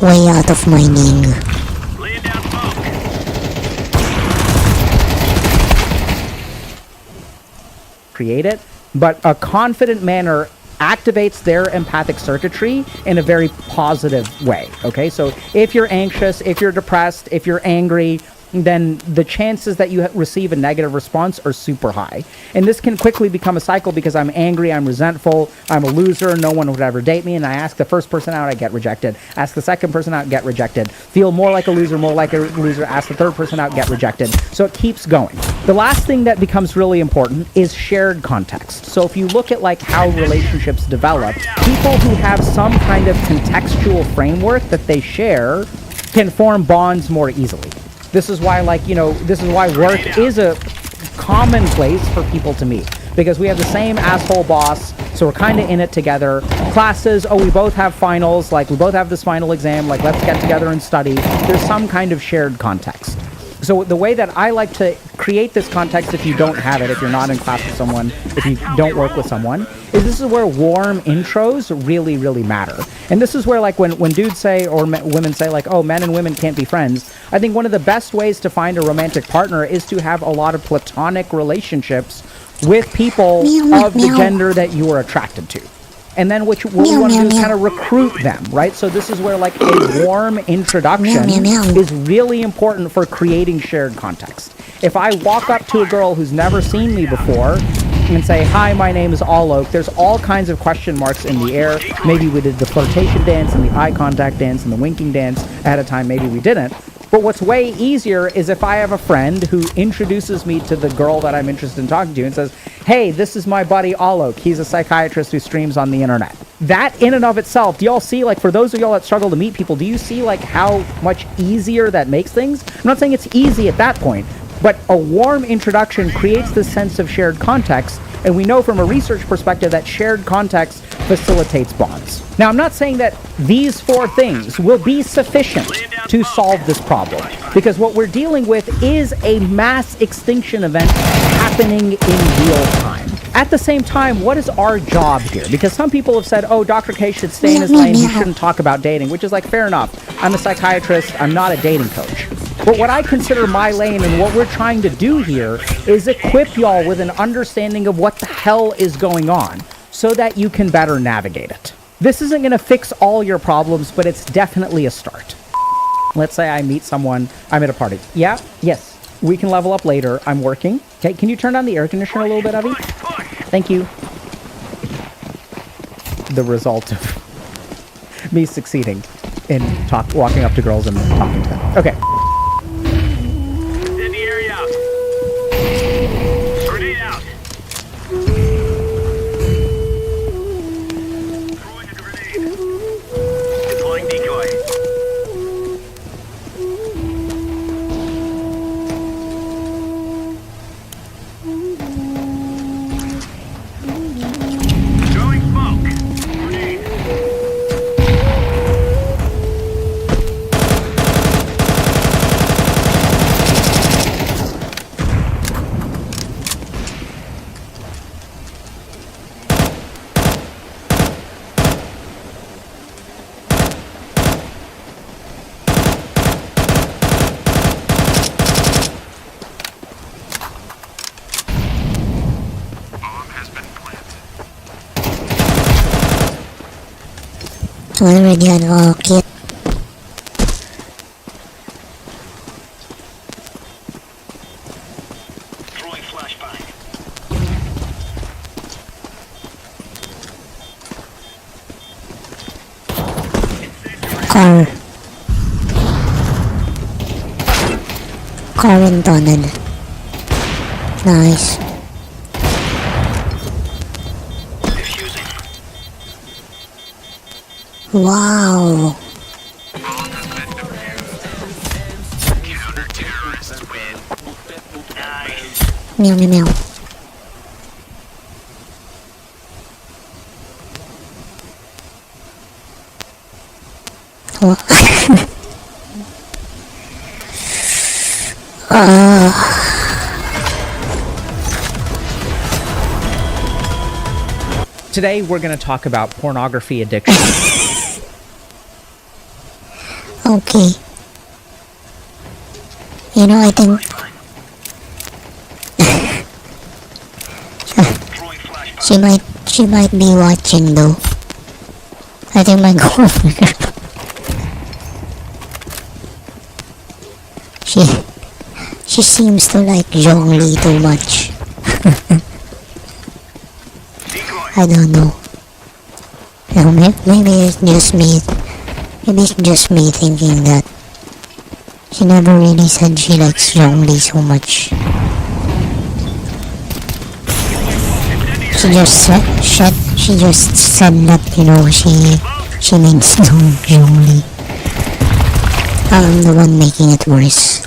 way out of my league. Create it, but a confident manner activates their empathic circuitry in a very positive way. Okay, so if you're anxious, if you're depressed, if you're angry, then the chances that you receive a negative response are super high. And this can quickly become a cycle because I'm angry, I'm resentful, I'm a loser, no one would ever date me, and I ask the first person out, I get rejected. Ask the second person out, get rejected. Feel more like a loser, ask the third person out, get rejected. So it keeps going. The last thing that becomes really important is shared context. So if you look at like how relationships develop, people who have some kind of contextual framework that they share can form bonds more easily. This is why, like, you know, this is why work is a common place for people to meet. Because we have the same asshole boss, so we're kind of in it together. Classes, oh, we both have finals, like, we both have this final exam, like, let's get together and study. There's some kind of shared context. So the way that I like to create this context, if you don't have it, if you're not in class with someone, if you don't work with someone, is this is where warm intros really, really matter. And this is where, like, when dudes say, or women say, like, oh, men and women can't be friends, I think one of the best ways to find a romantic partner is to have a lot of platonic relationships with people of the gender that you are attracted to. And then what you want to do is kind of recruit them, right? So this is where, like, a warm introduction is really important for creating shared context. If I walk up to a girl who's never seen me before and say, hi, my name is Alok, there's all kinds of question marks in the air. Maybe we did the flirtation dance and the eye contact dance and the winking dance ahead of time. Maybe we didn't. But what's way easier is if I have a friend who introduces me to the girl that I'm interested in talking to and says, hey, this is my buddy Alok. He's a psychiatrist who streams on the internet. That in and of itself, do y'all see, like, for those of y'all that struggle to meet people, do you see, like, how much easier that makes things? I'm not saying it's easy at that point, but a warm introduction creates this sense of shared context. And we know from a research perspective that shared context facilitates bonds. Now, I'm not saying that these 4 things will be sufficient to solve this problem, because what we're dealing with is a mass extinction event happening in real time. At the same time, what is our job here? Because some people have said, oh, Dr. K should stay in his lane, he shouldn't talk about dating, which is like, fair enough. I'm a psychiatrist, I'm not a dating coach. But what I consider my lane and what we're trying to do here is equip y'all with an understanding of what the hell is going on so that you can better navigate it. This isn't going to fix all your problems, but it's definitely a start. Let's say I meet someone, I'm at a party. Yeah, yes, we can level up later. I'm working. Okay, can you turn down the air conditioner a little bit, Avi? Thank you. The result of me succeeding in walking up to girls and talking to them. Okay. Already unlock it. Car and tunnel. Nice. Wow. Counter-terrorists win. Nice. Meow meow meow. What? Today, we're going to talk about pornography addiction. Okay. You know, I think she might be watching though. I think my girlfriend. She seems to like Zhongli too much. I don't know. You know, maybe it's just me. Maybe it's just me thinking that she never really said she likes Zhongli so much. She just said that, you know, she means Zhongli. I'm the one making it worse.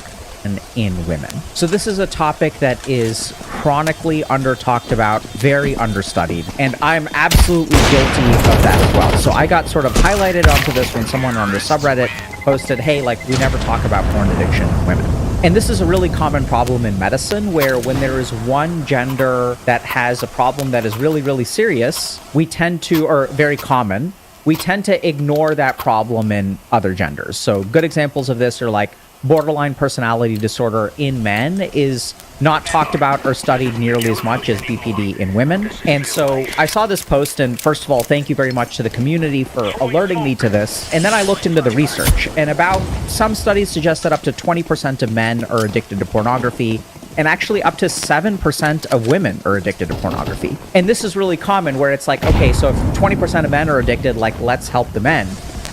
In women. So this is a topic that is chronically under-talked about, very understudied, and I'm absolutely guilty of that as well. So I got sort of highlighted onto this when someone on the subreddit posted, hey, like, we never talk about porn addiction in women. And this is a really common problem in medicine, where when there is one gender that has a problem that is really, really serious, we tend to, or very common, we tend to ignore that problem in other genders. So good examples of this are like borderline personality disorder in men is not talked about or studied nearly as much as BPD in women. And so I saw this post, and first of all, thank you very much to the community for alerting me to this. And then I looked into the research, and about some studies suggest that up to 20% of men are addicted to pornography, and actually up to 7% of women are addicted to pornography. And this is really common, where it's like, okay, so if 20% of men are addicted, like, let's help the men.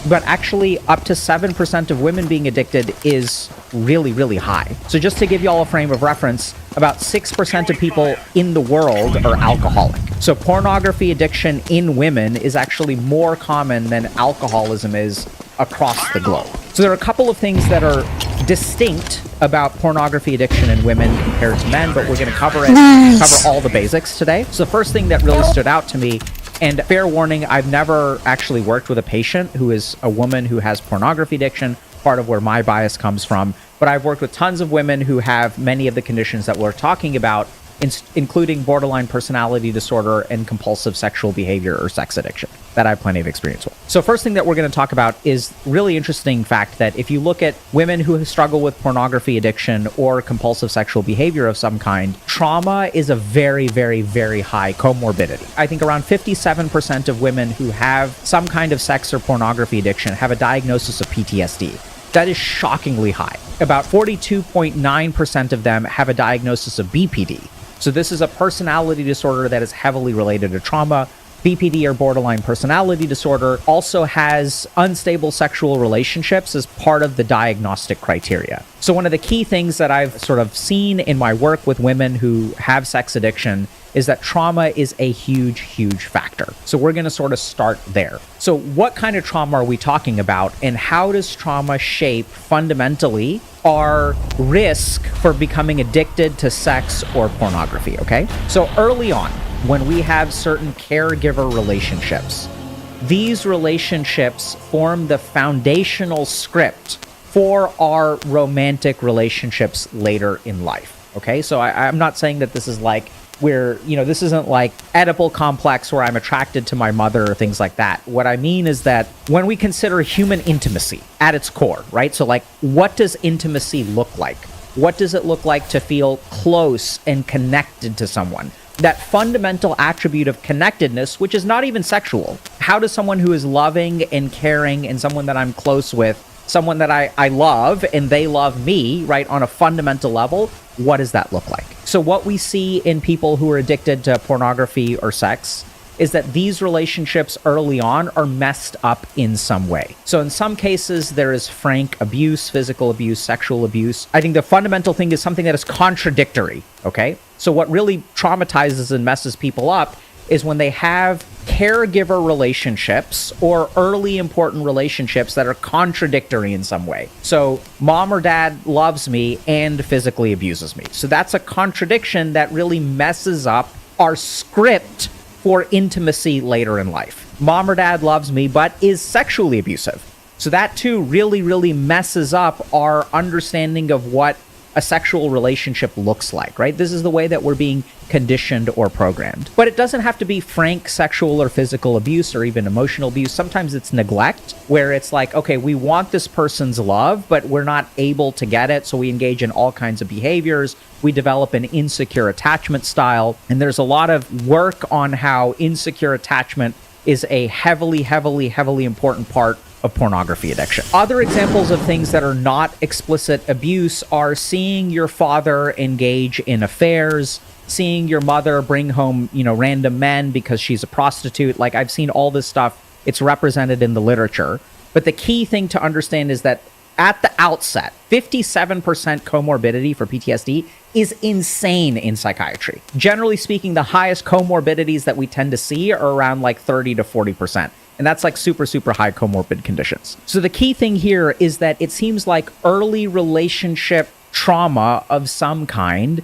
But actually, up to 7% of women being addicted is really, really high. So just to give you all a frame of reference, about 6% of people in the world are alcoholic. So pornography addiction in women is actually more common than alcoholism is across the globe. So there are a couple of things that are distinct about pornography addiction in women compared to men, but we're going to cover all the basics today. So the first thing that really stood out to me, and fair warning, I've never actually worked with a patient who is a woman who has pornography addiction, part of where my bias comes from, but I've worked with tons of women who have many of the conditions that we're talking about, including borderline personality disorder and compulsive sexual behavior or sex addiction, that I have plenty of experience with. So first thing that we're going to talk about is really interesting fact that if you look at women who struggle with pornography addiction or compulsive sexual behavior of some kind, trauma is a very, very, very high comorbidity. I think around 57% of women who have some kind of sex or pornography addiction have a diagnosis of PTSD. That is shockingly high. About 42.9% of them have a diagnosis of BPD. So this is a personality disorder that is heavily related to trauma. BPD, or borderline personality disorder, also has unstable sexual relationships as part of the diagnostic criteria. So one of the key things that I've sort of seen in my work with women who have sex addiction is that trauma is a huge, huge factor. So we're going to sort of start there. So what kind of trauma are we talking about, and how does trauma shape fundamentally our risk for becoming addicted to sex or pornography, okay? So early on, when we have certain caregiver relationships, these relationships form the foundational script for our romantic relationships later in life, okay? So I'm not saying that this is like this isn't like Oedipal complex where I'm attracted to my mother or things like that. What I mean is that when we consider human intimacy at its core, right? So like, what does intimacy look like? What does it look like to feel close and connected to someone? That fundamental attribute of connectedness, which is not even sexual. How does someone who is loving and caring and someone that I'm close with, someone that I love and they love me, right, on a fundamental level, what does that look like? So what we see in people who are addicted to pornography or sex is that these relationships early on are messed up in some way. So in some cases, there is frank abuse, physical abuse, sexual abuse. I think the fundamental thing is something that is contradictory, okay? So what really traumatizes and messes people up is when they have caregiver relationships or early important relationships that are contradictory in some way. So mom or dad loves me and physically abuses me. So that's a contradiction that really messes up our script for intimacy later in life. Mom or dad loves me but is sexually abusive. So that too really, really messes up our understanding of what a sexual relationship looks like, right? This is the way that we're being conditioned or programmed. But it doesn't have to be frank sexual or physical abuse or even emotional abuse. Sometimes it's neglect, where it's like, okay, we want this person's love, but we're not able to get it. So we engage in all kinds of behaviors. We develop an insecure attachment style. And there's a lot of work on how insecure attachment is a heavily, heavily, heavily important part of pornography addiction. Other examples of things that are not explicit abuse are seeing your father engage in affairs, seeing your mother bring home, random men because she's a prostitute. Like, I've seen all this stuff. It's represented in the literature. But the key thing to understand is that at the outset, 57% comorbidity for PTSD is insane in psychiatry. Generally speaking, the highest comorbidities that we tend to see are around like 30 to 40%. And that's like super, super high comorbid conditions. So the key thing here is that it seems like early relationship trauma of some kind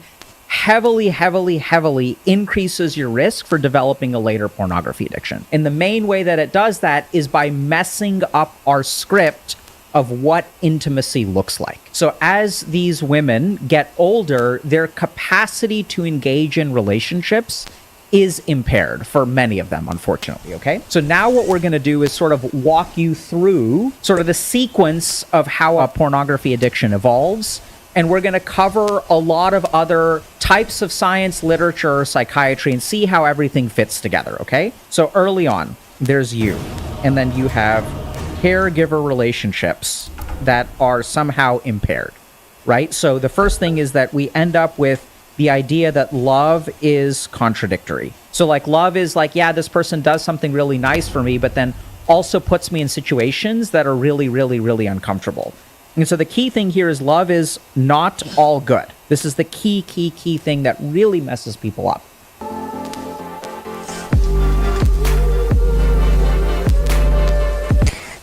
heavily, heavily, heavily increases your risk for developing a later pornography addiction. And the main way that it does that is by messing up our script of what intimacy looks like. So as these women get older, their capacity to engage in relationships is impaired for many of them, unfortunately, okay? So now what we're going to do is sort of walk you through sort of the sequence of how a pornography addiction evolves, and we're going to cover a lot of other types of science, literature, psychiatry, and see how everything fits together, okay? So early on, there's you, and then you have caregiver relationships that are somehow impaired, right? So the first thing is that we end up with the idea that love is contradictory. So like love is like, yeah, this person does something really nice for me, but then also puts me in situations that are really, really, really uncomfortable. And so the key thing here is love is not all good. This is the key thing that really messes people up.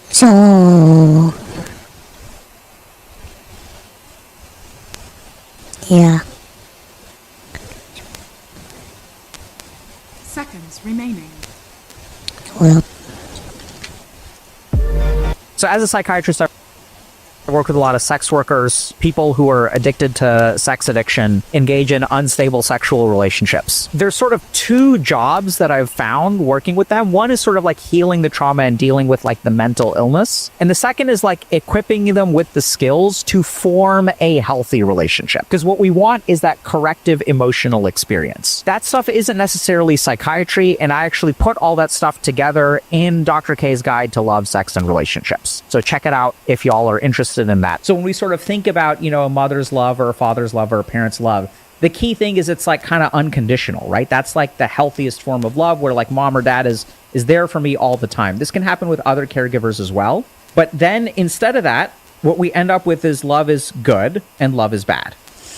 So, yeah. Seconds remaining. Well. So as a psychiatrist, I work with a lot of sex workers, people who are addicted to sex addiction, engage in unstable sexual relationships. There's sort of two jobs that I've found working with them. One is sort of like healing the trauma and dealing with like the mental illness. And the second is like equipping them with the skills to form a healthy relationship. Because what we want is that corrective emotional experience. That stuff isn't necessarily psychiatry, and I actually put all that stuff together in Dr. K's Guide to Love, Sex, and Relationships. So check it out if y'all are interested in that. So when we sort of think about, a mother's love or a father's love or a parent's love, the key thing is it's like kind of unconditional, right? That's like the healthiest form of love, where like mom or dad is there for me all the time. This can happen with other caregivers as well. But then instead of that, what we end up with is love is good and love is bad.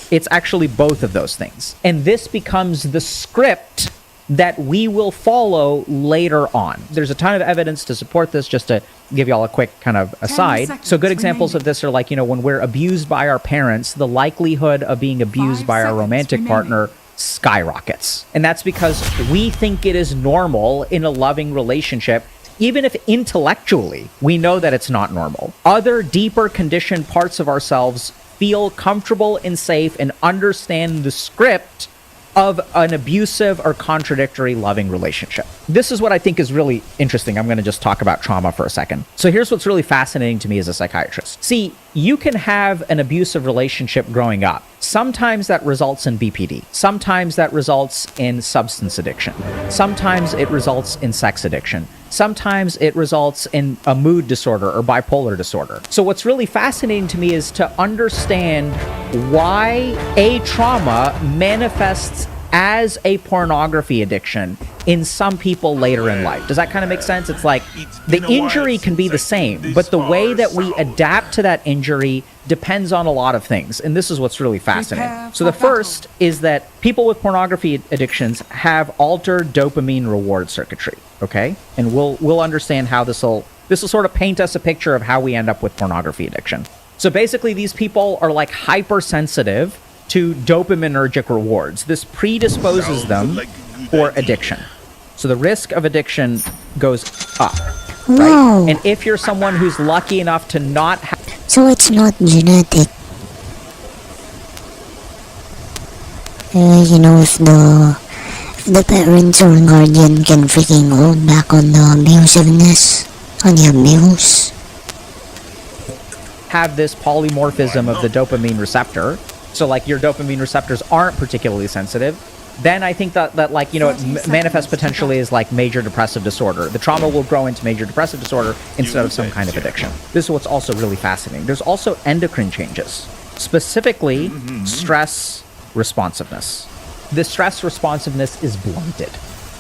It's actually both of those things. And this becomes the script that we will follow later on. There's a ton of evidence to support this, just to give y'all a quick kind of aside. So good examples of this are like, when we're abused by our parents, the likelihood of being abused by our romantic partner skyrockets. And that's because we think it is normal in a loving relationship, even if intellectually we know that it's not normal. Other deeper conditioned parts of ourselves feel comfortable and safe and understand the script of an abusive or contradictory loving relationship. This is what I think is really interesting. I'm going to just talk about trauma for a second. So here's what's really fascinating to me as a psychiatrist. See, you can have an abusive relationship growing up. Sometimes that results in BPD. Sometimes that results in substance addiction. Sometimes it results in sex addiction. Sometimes it results in a mood disorder or bipolar disorder. So what's really fascinating to me is to understand why a trauma manifests as a pornography addiction in some people later in life. Does that kind of make sense? It's like the injury can be the same, but the way that we adapt to that injury depends on a lot of things. And this is what's really fascinating. So the first is that people with pornography addictions have altered dopamine reward circuitry, okay? And we'll understand how this will sort of paint us a picture of how we end up with pornography addiction. So basically these people are like hypersensitive to dopaminergic rewards. This predisposes them for addiction. So the risk of addiction goes up, right? Wow. And if you're someone who's lucky enough to not have... So it's not genetic. You know, if the parents or guardian can freaking hold back on the abusiveness, on the abuse. Have this polymorphism of the dopamine receptor, so like your dopamine receptors aren't particularly sensitive, then I think that like, you know, it manifests potentially as like major depressive disorder. The trauma will grow into major depressive disorder instead of some kind of addiction. This is what's also really fascinating. There's also endocrine changes, specifically stress responsiveness. The stress responsiveness is blunted.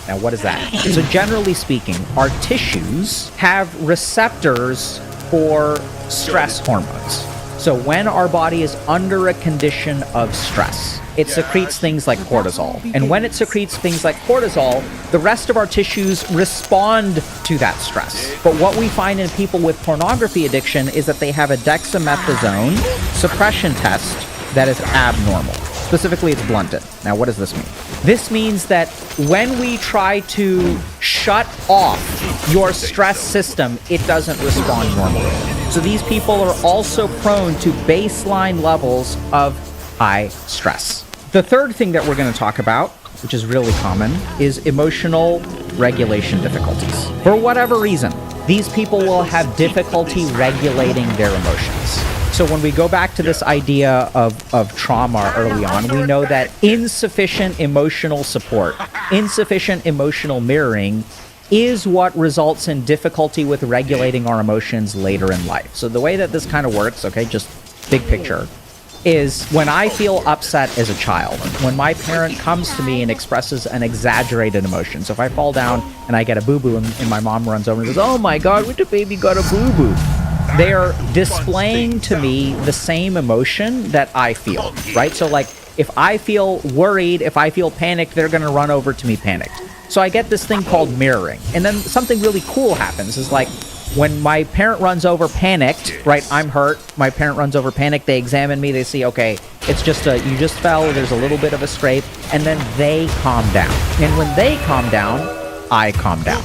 Now, what is that? So generally speaking, our tissues have receptors for stress hormones. So when our body is under a condition of stress, it secretes things like cortisol. And when it secretes things like cortisol, the rest of our tissues respond to that stress. But what we find in people with pornography addiction is that they have a dexamethasone suppression test that is abnormal. Specifically, it's blunted. Now, what does this mean? This means that when we try to shut off your stress system, it doesn't respond normally. So these people are also prone to baseline levels of high stress. The third thing that we're going to talk about, which is really common, is emotional regulation difficulties. For whatever reason, these people will have difficulty regulating their emotions. So when we go back to this idea of trauma early on, we know that insufficient emotional support, insufficient emotional mirroring is what results in difficulty with regulating our emotions later in life. So the way that this kind of works, okay, just big picture, is when I feel upset as a child, when my parent comes to me and expresses an exaggerated emotion. So if I fall down and I get a boo-boo and my mom runs over and goes, "Oh my God, what the baby got a boo-boo?" They are displaying to me the same emotion that I feel, right? So like if I feel worried, if I feel panicked, they're going to run over to me panicked. So I get this thing called mirroring. And then something really cool happens is like when my parent runs over panicked, right? I'm hurt. My parent runs over panicked. They examine me. They see, okay, it's just you just fell. There's a little bit of a scrape. And then they calm down. And when they calm down, I calm down.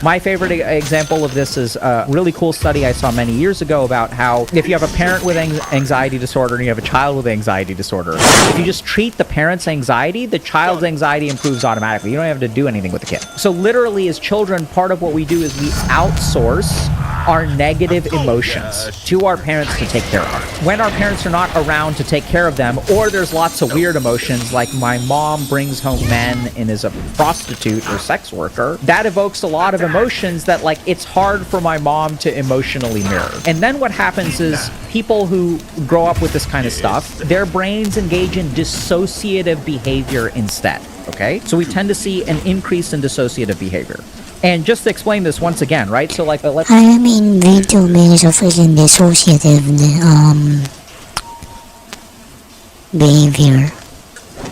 My favorite example of this is a really cool study I saw many years ago about how if you have a parent with anxiety disorder and you have a child with anxiety disorder, if you just treat the parent's anxiety, the child's anxiety improves automatically. You don't have to do anything with the kid. So literally as children, part of what we do is we outsource our negative emotions to our parents to take care of. When our parents are not around to take care of them, or there's lots of weird emotions like my mom brings home men and is a prostitute or sex worker, that evokes a lot of emotions that like it's hard for my mom to emotionally mirror. And then what happens is people who grow up with this kind of stuff, their brains engage in dissociative behavior instead, okay? So we tend to see an increase in dissociative behavior. And just to explain this once again, right? So like, let's... I mean, VTubers of freaking dissociative behavior.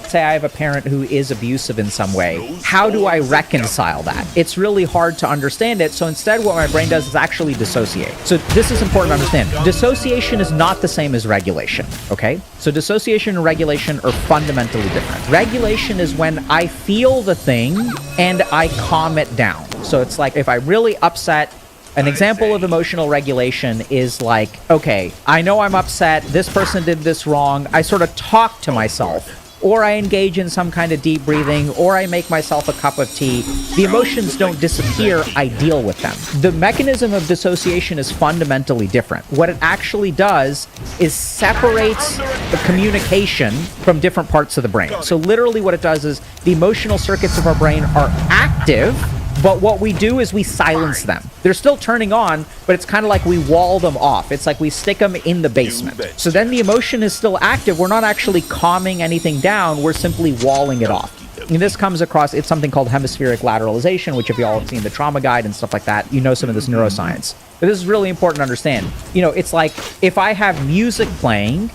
Say I have a parent who is abusive in some way. How do I reconcile that? It's really hard to understand it. So instead what my brain does is actually dissociate. So this is important to understand. Dissociation is not the same as regulation, okay? So dissociation and regulation are fundamentally different. Regulation is when I feel the thing and I calm it down. So it's like if I'm really upset, an example of emotional regulation is like, okay, I know I'm upset, this person did this wrong, I sort of talk to myself, or I engage in some kind of deep breathing, or I make myself a cup of tea. The emotions don't disappear, I deal with them. The mechanism of dissociation is fundamentally different. What it actually does is separates the communication from different parts of the brain. So literally what it does is the emotional circuits of our brain are active, but what we do is we silence them. They're still turning on, but it's kind of like we wall them off. It's like we stick them in the basement. So then the emotion is still active. We're not actually calming anything down. We're simply walling it off. And this comes across, it's something called hemispheric lateralization, which if you all have seen the trauma guide and stuff like that, you know some of this neuroscience. But this is really important to understand. You know, it's like if I have music playing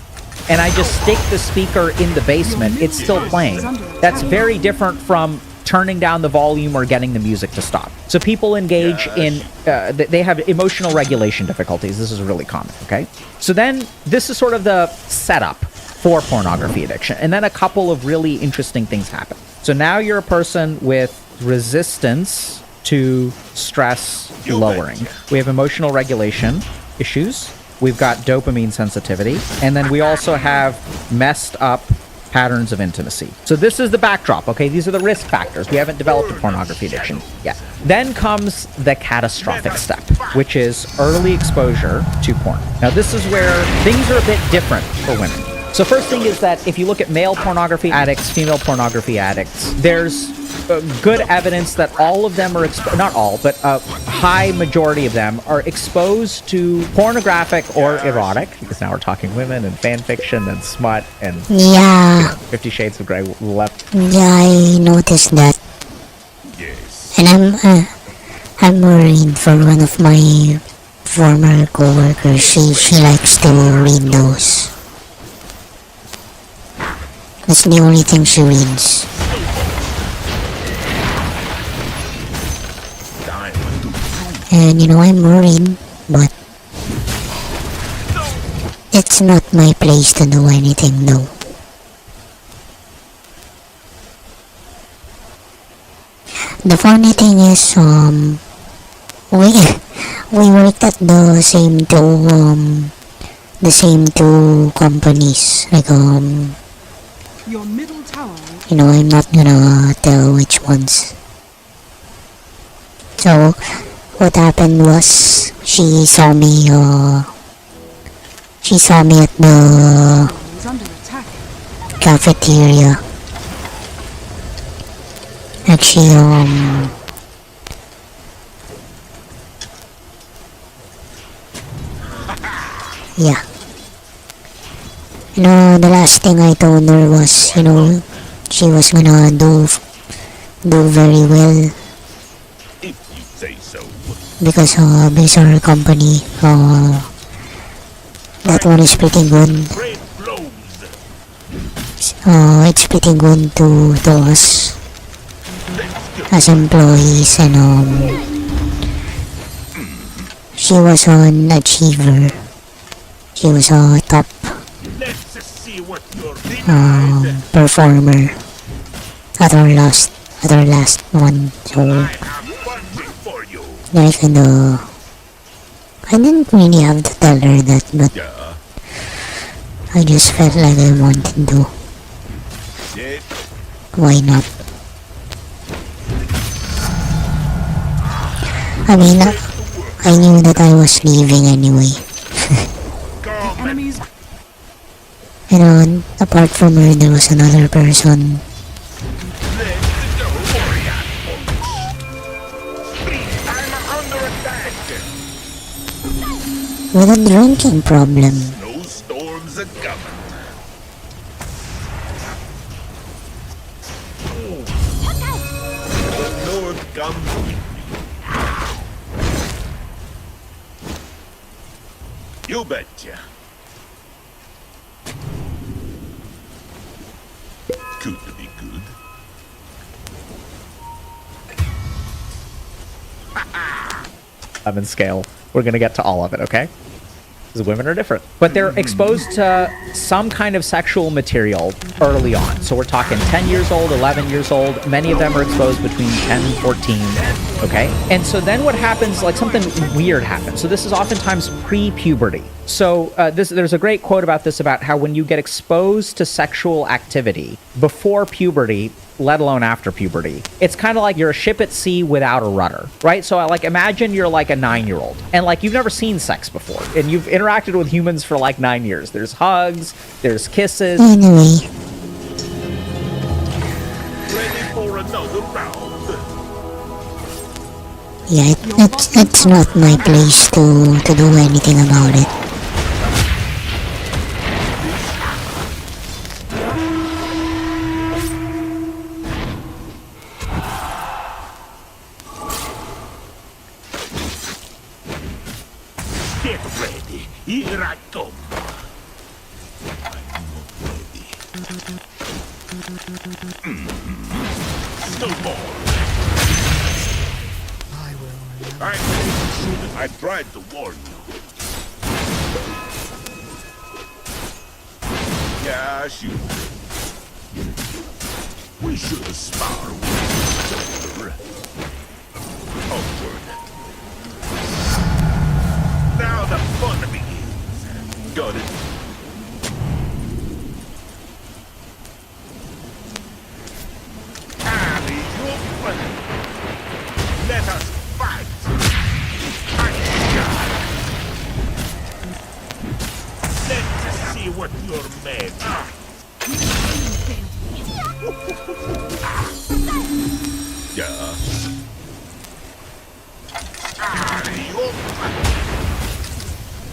and I just stick the speaker in the basement, it's still playing. That's very different from turning down the volume or getting the music to stop. So people engage in, they have emotional regulation difficulties. This is really common, okay? So then this is sort of the setup for pornography addiction. And then a couple of really interesting things happen. So now you're a person with resistance to stress lowering. We have emotional regulation issues. We've got dopamine sensitivity. And then we also have messed up patterns of intimacy. So this is the backdrop, okay? These are the risk factors. We haven't developed a pornography addiction yet. Then comes the catastrophic step, which is early exposure to porn. Now this is where things are a bit different for women. So first thing is that if you look at male pornography addicts, female pornography addicts, there's good evidence that all of them are, not all, but a high majority of them are exposed to pornographic or erotic, because now we're talking women and fan fiction and smut and 50 Shades of Grey left. Yeah, I noticed that. Yes. And I'm worried for one of my former coworkers. She likes to read those. That's the only thing she reads. And you know, I'm worried, but it's not my place to do anything though. The funny thing is, we worked at the same two companies. Like Your middle tower. You know, I'm not gonna tell which ones. So, what happened was, she saw me at the cafeteria. Actually, yeah. You know, the last thing I told her was, you know, she was gonna do very well. If you say so. Because based on her company, that one is pretty good. It's pretty good to us as employees, and she was an achiever. She was a top performer at our last one. So I didn't really have to tell her that, but I just felt like I wanted to. Why not? I mean, I knew that I was leaving anyway. And apart from her, there was another person. With a drinking problem. No storms are coming. The North comes with me. You betcha. Good to be good. Scale. We're gonna get to all of it, okay? Because women are different. But they're exposed to some kind of sexual material early on. So we're talking 10 years old, 11 years old. Many of them are exposed between 10 and 14, okay? And so then what happens, like something weird happens. So this is oftentimes pre-puberty. So there's a great quote about this, about how when you get exposed to sexual activity before puberty, let alone after puberty, it's kind of like you're a ship at sea without a rudder, right? So like imagine you're like a 9-year-old and like you've never seen sex before and you've interacted with humans for like 9 years. There's hugs, there's kisses. Anyway. Ready for another round. Yeah, it's not my place to do anything about it. Get ready. Here I come. I'm not ready. Snowball. I tried to warn you. Yeah, shoot. We should spar with each other. Upward. Now the fun begins. Got it. Alley-oop. Let us fight. Let's see what you're made of. Yeah.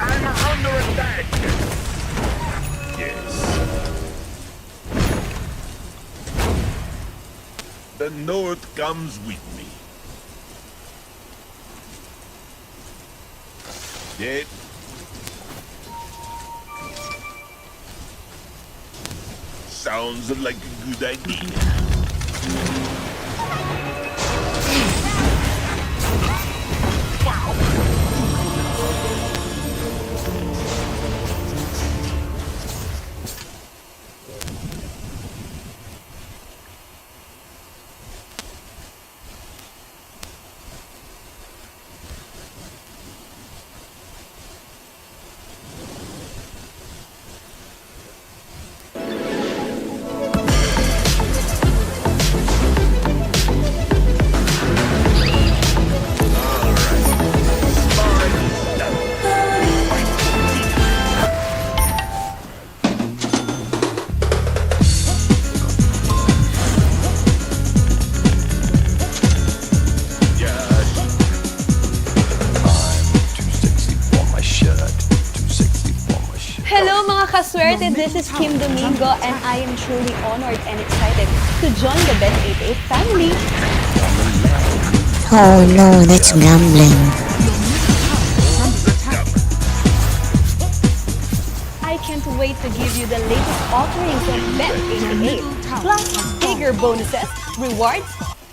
I'm under attack. Yes. The North comes with me. Dead. Sounds like a good idea. Hello mga kaswerte, this is Kim Domingo and I am truly honored and excited to join the Bet 88 family. Oh no, that's gambling. I can't wait to give you the latest offerings of Bet 88, plus bigger bonuses, rewards.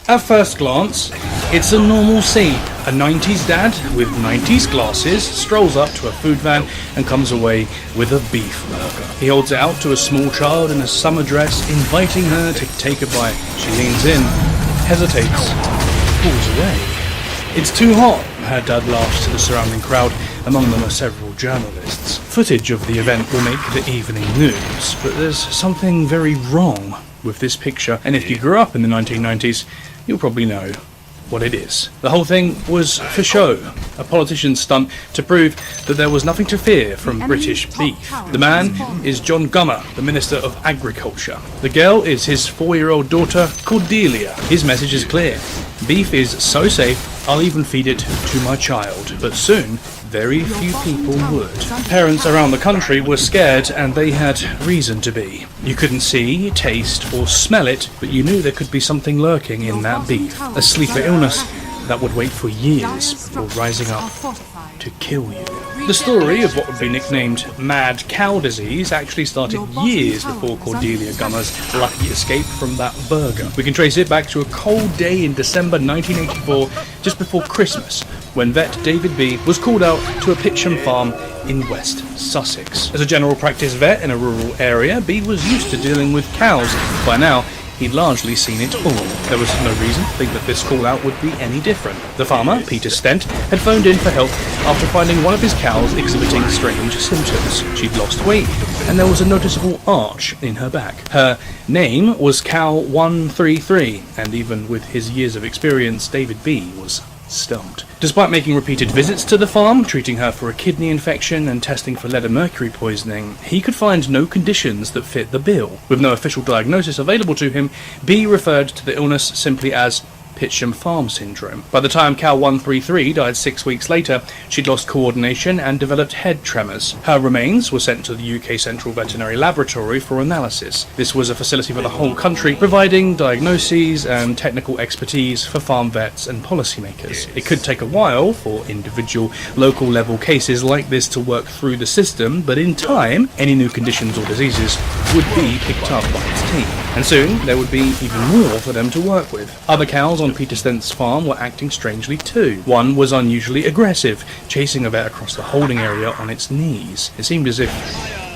At first glance, it's a normal scene. A 90s dad with 90s glasses strolls up to a food van and comes away with a beef burger. He holds it out to a small child in a summer dress, inviting her to take a bite. She leans in, hesitates, pulls away. It's too hot, her dad laughs to the surrounding crowd. Among them are several journalists. Footage of the event will make the evening news, but there's something very wrong with this picture, and if you grew up in the 1990s, you'll probably know what it is. The whole thing was for show, a politician's stunt to prove that there was nothing to fear from British beef. The man is John Gummer, the Minister of Agriculture. The girl is his 4-year-old daughter, Cordelia. His message is clear. Beef is so safe, I'll even feed it to my child. But soon, very few people would. Parents around the country were scared, and they had reason to be. You couldn't see, taste, or smell it, but you knew there could be something lurking in that beef. A sleeper illness that would wait for years before rising up to kill you. The story of what would be nicknamed mad cow disease actually started years before Cordelia Gummer's lucky escape from that burger. We can trace it back to a cold day in December 1984, just before Christmas, when vet David B was called out to a Pitcham farm in West Sussex. As a general practice vet in a rural area, B was used to dealing with cows. By now, he'd largely seen it all. There was no reason to think that this call-out would be any different. The farmer, Peter Stent, had phoned in for help after finding one of his cows exhibiting strange symptoms. She'd lost weight, and there was a noticeable arch in her back. Her name was Cow 133, and even with his years of experience, David B was stumped. Despite making repeated visits to the farm, treating her for a kidney infection and testing for lead and mercury poisoning, he could find no conditions that fit the bill. With no official diagnosis available to him, B referred to the illness simply as Pitcham Farm syndrome. By the time cow 133 died 6 weeks later, she'd lost coordination and developed head tremors. Her remains were sent to the UK Central Veterinary Laboratory for analysis. This was a facility for the whole country, providing diagnoses and technical expertise for farm vets and policymakers. It could take a while for individual local level cases like this to work through the system, but in time, any new conditions or diseases would be picked up by its team. And soon, there would be even more for them to work with. Other cows on Peter Stent's farm were acting strangely too. One was unusually aggressive, chasing a vet across the holding area on its knees. It seemed as if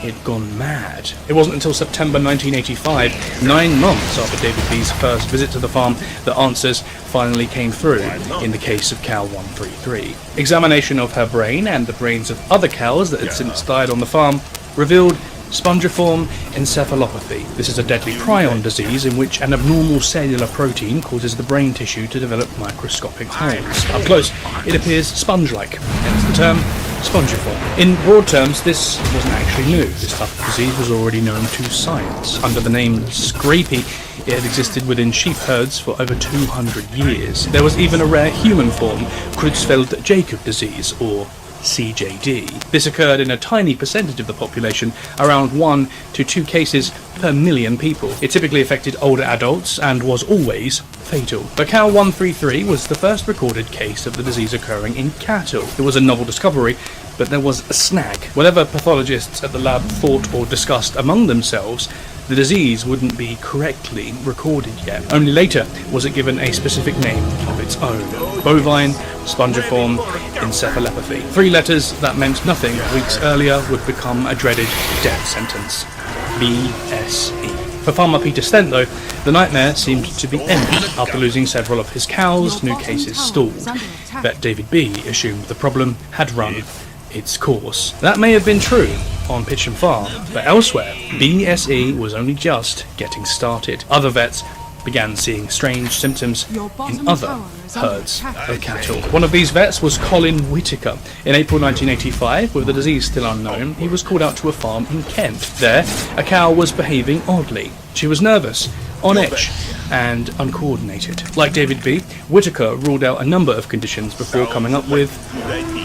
it'd gone mad. It wasn't until September 1985, 9 months after David B's first visit to the farm, that answers finally came through in the case of cow 133. Examination of her brain and the brains of other cows that had since died on the farm revealed spongiform encephalopathy. This is a deadly prion disease in which an abnormal cellular protein causes the brain tissue to develop microscopic holes. Up close, it appears sponge-like, hence the term spongiform. In broad terms, this wasn't actually new. This type of disease was already known to science. Under the name scrapie, it had existed within sheep herds for over 200 years. There was even a rare human form, Creutzfeldt-Jakob disease, or CJD. This occurred in a tiny percentage of the population, around 1 to 2 cases per million people. It typically affected older adults and was always fatal. But cow 133 was the first recorded case of the disease occurring in cattle. It was a novel discovery, but there was a snag. Whatever pathologists at the lab thought or discussed among themselves, the disease wouldn't be correctly recorded yet. Only later was it given a specific name of its own: bovine spongiform encephalopathy. 3 letters that meant nothing weeks earlier would become a dreaded death sentence: BSE. For farmer Peter Stent, though, the nightmare seemed to be ended. After losing several of his cows, new cases stalled. Vet David B assumed the problem had run its course. That may have been true on Pitcham Farm, but elsewhere, BSE was only just getting started. Other vets began seeing strange symptoms in other herds of cattle. One of these vets was Colin Whitaker. In April 1985, with the disease still unknown, he was called out to a farm in Kent. There, a cow was behaving oddly. She was nervous, on edge, and uncoordinated. Like David B, Whitaker ruled out a number of conditions before coming up with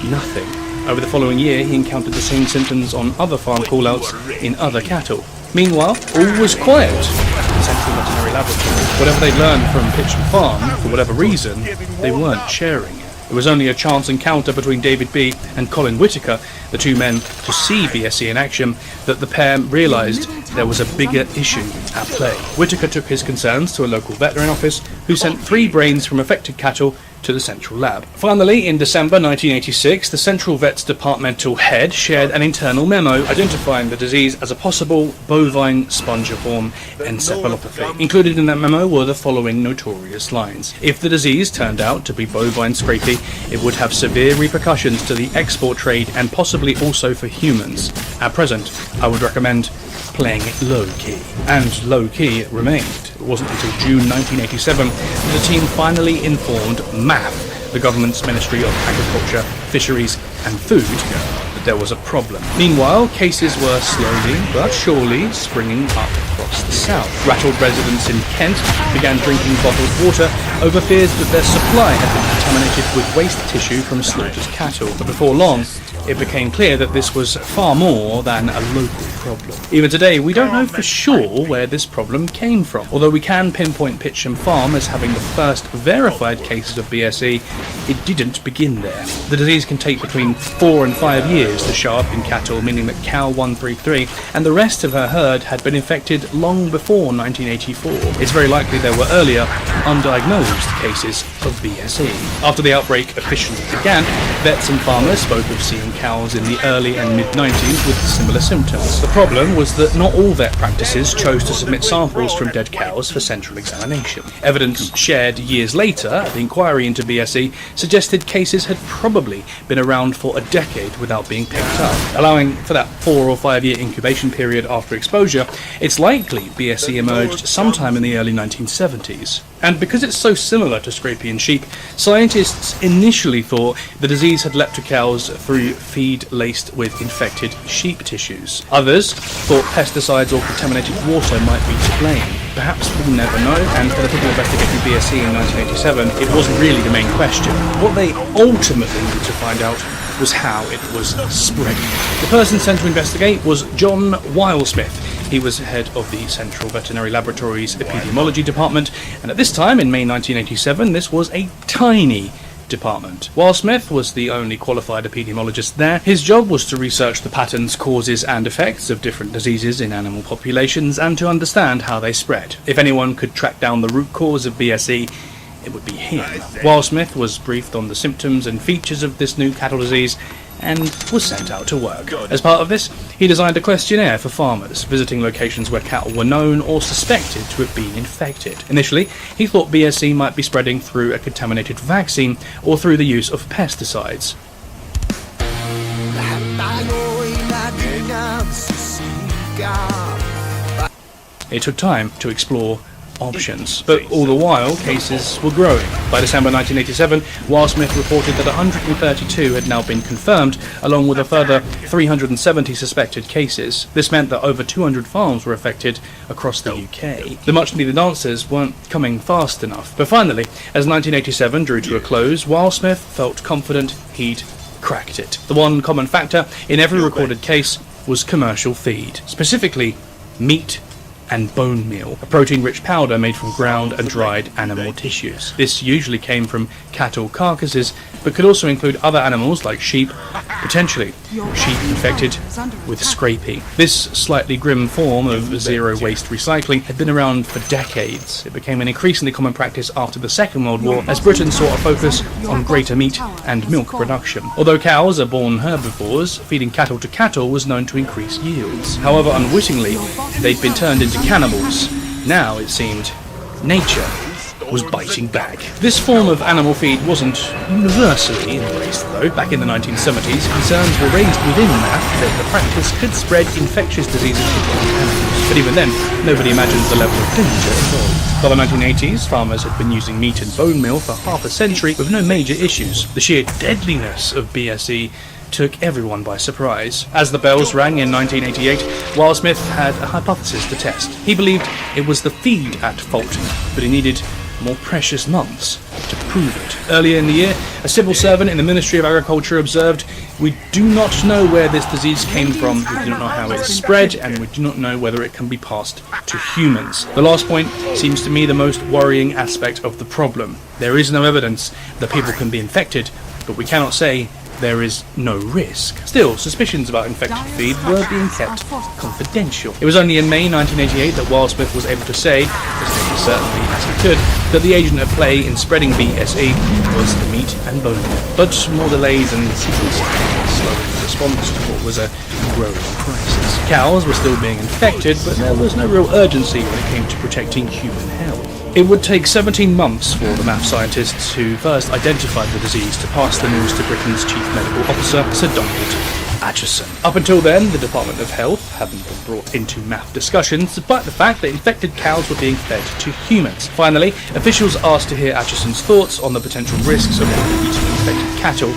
nothing. Over the following year, he encountered the same symptoms on other farm callouts in other cattle. Meanwhile, all was quiet at the Central Veterinary Laboratory. Whatever they'd learned from Pitcham Farm, for whatever reason, they weren't sharing it. It was only a chance encounter between David B and Colin Whitaker, the 2 men to see BSE in action, that the pair realised there was a bigger issue at play. Whitaker took his concerns to a local veterinary office, who sent 3 brains from affected cattle to the central lab. Finally, in December 1986, the Central Vet's departmental head shared an internal memo identifying the disease as a possible bovine spongiform encephalopathy. Included in that memo were the following notorious lines: if the disease turned out to be bovine scrapie, it would have severe repercussions to the export trade and possibly also for humans. At present, I would recommend playing it low-key. And low-key it remained. It wasn't until June 1987 that the team finally informed MAF, the government's Ministry of Agriculture, Fisheries and Food, that there was a problem. Meanwhile, cases were slowly but surely springing up across the south. Rattled residents in Kent began drinking bottled water over fears that their supply had been contaminated with waste tissue from slaughtered cattle. But before long, it became clear that this was far more than a local problem. Even today, we don't know for sure where this problem came from. Although we can pinpoint Pitcham Farm as having the first verified cases of BSE, it didn't begin there. The disease can take between 4 and 5 years to show up in cattle, meaning that cow 133 and the rest of her herd had been infected long before 1984. It's very likely there were earlier, undiagnosed cases of BSE. After the outbreak officially began, vets and farmers spoke of seeing cows in the early and mid-90s with similar symptoms. The problem was that not all vet practices chose to submit samples from dead cows for central examination. Evidence shared years later at the inquiry into BSE suggested cases had probably been around for a decade without being picked up. Allowing for that 4 or 5 year incubation period after exposure, it's likely BSE emerged sometime in the early 1970s. And because it's so similar to scrapie in sheep, scientists initially thought the disease had leapt to cows through feed laced with infected sheep tissues. Others thought pesticides or contaminated water might be to blame. Perhaps we'll never know, and for the people investigating BSE in 1987, it wasn't really the main question. What they ultimately needed to find out was how it was spreading. The person sent to investigate was John Wilesmith. He was head of the Central Veterinary Laboratory's Epidemiology Department, and at this time, in May 1987, this was a tiny department. Wilesmith was the only qualified epidemiologist there. His job was to research the patterns, causes and effects of different diseases in animal populations and to understand how they spread. If anyone could track down the root cause of BSE, it would be him. Wilesmith was briefed on the symptoms and features of this new cattle disease and was sent out to work. As part of this, he designed a questionnaire for farmers, visiting locations where cattle were known or suspected to have been infected. Initially, he thought BSE might be spreading through a contaminated vaccine or through the use of pesticides. It took time to explore options, but all the while cases were growing. By December 1987, Wilesmith reported that 132 had now been confirmed, along with a further 370 suspected cases. This meant that over 200 farms were affected across the UK. The much needed answers weren't coming fast enough, but finally, as 1987 drew to a close, Wilesmith felt confident he'd cracked it. The one common factor in every recorded case was commercial feed, specifically meat and bone meal, a protein-rich powder made from ground and dried animal tissues. This usually came from cattle carcasses, but could also include other animals like sheep, potentially sheep infected with scrapie. This slightly grim form of zero-waste recycling had been around for decades. It became an increasingly common practice after the Second World War, as Britain sought a focus on greater meat and milk production. Although cows are born herbivores, feeding cattle to cattle was known to increase yields. However, unwittingly, they'd been turned into cannibals. Now, it seemed, nature was biting back. This form of animal feed wasn't universally embraced, though. Back in the 1970s, concerns were raised within MAF that the practice could spread infectious diseases to animals. But even then, nobody imagined the level of danger involved. By the 1980s, farmers had been using meat and bone meal for half a century with no major issues. The sheer deadliness of BSE took everyone by surprise. As the bells rang in 1988, Wilesmith had a hypothesis to test. He believed it was the feed at fault, but he needed more precious months to prove it. Earlier in the year, a civil servant in the Ministry of Agriculture observed, "We do not know where this disease came from, we do not know how it spread, and we do not know whether it can be passed to humans." The last point seems to me the most worrying aspect of the problem. There is no evidence that people can be infected, but we cannot say there is no risk. Still, suspicions about infected feed were being kept confidential. It was only in May 1988 that Wilesmith was able to say, as certainly as he could, that the agent at play in spreading BSE was the meat and bone meal. But more delays and slowing response to what was a growing crisis. Cows were still being infected, but there was no real urgency when it came to protecting human health. It would take 17 months for the MAF scientists who first identified the disease to pass the news to Britain's Chief Medical Officer, Sir Donald Acheson. Up until then, the Department of Health hadn't been brought into MAF discussions, despite the fact that infected cows were being fed to humans. Finally, officials asked to hear Acheson's thoughts on the potential risks of eating infected cattle.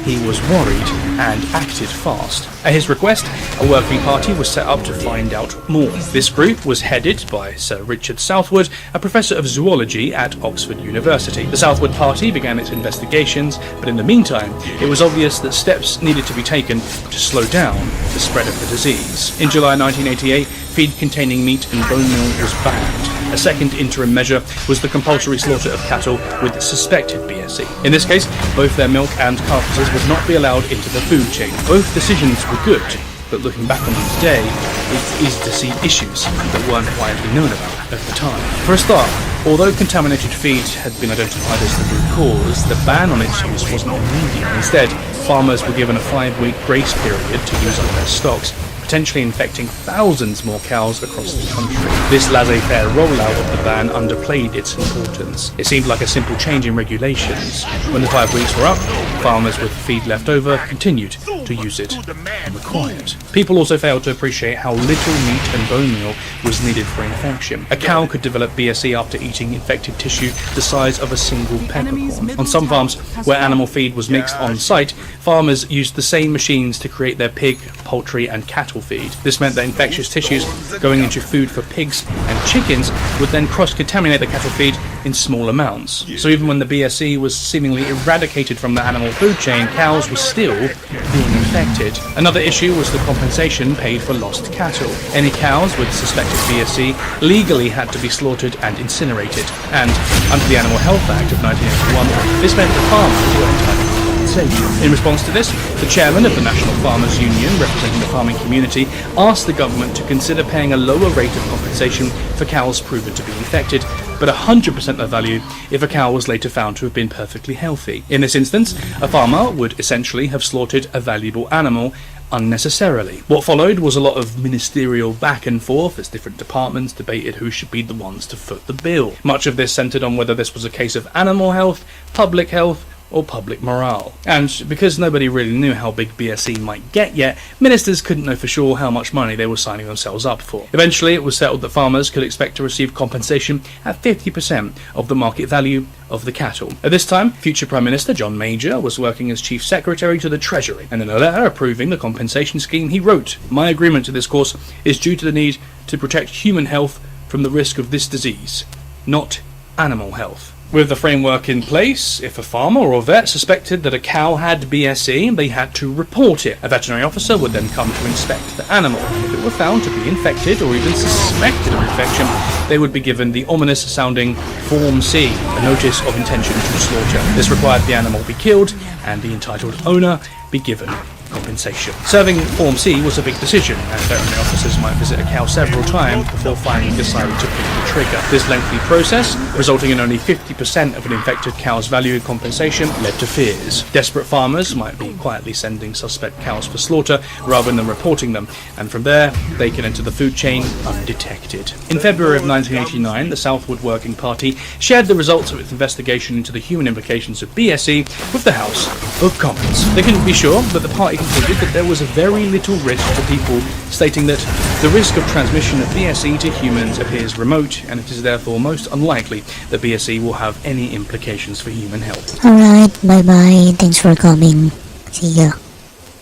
He was worried and acted fast. At his request, a working party was set up to find out more. This group was headed by Sir Richard Southwood, a professor of zoology at Oxford University. The Southwood Party began its investigations, but in the meantime, it was obvious that steps needed to be taken to slow down the spread of the disease. In July 1988, feed containing meat and bone meal was banned. A second interim measure was the compulsory slaughter of cattle with suspected BSE. In this case, both their milk and carcasses would not be allowed into the food chain. Both decisions were good, but looking back on them today, it's easy to see issues that weren't widely known about at the time. For a start, although contaminated feed had been identified as the root cause, the ban on its use wasn't immediate. Instead, farmers were given a 5-week grace period to use up their stocks, potentially infecting thousands more cows across the country. This laissez-faire rollout of the ban underplayed its importance. It seemed like a simple change in regulations. When the 5 weeks were up, farmers with feed left over continued to use it unrequired. People also failed to appreciate how little meat and bone meal was needed for infection. A cow could develop BSE after eating infected tissue the size of a single peppercorn. On some farms where animal feed was mixed on site, farmers used the same machines to create their pig, poultry and cattle cattle feed. This meant that infectious tissues going into food for pigs and chickens would then cross-contaminate the cattle feed in small amounts. So even when the BSE was seemingly eradicated from the animal food chain, cows were still being infected. Another issue was the compensation paid for lost cattle. Any cows with suspected BSE legally had to be slaughtered and incinerated, and under the Animal Health Act of 1981, this meant the farmers were entitled to compensation. In response to this, the chairman of the National Farmers Union, representing the farming community, asked the government to consider paying a lower rate of compensation for cows proven to be infected, but 100% of value if a cow was later found to have been perfectly healthy. In this instance, a farmer would essentially have slaughtered a valuable animal unnecessarily. What followed was a lot of ministerial back and forth as different departments debated who should be the ones to foot the bill. Much of this centred on whether this was a case of animal health, public health, or public morale. And because nobody really knew how big BSE might get yet, ministers couldn't know for sure how much money they were signing themselves up for. Eventually, it was settled that farmers could expect to receive compensation at 50% of the market value of the cattle. At this time, future Prime Minister John Major was working as Chief Secretary to the Treasury, and in a letter approving the compensation scheme, he wrote, "My agreement to this course is due to the need to protect human health from the risk of this disease, not animal health." With the framework in place, if a farmer or vet suspected that a cow had BSE, they had to report it. A veterinary officer would then come to inspect the animal. If it were found to be infected or even suspected of infection, they would be given the ominous-sounding Form C, a notice of intention to slaughter. This required the animal be killed and the entitled owner be given compensation. Serving Form C was a big decision, and veterinary officers might visit a cow several times before finally deciding to pull the trigger. This lengthy process, resulting in only 50% of an infected cow's value in compensation, led to fears. Desperate farmers might be quietly sending suspect cows for slaughter rather than reporting them, and from there, they can enter the food chain undetected. In February of 1989, the Southwood Working Party shared the results of its investigation into the human implications of BSE with the House of Commons. They couldn't be sure, but the party concluded that there was a very little risk to people, stating that the risk of transmission of BSE to humans appears remote, and it is therefore most unlikely that BSE will have any implications for human health. Alright, bye bye. Thanks for coming. See ya.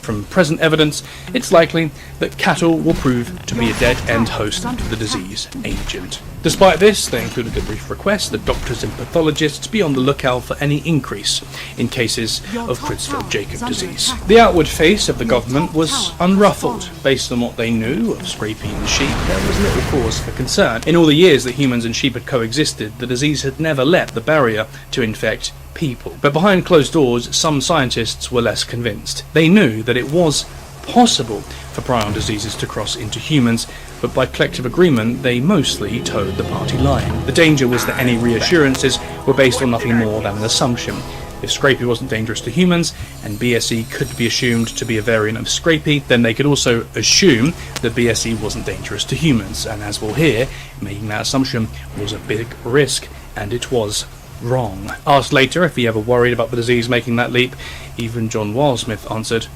From present evidence, it's likely that cattle will prove to be a dead-end host to the disease agent. Despite this, they included a brief request that doctors and pathologists be on the lookout for any increase in cases of Creutzfeldt-Jakob disease. The outward face of the government was unruffled. Based on what they knew of spray-peating sheep, there was little cause for concern. In all the years that humans and sheep had coexisted, the disease had never leapt the barrier to infect people. But behind closed doors, some scientists were less convinced. They knew that it was possible for prion diseases to cross into humans, but by collective agreement, they mostly towed the party line. The danger was that any reassurances were based on nothing more than an assumption. If Scrapie wasn't dangerous to humans, and BSE could be assumed to be a variant of Scrapie, then they could also assume that BSE wasn't dangerous to humans, and as we'll hear, making that assumption was a big risk, and it was wrong. Asked later if he ever worried about the disease making that leap, even John Wildsmith answered,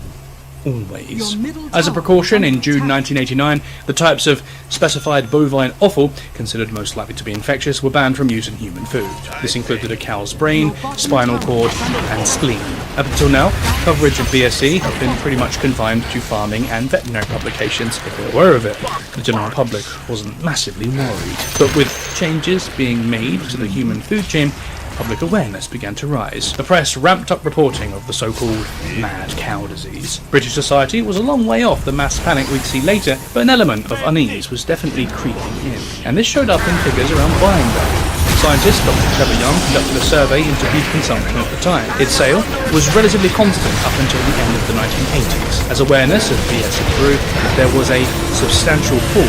always. As a precaution, in June 1989, the types of specified bovine offal considered most likely to be infectious were banned from use in human food. This included a cow's brain, spinal cord, and spleen. Up until now, coverage of BSE have been pretty much confined to farming and veterinary publications. If they were aware of it, the general public wasn't massively worried. But with changes being made to the human food chain, public awareness began to rise. The press ramped up reporting of the so-called mad cow disease. British society was a long way off the mass panic we'd see later, but an element of unease was definitely creeping in, and this showed up in figures around buying value. Scientist Dr. Trevor Young conducted a survey into beef consumption at the time. Its sale was relatively constant up until the end of the 1980s. As awareness of BSE grew, there was a substantial fall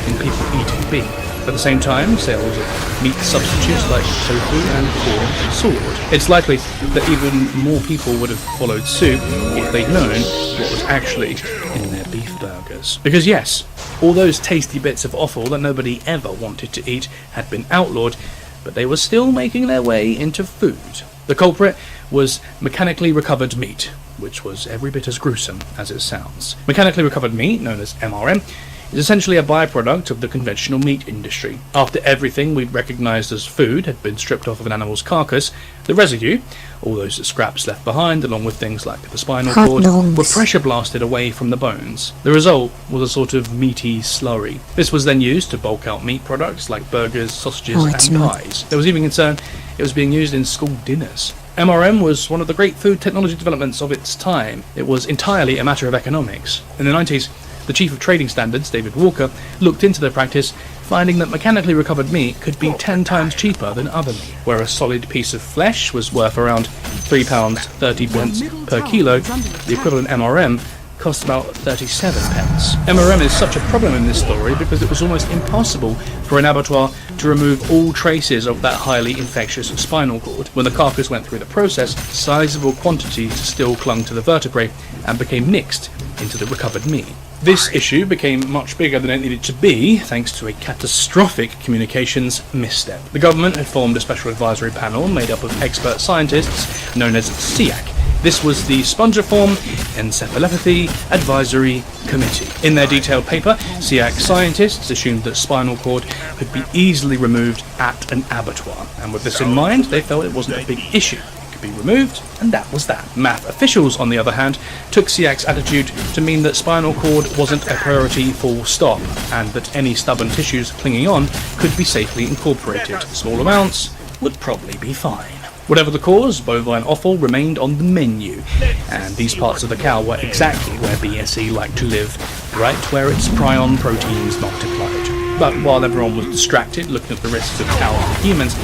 in people eating beef. At the same time, sales of meat substitutes like tofu and corn soared. It's likely that even more people would have followed suit if they'd known what was actually in their beef burgers. Because yes, all those tasty bits of offal that nobody ever wanted to eat had been outlawed, but they were still making their way into food. The culprit was mechanically recovered meat, which was every bit as gruesome as it sounds. Mechanically recovered meat, known as MRM, is essentially a byproduct of the conventional meat industry. After everything we'd recognised as food had been stripped off of an animal's carcass, the residue, all those scraps left behind, along with things like the spinal cord, were pressure blasted away from the bones. The result was a sort of meaty slurry. This was then used to bulk out meat products like burgers, sausages, and pies. There was even concern it was being used in school dinners. MRM was one of the great food technology developments of its time. It was entirely a matter of economics. In the 90s, the Chief of Trading Standards, David Walker, looked into the practice, finding that mechanically recovered meat could be 10 times cheaper than other meat. Where a solid piece of flesh was worth around £3.30 per kilo, the equivalent MRM cost about 37 pence. MRM is such a problem in this story because it was almost impossible for an abattoir to remove all traces of that highly infectious spinal cord. When the carcass went through the process, sizable quantities still clung to the vertebrae and became mixed into the recovered meat. This issue became much bigger than it needed to be thanks to a catastrophic communications misstep. The government had formed a special advisory panel made up of expert scientists known as SEAC. This was the Spongiform Encephalopathy Advisory Committee. In their detailed paper, SEAC scientists assumed that spinal cord could be easily removed at an abattoir, and with this in mind, they felt it wasn't a big issue. It could be removed, and that was that. MAF officials, on the other hand, took SEAC's attitude to mean that spinal cord wasn't a priority full stop, and that any stubborn tissues clinging on could be safely incorporated. Small amounts would probably be fine. Whatever the cause, bovine offal remained on the menu, and these parts of the cow were exactly where BSE liked to live, right where its prion proteins multiplied. But while everyone was distracted looking at the risks of cows and humans,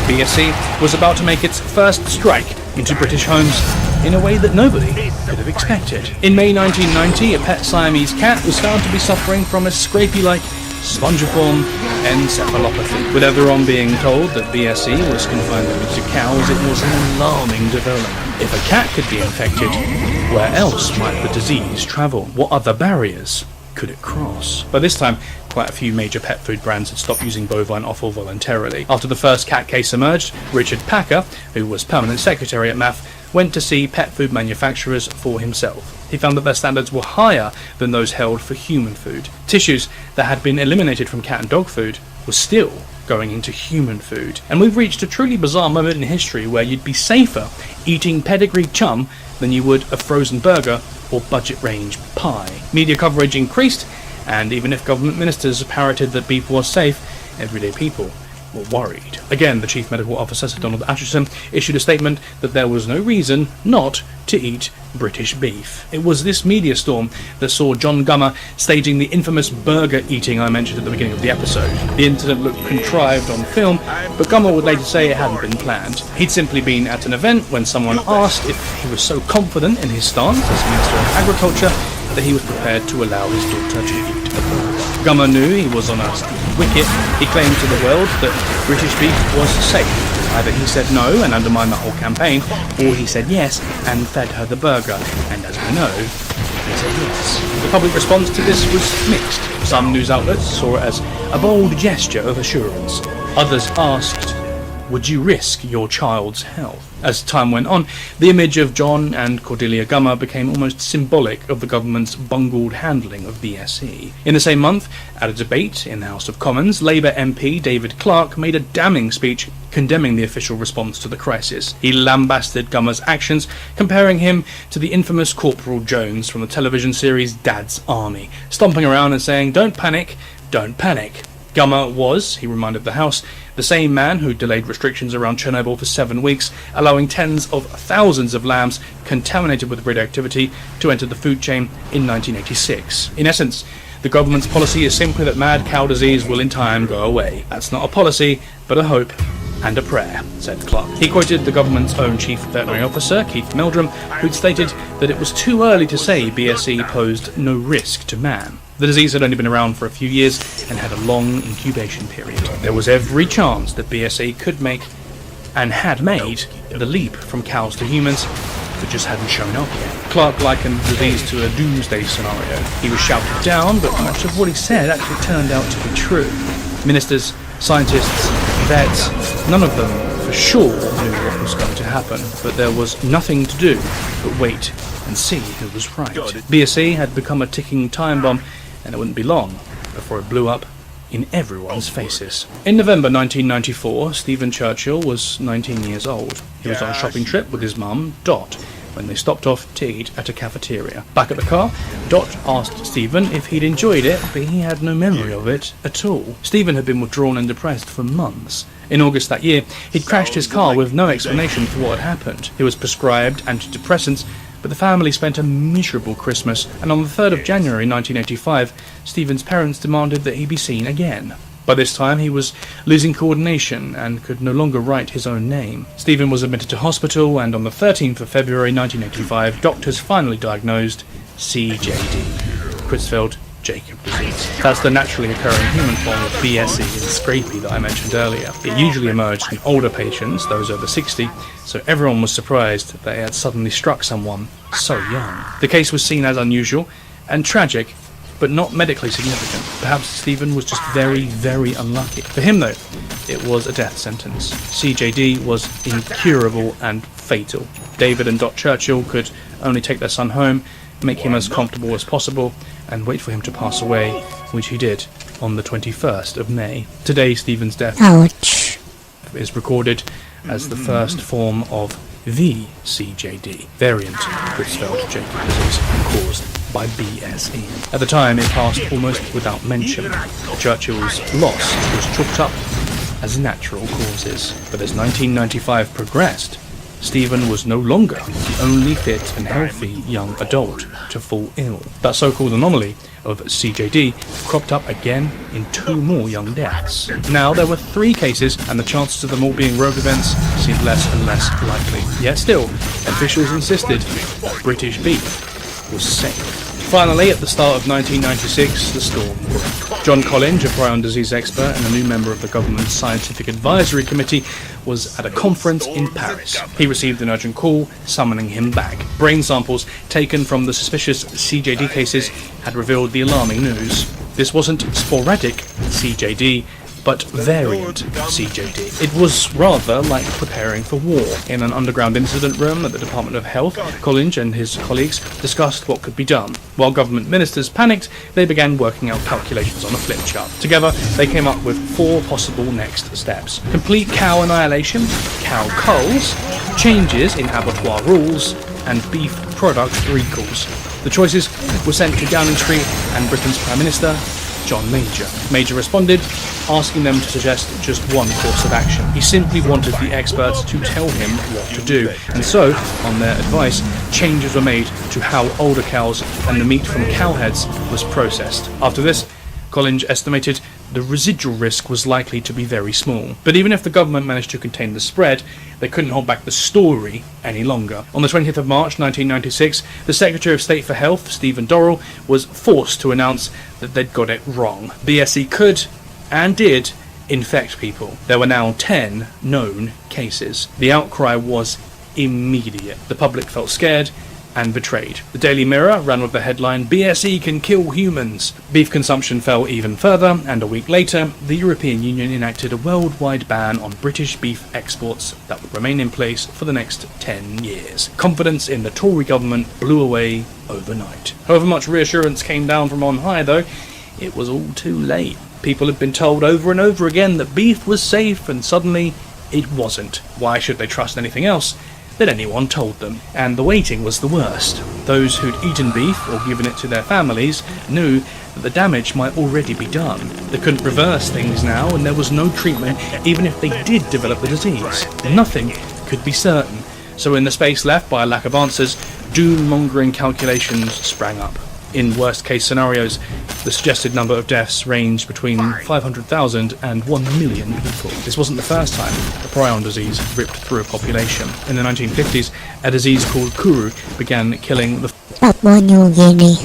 BSE was about to make its first strike into British homes in a way that nobody could have expected. In May 1990, a pet Siamese cat was found to be suffering from a scrapie-like Spongiform Encephalopathy. With everyone being told that BSE was confined only to cows, it was an alarming development. If a cat could be infected, where else might the disease travel? What other barriers could it cross? By this time, quite a few major pet food brands had stopped using bovine offal voluntarily. After the first cat case emerged, Richard Packer, who was permanent secretary at MAF, went to see pet food manufacturers for himself. He found that their standards were higher than those held for human food. Tissues that had been eliminated from cat and dog food were still going into human food. And we've reached a truly bizarre moment in history where you'd be safer eating pedigree chum than you would a frozen burger or budget range pie. Media coverage increased, and even if government ministers parroted that beef was safe, everyday people were worried. Again, the Chief Medical Officer, Sir Donald Acheson, issued a statement that there was no reason not to eat British beef. It was this media storm that saw John Gummer staging the infamous burger eating I mentioned at the beginning of the episode. The incident looked contrived on film, but Gummer would later say it hadn't been planned. He'd simply been at an event when someone asked if he was so confident in his stance as Minister of Agriculture that he was prepared to allow his daughter to eat a burger. Gummer knew he was on a wicket. He claimed to the world that British beef was safe. Either he said no and undermined the whole campaign, or he said yes and fed her the burger. And as we know, he said yes. The public response to this was mixed. Some news outlets saw it as a bold gesture of assurance. Others asked, would you risk your child's health? As time went on, the image of John and Cordelia Gummer became almost symbolic of the government's bungled handling of BSE. In the same month, at a debate in the House of Commons, Labour MP David Clark made a damning speech condemning the official response to the crisis. He lambasted Gummer's actions, comparing him to the infamous Corporal Jones from the television series Dad's Army, stomping around and saying, "Don't panic, don't panic." Gummer was, he reminded the House, the same man who delayed restrictions around Chernobyl for 7 weeks, allowing tens of thousands of lambs contaminated with radioactivity to enter the food chain in 1986. In essence, the government's policy is simply that mad cow disease will in time go away. That's not a policy, but a hope and a prayer, said Clark. He quoted the government's own chief veterinary officer, Keith Meldrum, who'd stated that it was too early to say BSE posed no risk to man. The disease had only been around for a few years and had a long incubation period. There was every chance that BSE could make, and had made, the leap from cows to humans, but just hadn't shown up yet. Clark likened the disease to a doomsday scenario. He was shouted down, but much of what he said actually turned out to be true. Ministers, scientists, vets, none of them for sure knew what was going to happen, but there was nothing to do but wait and see who was right. BSE had become a ticking time bomb, and it wouldn't be long before it blew up in everyone's faces. In November 1994, Stephen Churchill was 19 years old. He was on a shopping trip with his mum, Dot, when they stopped off to eat at a cafeteria. Back at the car, Dot asked Stephen if he'd enjoyed it, but he had no memory of it at all. Stephen had been withdrawn and depressed for months. In August that year, he'd crashed his car with no explanation for what had happened. He was prescribed antidepressants, but the family spent a miserable Christmas, and on the 3rd of January 1985, Stephen's parents demanded that he be seen again. By this time, he was losing coordination and could no longer write his own name. Stephen was admitted to hospital, and on the 13th of February 1985, doctors finally diagnosed CJD, Creutzfeldt-Jakob disease. That's the naturally occurring human form of BSE and scrapie that I mentioned earlier. It usually emerged in older patients, those over 60, so everyone was surprised that it had suddenly struck someone so young. The case was seen as unusual and tragic, but not medically significant. Perhaps Stephen was just very, very unlucky. For him, though, it was a death sentence. CJD was incurable and fatal. David and Dot Churchill could only take their son home, make him as comfortable as possible, and wait for him to pass away, which he did on the 21st of May. Today, Stephen's death is recorded as the first form of the CJD, variant Creutzfeldt-Jakob disease, caused by BSE. At the time, it passed almost without mention. Churchill's loss was chalked up as natural causes. But as 1995 progressed, Stephen was no longer the only fit and healthy young adult to fall ill. That so-called anomaly of CJD cropped up again in 2 more young deaths. Now there were 3 cases, and the chances of them all being rogue events seemed less and less likely. Yet still, officials insisted that British beef was safe. Finally, at the start of 1996, the storm broke. John Collins, a prion disease expert and a new member of the government's Scientific Advisory Committee, was at a conference in Paris. He received an urgent call summoning him back. Brain samples taken from the suspicious CJD cases had revealed the alarming news. This wasn't sporadic CJD, but variant CJD. It was rather like preparing for war. In an underground incident room at the Department of Health, Collins and his colleagues discussed what could be done. While government ministers panicked, they began working out calculations on a flip chart. Together, they came up with 4 possible next steps: complete cow annihilation, cow culls, changes in abattoir rules, and beef product recalls. The choices were sent to Downing Street and Britain's Prime Minister, John Major. Major responded, asking them to suggest just one course of action. He simply wanted the experts to tell him what to do, and so, on their advice, changes were made to how older cows and the meat from cow heads was processed. After this, Collins estimated the residual risk was likely to be very small. But even if the government managed to contain the spread, they couldn't hold back the story any longer. On the 20th of March 1996, the Secretary of State for Health, Stephen Dorrell, was forced to announce that they'd got it wrong. BSE could, and did, infect people. There were now 10 known cases. The outcry was immediate. The public felt scared and betrayed. The Daily Mirror ran with the headline, "BSE can kill humans." Beef consumption fell even further, and a week later, the European Union enacted a worldwide ban on British beef exports that would remain in place for the next 10 years. Confidence in the Tory government blew away overnight. However much reassurance came down from on high, though, it was all too late. People had been told over and over again that beef was safe, and suddenly it wasn't. Why should they trust anything else that anyone told them? And the waiting was the worst. Those who'd eaten beef or given it to their families knew that the damage might already be done. They couldn't reverse things now, and there was no treatment even if they did develop the disease. Nothing could be certain. So in the space left by a lack of answers, doom-mongering calculations sprang up. In worst-case scenarios, the suggested number of deaths ranged between 500,000 and 1 million people. This wasn't the first time a prion disease ripped through a population. In the 1950s, a disease called kuru began killing the Papua New Guinea.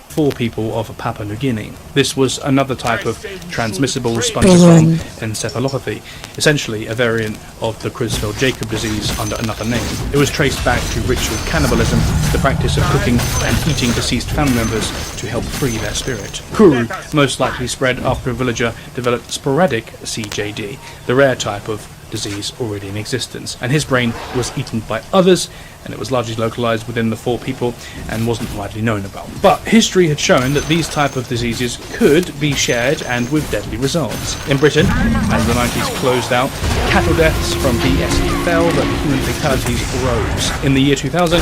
4 people of Papua New Guinea. This was another type of transmissible spongiform encephalopathy, essentially a variant of the Creutzfeldt-Jakob disease under another name. It was traced back to ritual cannibalism, the practice of cooking and eating deceased family members to help free their spirit. Kuru most likely spread after a villager developed sporadic CJD, the rare type of disease already in existence, and his brain was eaten by others and it was largely localized within the 4 people and wasn't widely known about. But history had shown that these type of diseases could be shared and with deadly results. In Britain, as the 90s closed out, cattle deaths from BSE fell, but human fatalities rose. In the year 2000,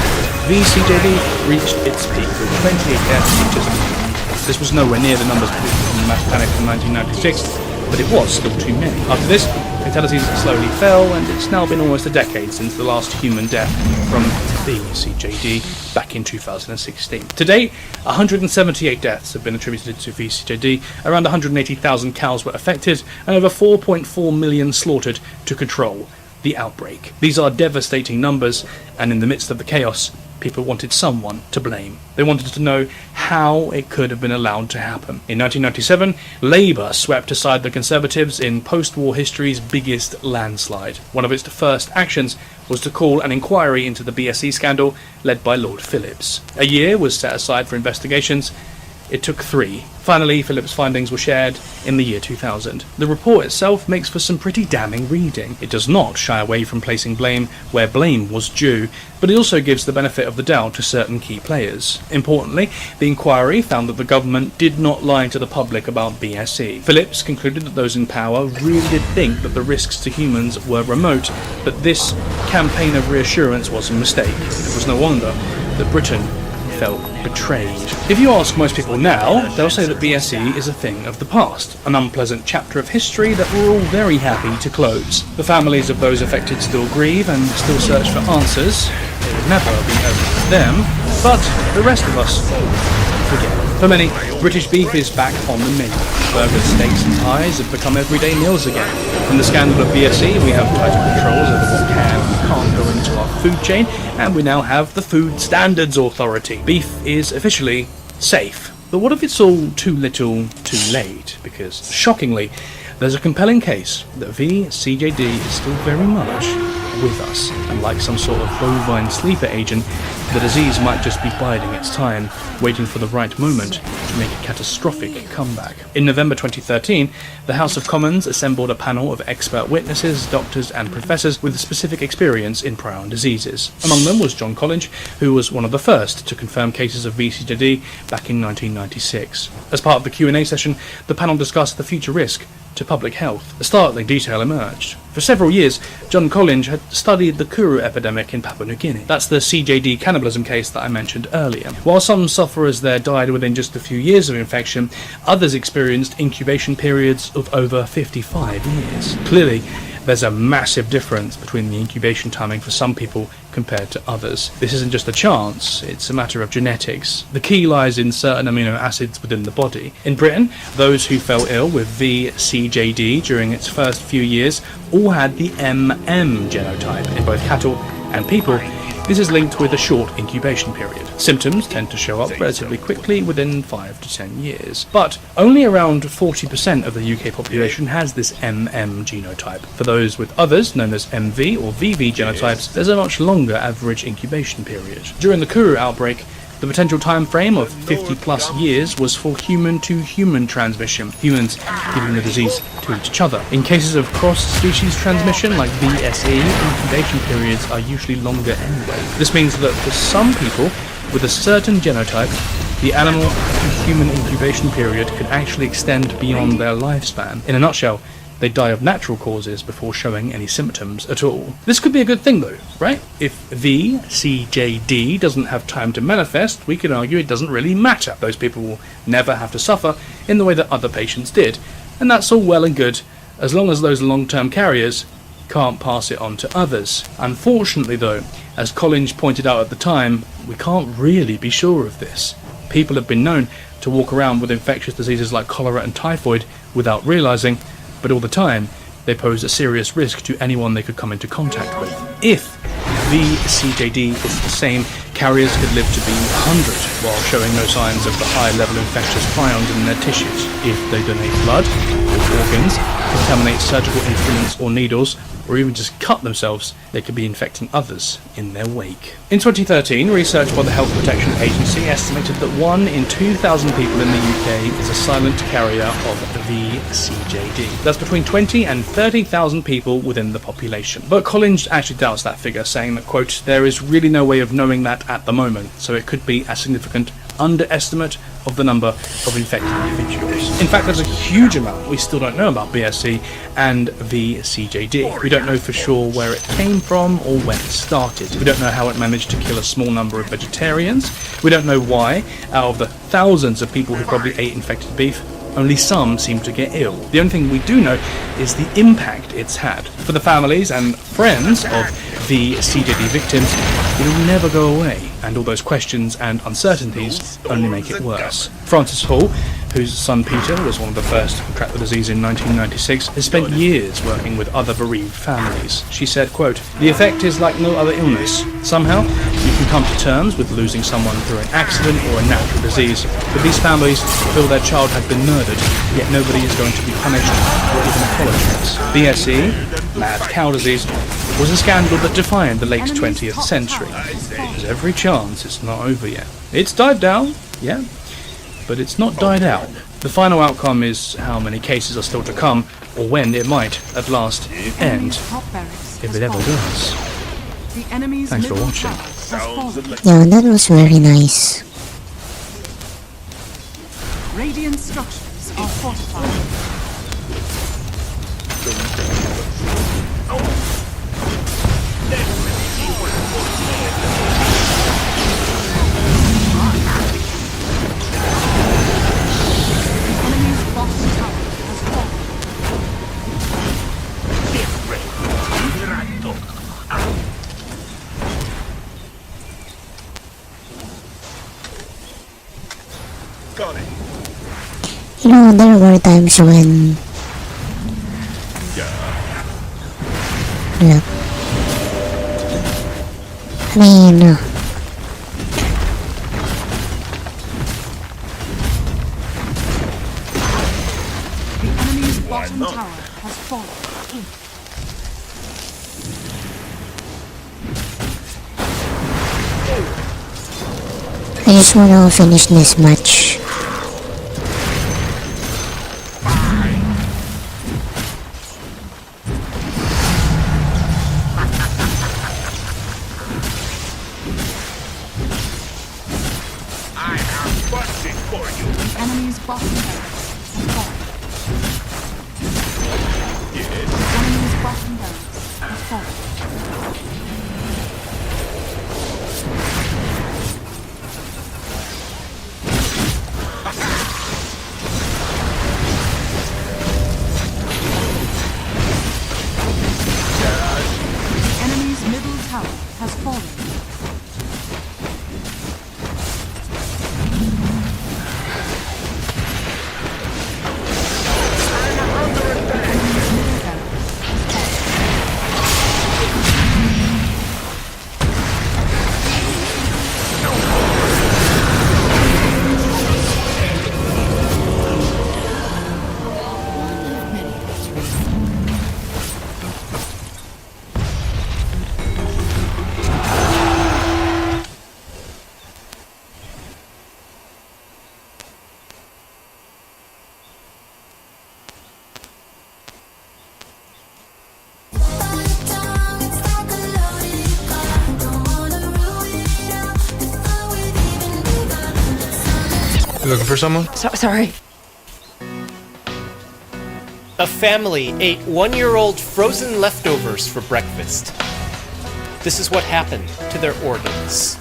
VCJD reached its peak with 28 deaths in just a month. This was nowhere near the numbers predicted from the mass panic in 1996, but it was still too many. After this, fatalities slowly fell, and it's now been almost a decade since the last human death from VCJD back in 2016. To date, 178 deaths have been attributed to VCJD, around 180,000 cows were affected, and over 4.4 million slaughtered to control the outbreak. These are devastating numbers, and in the midst of the chaos, people wanted someone to blame. They wanted to know how it could have been allowed to happen. In 1997, Labour swept aside the Conservatives in post-war history's biggest landslide. One of its first actions was to call an inquiry into the BSE scandal led by Lord Phillips. A year was set aside for investigations. It took 3. Finally, Phillips' findings were shared in the year 2000. The report itself makes for some pretty damning reading. It does not shy away from placing blame where blame was due, but it also gives the benefit of the doubt to certain key players. Importantly, the inquiry found that the government did not lie to the public about BSE. Phillips concluded that those in power really did think that the risks to humans were remote, but this campaign of reassurance was a mistake. It was no wonder that Britain felt betrayed. If you ask most people now, they'll say that BSE is a thing of the past, an unpleasant chapter of history that we're all very happy to close. The families of those affected still grieve and still search for answers. It will never be over for them, but the rest of us forget. For many, British beef is back on the menu. Burgers, steaks and pies have become everyday meals again. From the scandal of BSE, we have tighter controls over what can and can't go into our food chain, and we now have the Food Standards Authority. Beef is officially safe. But what if it's all too little, too late? Because, shockingly, there's a compelling case that VCJD is still very much with us, and like some sort of bovine sleeper agent, the disease might just be biding its time, waiting for the right moment to make a catastrophic comeback. In November 2013, the House of Commons assembled a panel of expert witnesses, doctors and professors with specific experience in prion diseases. Among them was John Collins, who was one of the first to confirm cases of VCJD back in 1996. As part of the Q&A session, the panel discussed the future risk to public health. A startling detail emerged. For several years, John Collins had studied the Kuru epidemic in Papua New Guinea. That's the CJD cannibalism case that I mentioned earlier. While some sufferers there died within just a few years of infection, others experienced incubation periods of over 55 years. Clearly, there's a massive difference between the incubation timing for some people compared to others. This isn't just a chance, it's a matter of genetics. The key lies in certain amino acids within the body. In Britain, those who fell ill with VCJD during its first few years all had the MM genotype. In both cattle and people, this is linked with a short incubation period. Symptoms tend to show up relatively quickly within 5 to 10 years. But only around 40% of the UK population has this MM genotype. For those with others, known as MV or VV genotypes, there's a much longer average incubation period. During the Kuru outbreak, the potential time frame of 50 plus years was for human-to-human transmission, humans giving the disease to each other. In cases of cross-species transmission like VSE, incubation periods are usually longer anyway. This means that for some people with a certain genotype, the animal-to-human incubation period could actually extend beyond their lifespan. In a nutshell, they die of natural causes before showing any symptoms at all. This could be a good thing though, right? If VCJD doesn't have time to manifest, we could argue it doesn't really matter. Those people will never have to suffer in the way that other patients did. And that's all well and good, as long as those long-term carriers can't pass it on to others. Unfortunately though, as Collins pointed out at the time, we can't really be sure of this. People have been known to walk around with infectious diseases like cholera and typhoid without realizing, but all the time, they pose a serious risk to anyone they could come into contact with. If VCJD is the same Carriers could live to be 100 while showing no signs of the high-level infectious prions in their tissues. If they donate blood, or organs, contaminate surgical instruments or needles, or even just cut themselves, they could be infecting others in their wake. In 2013, research by the Health Protection Agency estimated that 1 in 2,000 people in the UK is a silent carrier of VCJD. That's between 20 and 30,000 people within the population. But Collins actually doubts that figure, saying that, quote, there is really no way of knowing that at the moment, so it could be a significant underestimate of the number of infected individuals. In fact, there's a huge amount we still don't know about BSE and VCJD. We don't know for sure where it came from or when it started. We don't know how it managed to kill a small number of vegetarians. We don't know why, out of the thousands of people who probably ate infected beef, only some seem to get ill. The only thing we do know is the impact it's had. For the families and friends of the CJD victims, it'll never go away, and all those questions and uncertainties only make it worse. Frances Hall, whose son Peter was one of the first to contract the disease in 1996, has spent years working with other bereaved families. She said, quote, the effect is like no other illness. Somehow, you can come to terms with losing someone through an accident or a natural disease, but these families feel their child had been murdered, yet nobody is going to be punished or even apologise. BSE, mad cow disease, was a scandal that defined the late 20th century. There's every chance it's not over yet. It's died down, yeah, but it's not died out. The final outcome is how many cases are still to come, or when it might, at last, end, if it ever does. Thanks for watching. Yeah, that was very nice. Radiant structures are fortified. You know, there were times when look, I mean The enemy's bottom tower has fallen. I just wanna finish this match. The enemy's bottom barracks has fallen. The enemy's bottom barracks has fallen. The enemy's middle tower has fallen. You looking for someone? Sorry. A family ate 1-year-old frozen leftovers for breakfast. This is what happened to their organs.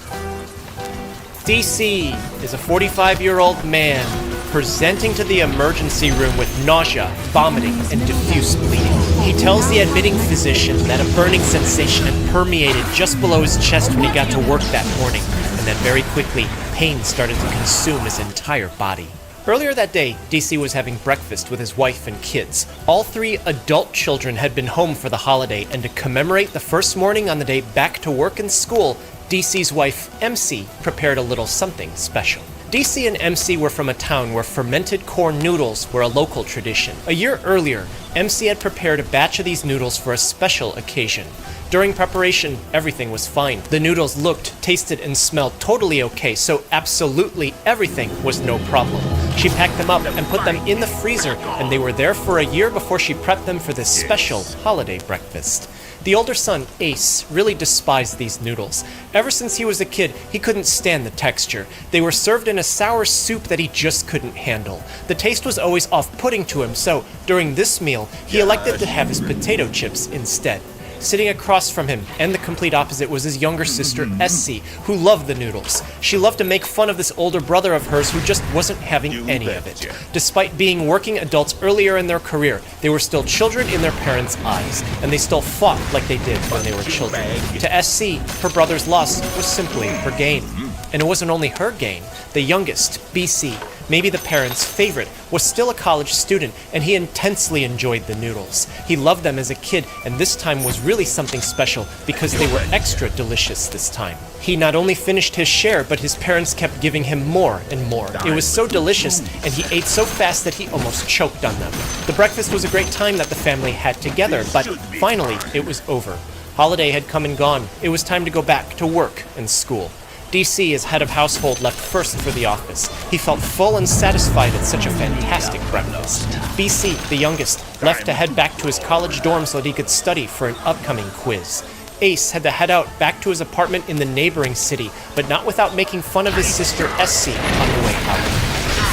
DC is a 45-year-old man presenting to the emergency room with nausea, vomiting, and diffuse bleeding. He tells the admitting physician that a burning sensation had permeated just below his chest when he got to work that morning, and that very quickly, pain started to consume his entire body. Earlier that day, DC was having breakfast with his wife and kids. All 3 adult children had been home for the holiday, and to commemorate the first morning on the day back to work and school, DC's wife, MC, prepared a little something special. DC and MC were from a town where fermented corn noodles were a local tradition. A year earlier, MC had prepared a batch of these noodles for a special occasion. During preparation, everything was fine. The noodles looked, tasted, and smelled totally okay, so absolutely everything was no problem. She packed them up and put them in the freezer, and they were there for a year before she prepped them for this special holiday breakfast. The older son, Ace, really despised these noodles. Ever since he was a kid, he couldn't stand the texture. They were served in a sour soup that he just couldn't handle. The taste was always off-putting to him, so during this meal, he elected to have his potato chips instead. Sitting across from him, and the complete opposite, was his younger sister, SC, who loved the noodles. She loved to make fun of this older brother of hers who just wasn't having any of it. Despite being working adults earlier in their career, they were still children in their parents' eyes, and they still fought like they did when they were children. To SC, her brother's loss was simply her gain. And it wasn't only her gain. The youngest, BC, maybe the parents' favorite, was still a college student, and he intensely enjoyed the noodles. He loved them as a kid, and this time was really something special because they were extra delicious this time. He not only finished his share, but his parents kept giving him more and more. It was so delicious, and he ate so fast that he almost choked on them. The breakfast was a great time that the family had together, but finally, it was over. Holiday had come and gone. It was time to go back to work and school. DC, as head of household, left first for the office. He felt full and satisfied at such a fantastic breakfast. BC, the youngest, left to head back to his college dorm so that he could study for an upcoming quiz. Ace had to head out back to his apartment in the neighboring city, but not without making fun of his sister SC on the way out.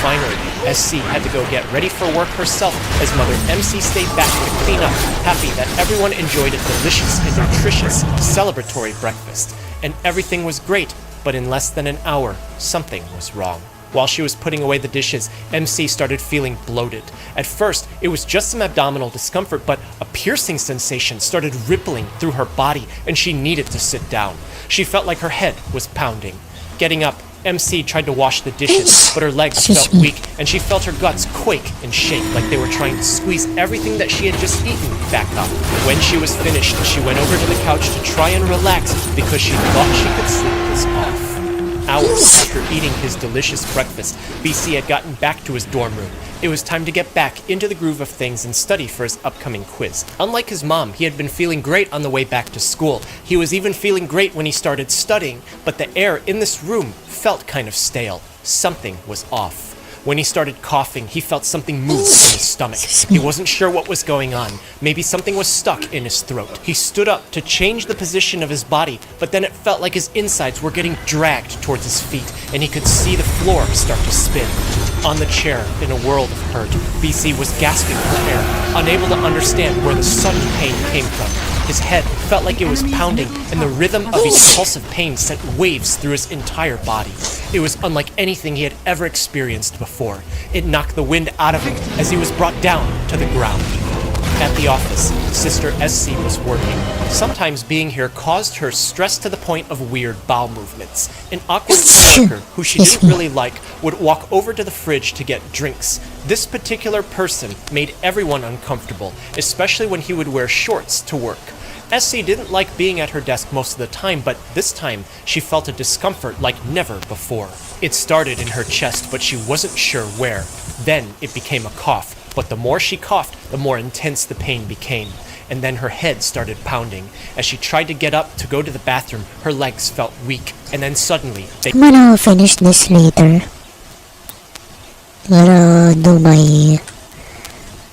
Finally, SC had to go get ready for work herself as Mother MC stayed back to clean up, happy that everyone enjoyed a delicious and nutritious celebratory breakfast. And everything was great. But in less than an hour, something was wrong. While she was putting away the dishes, MC started feeling bloated. At first, it was just some abdominal discomfort, but a piercing sensation started rippling through her body, and she needed to sit down. She felt like her head was pounding. Getting up, MC tried to wash the dishes, but her legs felt weak, and she felt her guts quake and shake like they were trying to squeeze everything that she had just eaten back up. When she was finished, she went over to the couch to try and relax because she thought she could sleep this off. Hours after eating his delicious breakfast, BC had gotten back to his dorm room. It was time to get back into the groove of things and study for his upcoming quiz. Unlike his mom, he had been feeling great on the way back to school. He was even feeling great when he started studying, but the air in this room felt kind of stale. Something was off. When he started coughing, he felt something move in his stomach. He wasn't sure what was going on. Maybe something was stuck in his throat. He stood up to change the position of his body, but then it felt like his insides were getting dragged towards his feet, and he could see the floor start to spin. On the chair, in a world of hurt, BC was gasping for air, unable to understand where the sudden pain came from. His head felt like it was pounding, and the rhythm of each pulse of pain sent waves through his entire body. It was unlike anything he had ever experienced before. It knocked the wind out of him as he was brought down to the ground. At the office, Sister SC was working. Sometimes being here caused her stress to the point of weird bowel movements. An awkward coworker, who she didn't really like, would walk over to the fridge to get drinks. This particular person made everyone uncomfortable, especially when he would wear shorts to work. SC didn't like being at her desk most of the time, but this time she felt a discomfort like never before. It started in her chest, but she wasn't sure where. Then it became a cough, but the more she coughed, the more intense the pain became. And then her head started pounding. As she tried to get up to go to the bathroom, her legs felt weak, and then suddenly they... I'm gonna finish this later. I'll do my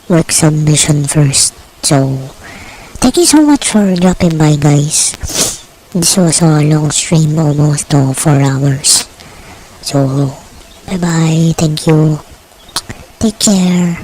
work submission first. So, thank you so much for dropping by, guys. This was a long stream, almost 4 hours. So, bye-bye. Thank you. Take care.